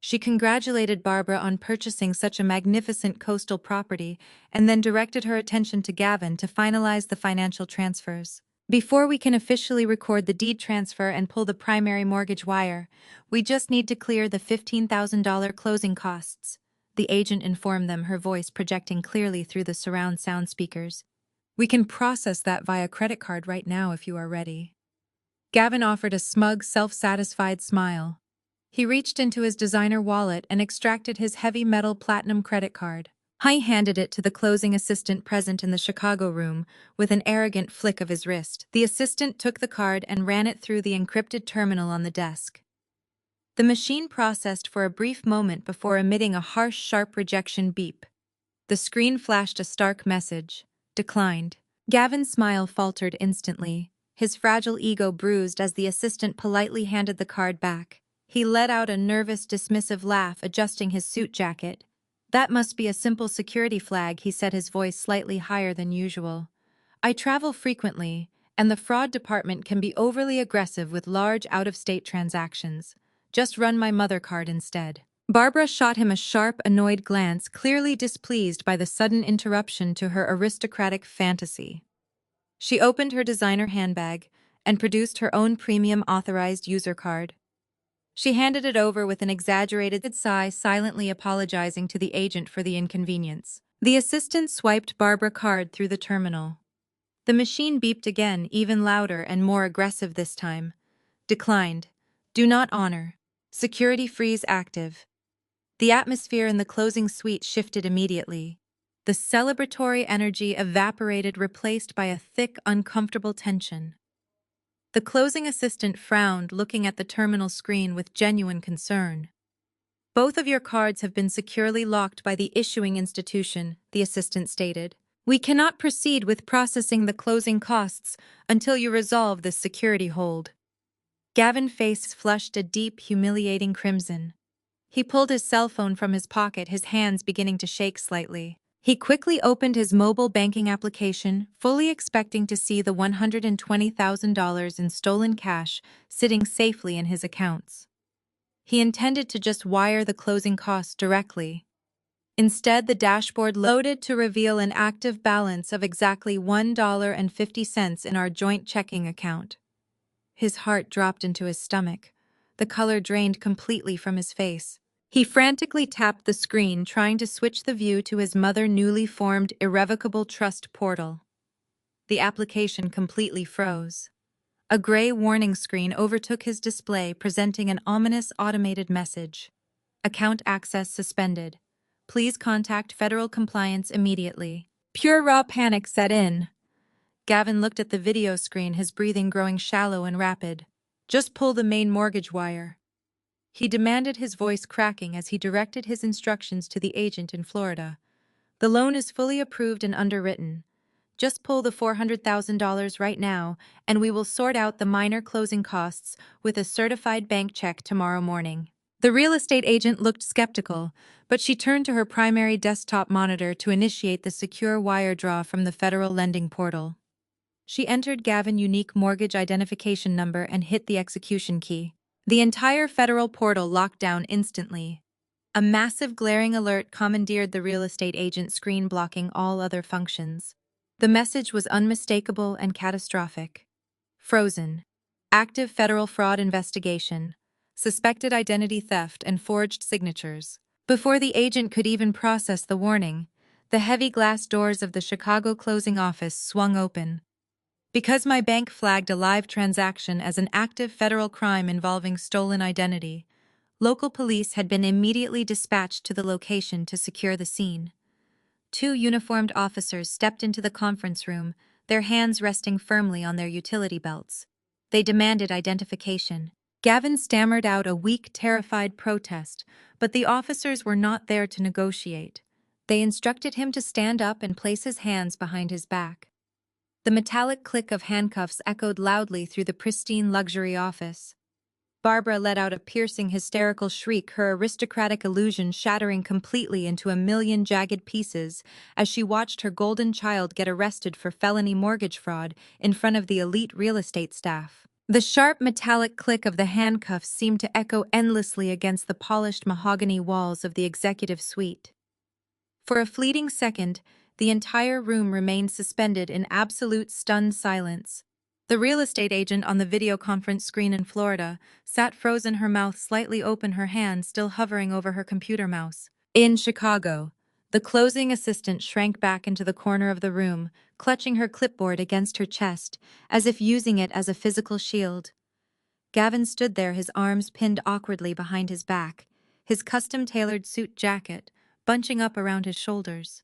She congratulated Barbara on purchasing such a magnificent coastal property and then directed her attention to Gavin to finalize the financial transfers. "Before we can officially record the deed transfer and pull the primary mortgage wire, we just need to clear the $15,000 closing costs," the agent informed them, her voice projecting clearly through the surround sound speakers. "We can process that via credit card right now if you are ready." Gavin offered a smug, self-satisfied smile. He reached into his designer wallet and extracted his heavy metal platinum credit card. I handed it to the closing assistant present in the Chicago room with an arrogant flick of his wrist. The assistant took the card and ran it through the encrypted terminal on the desk. The machine processed for a brief moment before emitting a harsh, sharp rejection beep. The screen flashed a stark message: declined. Gavin's smile faltered instantly, his fragile ego bruised as the assistant politely handed the card back. He let out a nervous, dismissive laugh, adjusting his suit jacket. "That must be a simple security flag," he said, his voice slightly higher than usual. "I travel frequently, and the fraud department can be overly aggressive with large out-of-state transactions. Just run my mother card instead." Barbara shot him a sharp, annoyed glance, clearly displeased by the sudden interruption to her aristocratic fantasy. She opened her designer handbag and produced her own premium authorized user card. She handed it over with an exaggerated sigh, silently apologizing to the agent for the inconvenience. The assistant swiped Barbara's card through the terminal. The machine beeped again, even louder and more aggressive this time. Declined. Do not honor. Security freeze active. The atmosphere in the closing suite shifted immediately. The celebratory energy evaporated, replaced by a thick, uncomfortable tension. The closing assistant frowned, looking at the terminal screen with genuine concern. Both of your cards have been securely locked by the issuing institution, the assistant stated. We cannot proceed with processing the closing costs until you resolve this security hold. Gavin's face flushed a deep, humiliating crimson. He pulled his cell phone from his pocket, his hands beginning to shake slightly. He quickly opened his mobile banking application, fully expecting to see the $120,000 in stolen cash sitting safely in his accounts. He intended to just wire the closing costs directly. Instead, the dashboard loaded to reveal an active balance of exactly $1.50 in our joint checking account. His heart dropped into his stomach. The color drained completely from his face. He frantically tapped the screen, trying to switch the view to his mother's newly formed irrevocable trust portal. The application completely froze. A gray warning screen overtook his display, presenting an ominous automated message. Account access suspended. Please contact federal compliance immediately. Pure raw panic set in. Gavin looked at the video screen, his breathing growing shallow and rapid. Just pull the main mortgage wire, he demanded, his voice cracking as he directed his instructions to the agent in Florida. The loan is fully approved and underwritten. Just pull the $400,000 right now, and we will sort out the minor closing costs with a certified bank check tomorrow morning. The real estate agent looked skeptical, but she turned to her primary desktop monitor to initiate the secure wire draw from the federal lending portal. She entered Gavin's unique mortgage identification number and hit the execution key. The entire federal portal locked down instantly. A massive glaring alert commandeered the real estate agent's screen, blocking all other functions. The message was unmistakable and catastrophic. Frozen. Active federal fraud investigation. Suspected identity theft and forged signatures. Before the agent could even process the warning, the heavy glass doors of the Chicago closing office swung open. Because my bank flagged a live transaction as an active federal crime involving stolen identity, local police had been immediately dispatched to the location to secure the scene. Two uniformed officers stepped into the conference room, their hands resting firmly on their utility belts. They demanded identification. Gavin stammered out a weak, terrified protest, but the officers were not there to negotiate. They instructed him to stand up and place his hands behind his back. The metallic click of handcuffs echoed loudly through the pristine luxury office. Barbara let out a piercing, hysterical shriek, her aristocratic illusion shattering completely into a million jagged pieces as she watched her golden child get arrested for felony mortgage fraud in front of the elite real estate staff. The sharp metallic click of the handcuffs seemed to echo endlessly against the polished mahogany walls of the executive suite. For a fleeting second, the entire room remained suspended in absolute stunned silence. The real estate agent on the video conference screen in Florida sat frozen, her mouth slightly open, her hand still hovering over her computer mouse. In Chicago, the closing assistant shrank back into the corner of the room, clutching her clipboard against her chest, as if using it as a physical shield. Gavin stood there, his arms pinned awkwardly behind his back, his custom-tailored suit jacket bunching up around his shoulders.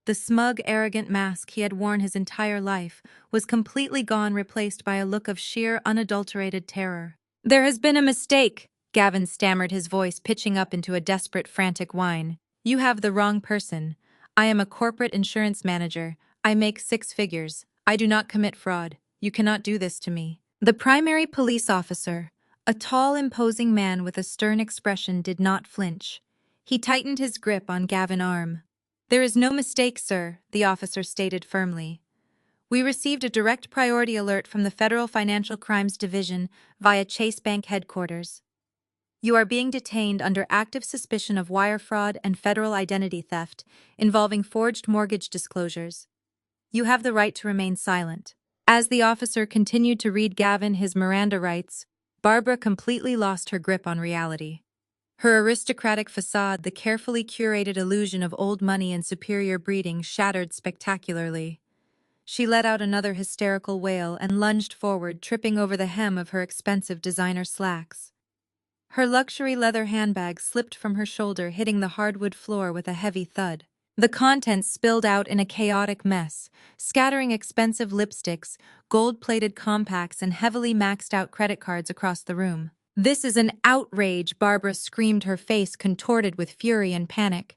The smug, arrogant mask he had worn his entire life was completely gone, replaced by a look of sheer, unadulterated terror. "There has been a mistake," Gavin stammered, his voice pitching up into a desperate, frantic whine. "You have the wrong person. I am a corporate insurance manager. I make 6 figures. I do not commit fraud. You cannot do this to me." The primary police officer, a tall, imposing man with a stern expression, did not flinch. He tightened his grip on Gavin's arm. "There is no mistake, sir," the officer stated firmly. "We received a direct priority alert from the Federal Financial Crimes Division via Chase Bank headquarters. You are being detained under active suspicion of wire fraud and federal identity theft involving forged mortgage disclosures. You have the right to remain silent." As the officer continued to read Gavin his Miranda rights, Barbara completely lost her grip on reality. Her aristocratic facade, the carefully curated illusion of old money and superior breeding, shattered spectacularly. She let out another hysterical wail and lunged forward, tripping over the hem of her expensive designer slacks. Her luxury leather handbag slipped from her shoulder, hitting the hardwood floor with a heavy thud. The contents spilled out in a chaotic mess, scattering expensive lipsticks, gold-plated compacts, and heavily maxed-out credit cards across the room. "This is an outrage," Barbara screamed, her face contorted with fury and panic.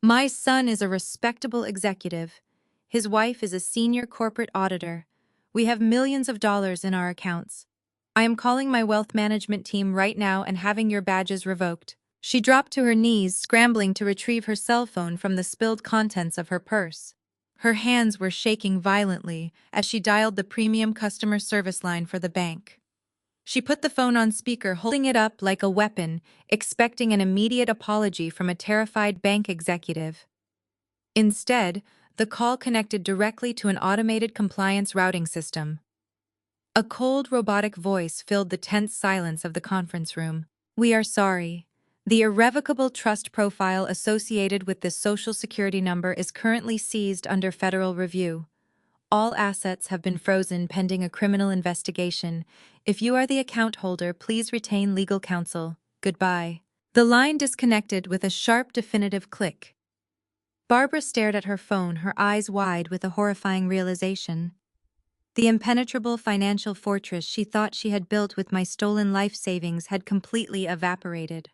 "My son is a respectable executive. His wife is a senior corporate auditor. We have millions of dollars in our accounts. I am calling my wealth management team right now and having your badges revoked." She dropped to her knees, scrambling to retrieve her cell phone from the spilled contents of her purse. Her hands were shaking violently as she dialed the premium customer service line for the bank. She put the phone on speaker, holding it up like a weapon, expecting an immediate apology from a terrified bank executive. Instead, the call connected directly to an automated compliance routing system. A cold, robotic voice filled the tense silence of the conference room. "We are sorry. The irrevocable trust profile associated with this Social Security number is currently seized under federal review. All assets have been frozen pending a criminal investigation. If you are the account holder, please retain legal counsel. Goodbye." The line disconnected with a sharp, definitive click. Barbara stared at her phone, her eyes wide with a horrifying realization. The impenetrable financial fortress she thought she had built with my stolen life savings had completely evaporated.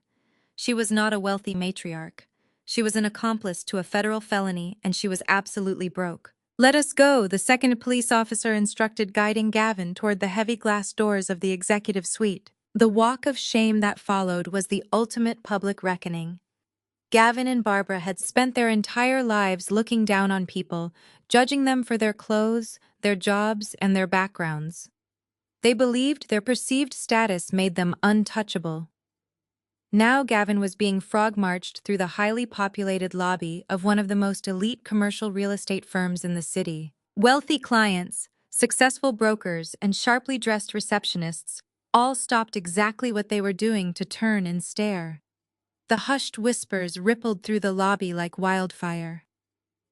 She was not a wealthy matriarch. She was an accomplice to a federal felony, and she was absolutely broke. "Let us go," the second police officer instructed, guiding Gavin toward the heavy glass doors of the executive suite. The walk of shame that followed was the ultimate public reckoning. Gavin and Barbara had spent their entire lives looking down on people, judging them for their clothes, their jobs, and their backgrounds. They believed their perceived status made them untouchable. Now Gavin was being frog-marched through the highly populated lobby of one of the most elite commercial real estate firms in the city. Wealthy clients, successful brokers, and sharply dressed receptionists all stopped exactly what they were doing to turn and stare. The hushed whispers rippled through the lobby like wildfire.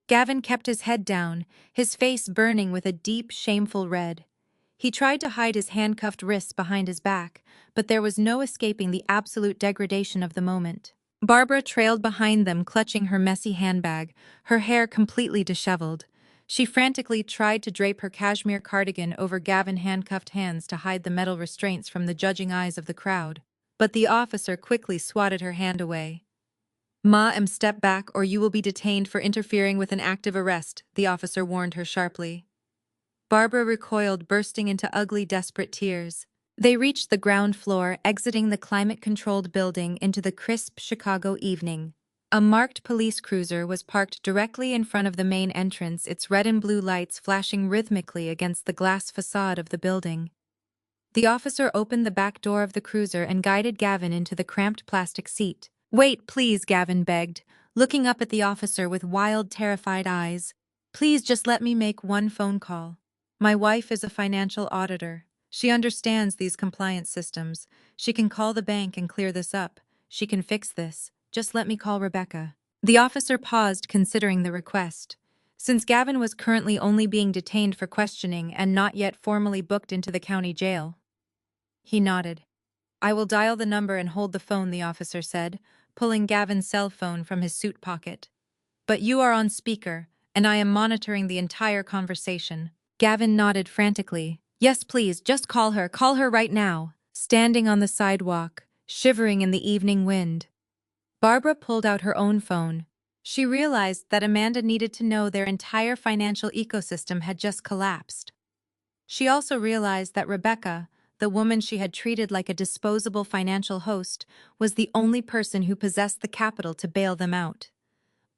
Gavin kept his head down, his face burning with a deep, shameful red. He tried to hide his handcuffed wrists behind his back, but there was no escaping the absolute degradation of the moment. Barbara trailed behind them, clutching her messy handbag, her hair completely disheveled. She frantically tried to drape her cashmere cardigan over Gavin's handcuffed hands to hide the metal restraints from the judging eyes of the crowd. But the officer quickly swatted her hand away. Step back or you will be detained for interfering with an active arrest," the officer warned her sharply. Barbara recoiled, bursting into ugly, desperate tears. They reached the ground floor, exiting the climate-controlled building into the crisp Chicago evening. A marked police cruiser was parked directly in front of the main entrance, its red and blue lights flashing rhythmically against the glass facade of the building. The officer opened the back door of the cruiser and guided Gavin into the cramped plastic seat. "Wait, please," Gavin begged, looking up at the officer with wild, terrified eyes. "Please just let me make one phone call. My wife is a financial auditor. She understands these compliance systems. She can call the bank and clear this up. She can fix this. Just let me call Rebecca." The officer paused, considering the request. Since Gavin was currently only being detained for questioning and not yet formally booked into the county jail, he nodded. "I will dial the number and hold the phone," the officer said, pulling Gavin's cell phone from his suit pocket. "But you are on speaker, and I am monitoring the entire conversation." Gavin nodded frantically. "Yes, please, just call her right now." Standing on the sidewalk, shivering in the evening wind, Barbara pulled out her own phone. She realized that Amanda needed to know their entire financial ecosystem had just collapsed. She also realized that Rebecca, the woman she had treated like a disposable financial host, was the only person who possessed the capital to bail them out.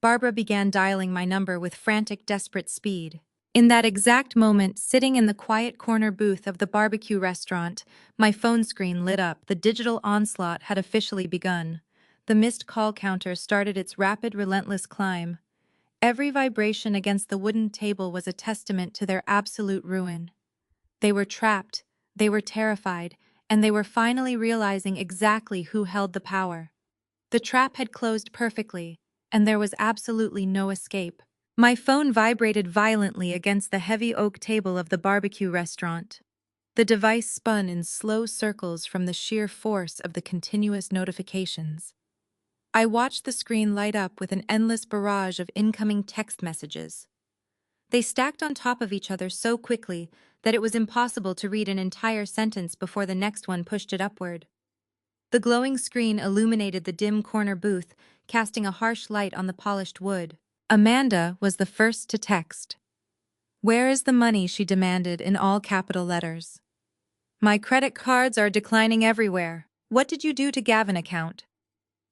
Barbara began dialing my number with frantic, desperate speed. In that exact moment, sitting in the quiet corner booth of the barbecue restaurant, my phone screen lit up. The digital onslaught had officially begun. The missed call counter started its rapid, relentless climb. Every vibration against the wooden table was a testament to their absolute ruin. They were trapped, they were terrified, and they were finally realizing exactly who held the power. The trap had closed perfectly, and there was absolutely no escape. My phone vibrated violently against the heavy oak table of the barbecue restaurant. The device spun in slow circles from the sheer force of the continuous notifications. I watched the screen light up with an endless barrage of incoming text messages. They stacked on top of each other so quickly that it was impossible to read an entire sentence before the next one pushed it upward. The glowing screen illuminated the dim corner booth, casting a harsh light on the polished wood. Amanda was the first to text. "Where is the money?" she demanded in all capital letters. "My credit cards are declining everywhere. What did you do to Gavin account?"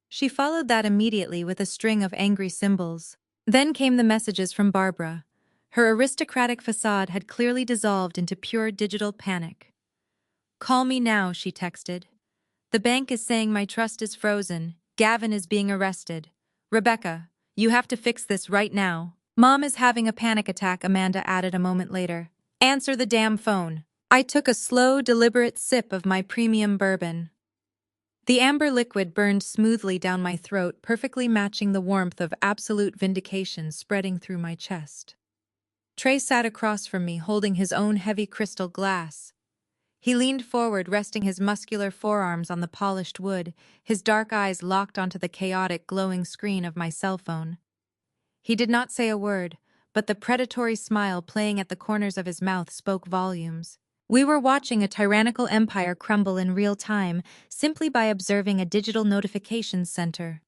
She followed that immediately with a string of angry symbols. Then came the messages from Barbara. Her aristocratic facade had clearly dissolved into pure digital panic. "Call me now," she texted. "The bank is saying my trust is frozen. Gavin is being arrested. Rebecca, you have to fix this right now." "Mom is having a panic attack," Amanda added a moment later. "Answer the damn phone." I took a slow, deliberate sip of my premium bourbon. The amber liquid burned smoothly down my throat, perfectly matching the warmth of absolute vindication spreading through my chest. Trey sat across from me, holding his own heavy crystal glass. He leaned forward, resting his muscular forearms on the polished wood, his dark eyes locked onto the chaotic, glowing screen of my cell phone. He did not say a word, but the predatory smile playing at the corners of his mouth spoke volumes. We were watching a tyrannical empire crumble in real time, simply by observing a digital notifications center.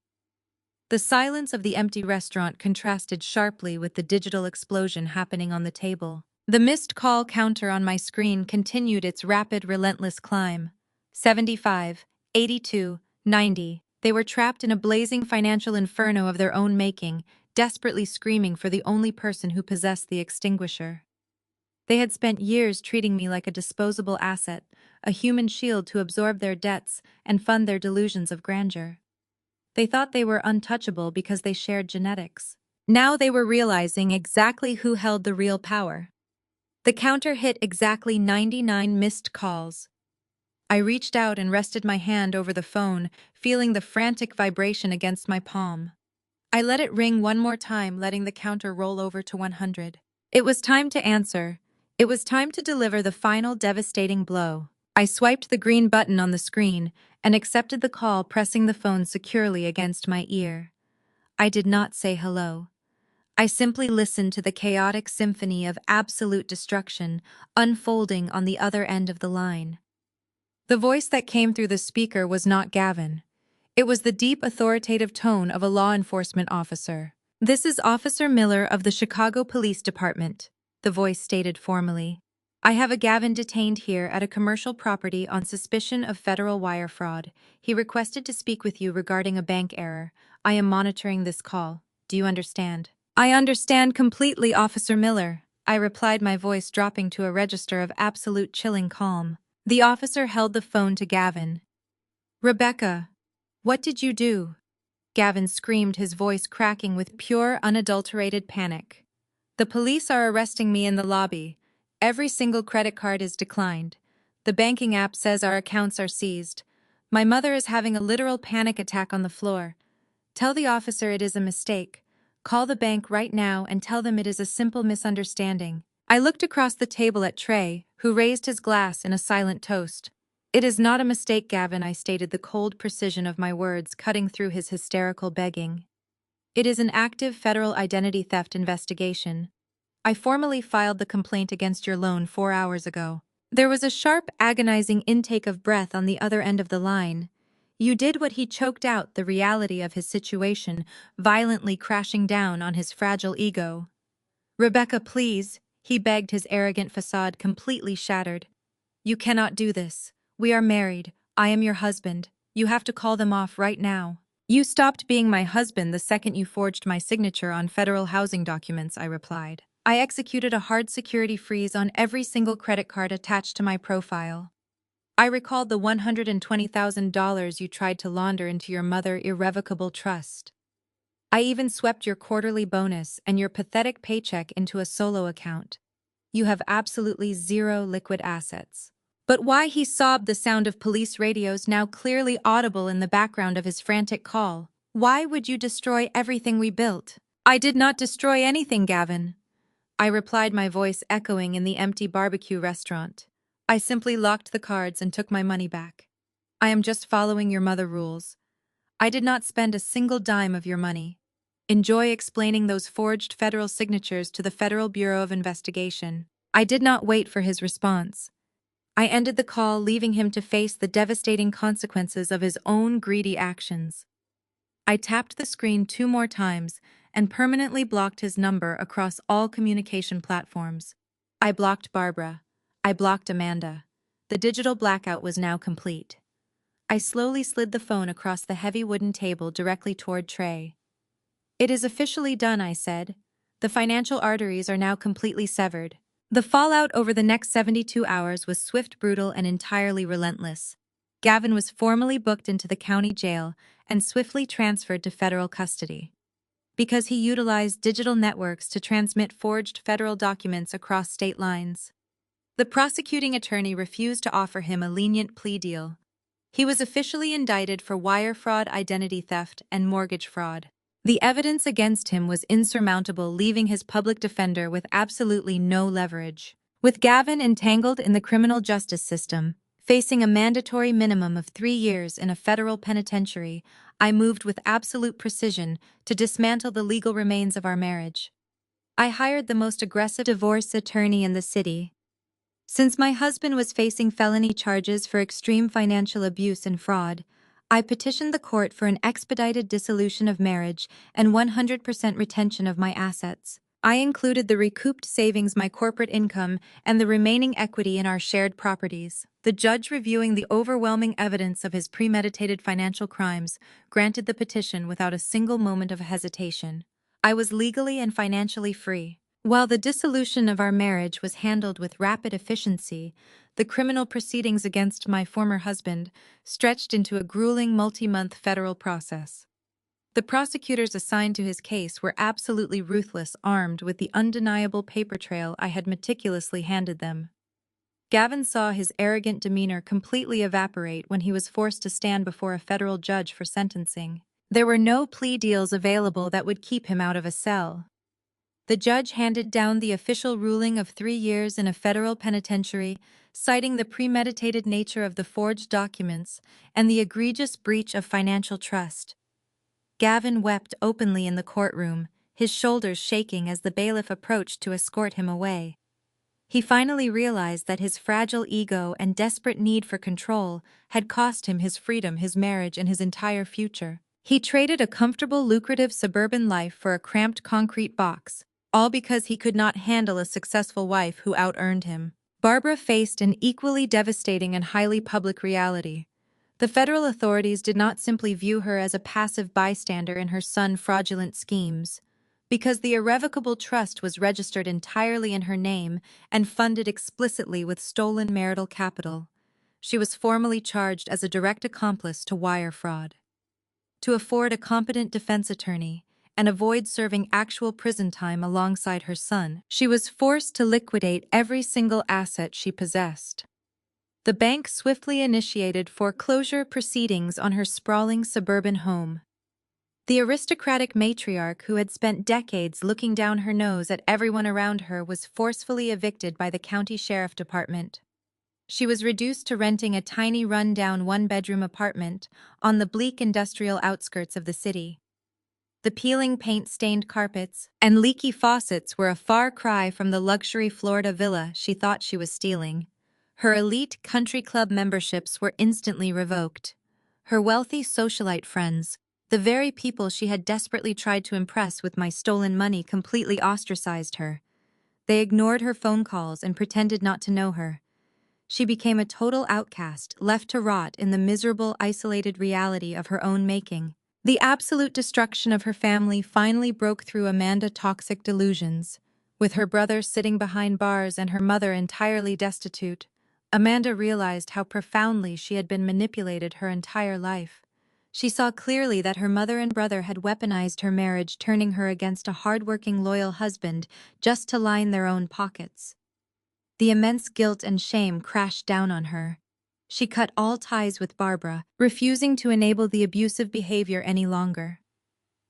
The silence of the empty restaurant contrasted sharply with the digital explosion happening on the table. The missed call counter on my screen continued its rapid, relentless climb. 75, 82, 90. They were trapped in a blazing financial inferno of their own making, desperately screaming for the only person who possessed the extinguisher. They had spent years treating me like a disposable asset, a human shield to absorb their debts and fund their delusions of grandeur. They thought they were untouchable because they shared genetics. Now they were realizing exactly who held the real power. The counter hit exactly 99 missed calls. I reached out and rested my hand over the phone, feeling the frantic vibration against my palm. I let it ring one more time, letting the counter roll over to 100. It was time to answer. It was time to deliver the final devastating blow. I swiped the green button on the screen and accepted the call, pressing the phone securely against my ear. I did not say hello. I simply listened to the chaotic symphony of absolute destruction unfolding on the other end of the line. The voice that came through the speaker was not Gavin. It was the deep, authoritative tone of a law enforcement officer. "This is Officer Miller of the Chicago Police Department," the voice stated formally. "I have a Gavin detained here at a commercial property on suspicion of federal wire fraud. He requested to speak with you regarding a bank error. I am monitoring this call. Do you understand?" "I understand completely, Officer Miller," I replied, my voice dropping to a register of absolute chilling calm. The officer held the phone to Gavin. "Rebecca, what did you do?" Gavin screamed, his voice cracking with pure, unadulterated panic. "The police are arresting me in the lobby. Every single credit card is declined. The banking app says our accounts are seized. My mother is having a literal panic attack on the floor. Tell the officer it is a mistake. Call the bank right now and tell them it is a simple misunderstanding." I looked across the table at Trey, who raised his glass in a silent toast. "It is not a mistake, Gavin," I stated, the cold precision of my words cutting through his hysterical begging. "It is an active federal identity theft investigation. I formally filed the complaint against your loan 4 hours ago." There was a sharp, agonizing intake of breath on the other end of the line. You did what he choked out the reality of his situation, violently crashing down on his fragile ego. "Rebecca, please," he begged, his arrogant facade completely shattered. "You cannot do this. We are married. I am your husband. You have to call them off right now." "You stopped being my husband the second you forged my signature on federal housing documents," I replied. "I executed a hard security freeze on every single credit card attached to my profile. I recalled the $120,000 you tried to launder into your mother irrevocable trust. I even swept your quarterly bonus and your pathetic paycheck into a solo account. You have absolutely zero liquid assets." But why? He sobbed, the sound of police radios now clearly audible in the background of his frantic call. "Why would you destroy everything we built?" I did not destroy anything, Gavin, I replied, my voice echoing in the empty barbecue restaurant. I simply locked the cards and took my money back. I am just following your mother rules. I did not spend a single dime of your money. Enjoy explaining those forged federal signatures to the Federal Bureau of Investigation. I did not wait for his response. I ended the call, leaving him to face the devastating consequences of his own greedy actions. I tapped the screen 2 more times and permanently blocked his number across all communication platforms. I blocked Barbara. I blocked Amanda. The digital blackout was now complete. I slowly slid the phone across the heavy wooden table directly toward Trey. It is officially done, I said. The financial arteries are now completely severed. The fallout over the next 72 hours was swift, brutal, and entirely relentless. Gavin was formally booked into the county jail and swiftly transferred to federal custody. Because he utilized digital networks to transmit forged federal documents across state lines. The prosecuting attorney refused to offer him a lenient plea deal. He was officially indicted for wire fraud, identity theft, and mortgage fraud. The evidence against him was insurmountable, leaving his public defender with absolutely no leverage. With Gavin entangled in the criminal justice system, facing a mandatory minimum of 3 years in a federal penitentiary, I moved with absolute precision to dismantle the legal remains of our marriage. I hired the most aggressive divorce attorney in the city. Since my husband was facing felony charges for extreme financial abuse and fraud, I petitioned the court for an expedited dissolution of marriage and 100% retention of my assets. I included the recouped savings, my corporate income, and the remaining equity in our shared properties. The judge, reviewing the overwhelming evidence of his premeditated financial crimes, granted the petition without a single moment of hesitation. I was legally and financially free. While the dissolution of our marriage was handled with rapid efficiency, the criminal proceedings against my former husband stretched into a grueling multi-month federal process. The prosecutors assigned to his case were absolutely ruthless, armed with the undeniable paper trail I had meticulously handed them. Gavin saw his arrogant demeanor completely evaporate when he was forced to stand before a federal judge for sentencing. There were no plea deals available that would keep him out of a cell. The judge handed down the official ruling of 3 years in a federal penitentiary, citing the premeditated nature of the forged documents and the egregious breach of financial trust. Gavin wept openly in the courtroom, his shoulders shaking as the bailiff approached to escort him away. He finally realized that his fragile ego and desperate need for control had cost him his freedom, his marriage, and his entire future. He traded a comfortable, lucrative suburban life for a cramped concrete box, all because he could not handle a successful wife who out-earned him. Barbara faced an equally devastating and highly public reality. The federal authorities did not simply view her as a passive bystander in her son's fraudulent schemes. Because the irrevocable trust was registered entirely in her name and funded explicitly with stolen marital capital, she was formally charged as a direct accomplice to wire fraud. To afford a competent defense attorney and avoid serving actual prison time alongside her son, she was forced to liquidate every single asset she possessed. The bank swiftly initiated foreclosure proceedings on her sprawling suburban home. The aristocratic matriarch who had spent decades looking down her nose at everyone around her was forcefully evicted by the county sheriff department. She was reduced to renting a tiny run-down one-bedroom apartment on the bleak industrial outskirts of the city. The peeling paint-stained carpets and leaky faucets were a far cry from the luxury Florida villa she thought she was stealing. Her elite country club memberships were instantly revoked. Her wealthy socialite friends, the very people she had desperately tried to impress with my stolen money, completely ostracized her. They ignored her phone calls and pretended not to know her. She became a total outcast, left to rot in the miserable, isolated reality of her own making. The absolute destruction of her family finally broke through Amanda's toxic delusions. With her brother sitting behind bars and her mother entirely destitute, Amanda realized how profoundly she had been manipulated her entire life. She saw clearly that her mother and brother had weaponized her marriage, turning her against a hardworking, loyal husband just to line their own pockets. The immense guilt and shame crashed down on her. She cut all ties with Barbara, refusing to enable the abusive behavior any longer.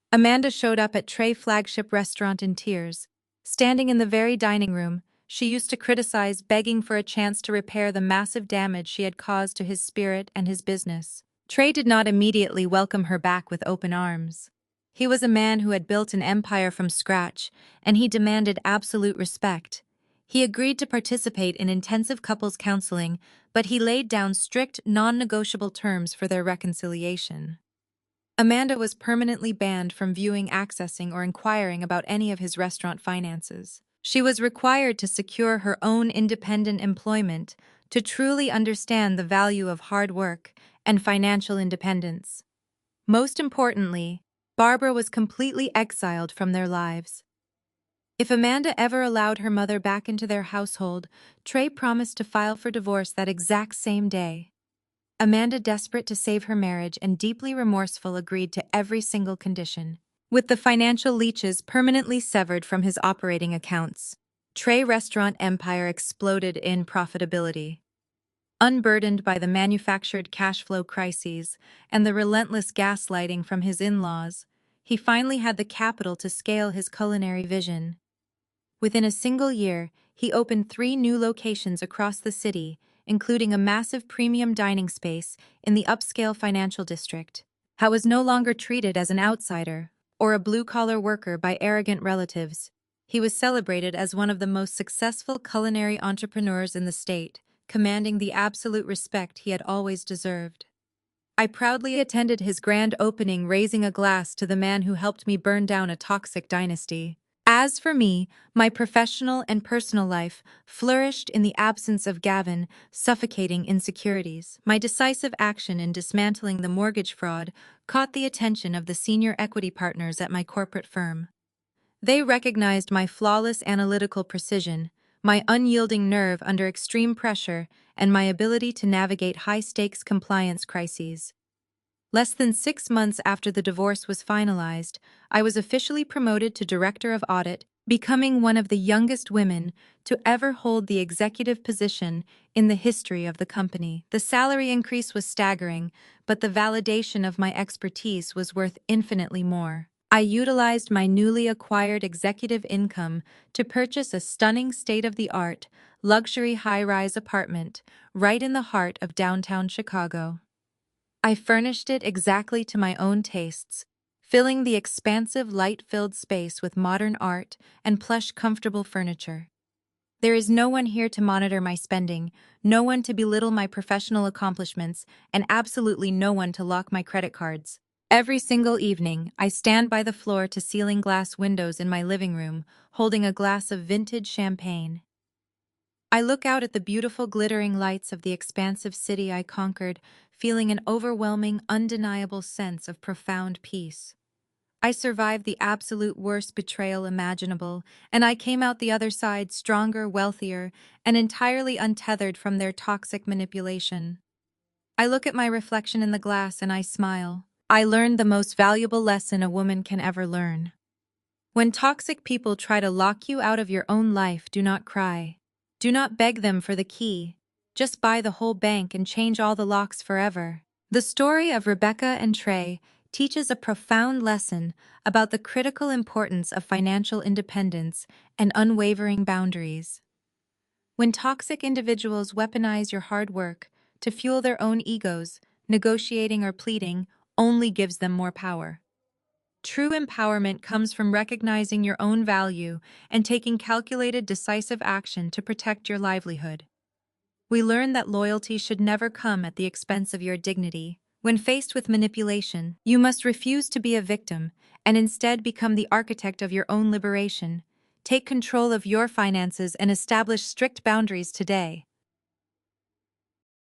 Amanda showed up at Trey flagship restaurant in tears. Standing in the very dining room, she used to criticize, begging for a chance to repair the massive damage she had caused to his spirit and his business. Trey did not immediately welcome her back with open arms. He was a man who had built an empire from scratch, and he demanded absolute respect. He agreed to participate in intensive couples counseling, but he laid down strict, non-negotiable terms for their reconciliation. Amanda was permanently banned from viewing, accessing, or inquiring about any of his restaurant finances. She was required to secure her own independent employment to truly understand the value of hard work and financial independence. Most importantly, Barbara was completely exiled from their lives. If Amanda ever allowed her mother back into their household, Trey promised to file for divorce that exact same day. Amanda, desperate to save her marriage and deeply remorseful, agreed to every single condition. With the financial leeches permanently severed from his operating accounts, Trey's restaurant empire exploded in profitability. Unburdened by the manufactured cash flow crises and the relentless gaslighting from his in-laws, he finally had the capital to scale his culinary vision. Within a single year, he opened 3 new locations across the city, including a massive premium dining space in the upscale financial district. He was no longer treated as an outsider or a blue-collar worker by arrogant relatives. He was celebrated as one of the most successful culinary entrepreneurs in the state, commanding the absolute respect he had always deserved. I proudly attended his grand opening, raising a glass to the man who helped me burn down a toxic dynasty. As for me, my professional and personal life flourished in the absence of Gavin, suffocating insecurities. My decisive action in dismantling the mortgage fraud caught the attention of the senior equity partners at my corporate firm. They recognized my flawless analytical precision, my unyielding nerve under extreme pressure, and my ability to navigate high-stakes compliance crises. Less than 6 months after the divorce was finalized, I was officially promoted to Director of Audit, becoming one of the youngest women to ever hold the executive position in the history of the company. The salary increase was staggering, but the validation of my expertise was worth infinitely more. I utilized my newly acquired executive income to purchase a stunning state-of-the-art, luxury high-rise apartment right in the heart of downtown Chicago. I furnished it exactly to my own tastes, filling the expansive, light-filled space with modern art and plush, comfortable furniture. There is no one here to monitor my spending, no one to belittle my professional accomplishments, and absolutely no one to lock my credit cards. Every single evening, I stand by the floor-to-ceiling glass windows in my living room, holding a glass of vintage champagne. I look out at the beautiful glittering lights of the expansive city I conquered, feeling an overwhelming, undeniable sense of profound peace. I survived the absolute worst betrayal imaginable, and I came out the other side stronger, wealthier, and entirely untethered from their toxic manipulation. I look at my reflection in the glass and I smile. I learned the most valuable lesson a woman can ever learn. When toxic people try to lock you out of your own life, do not cry. Do not beg them for the key. Just buy the whole bank and change all the locks forever. The story of Rebecca and Trey teaches a profound lesson about the critical importance of financial independence and unwavering boundaries. When toxic individuals weaponize your hard work to fuel their own egos, negotiating or pleading only gives them more power. True empowerment comes from recognizing your own value and taking calculated, decisive action to protect your livelihood. We learn that loyalty should never come at the expense of your dignity. When faced with manipulation, you must refuse to be a victim and instead become the architect of your own liberation. Take control of your finances and establish strict boundaries today.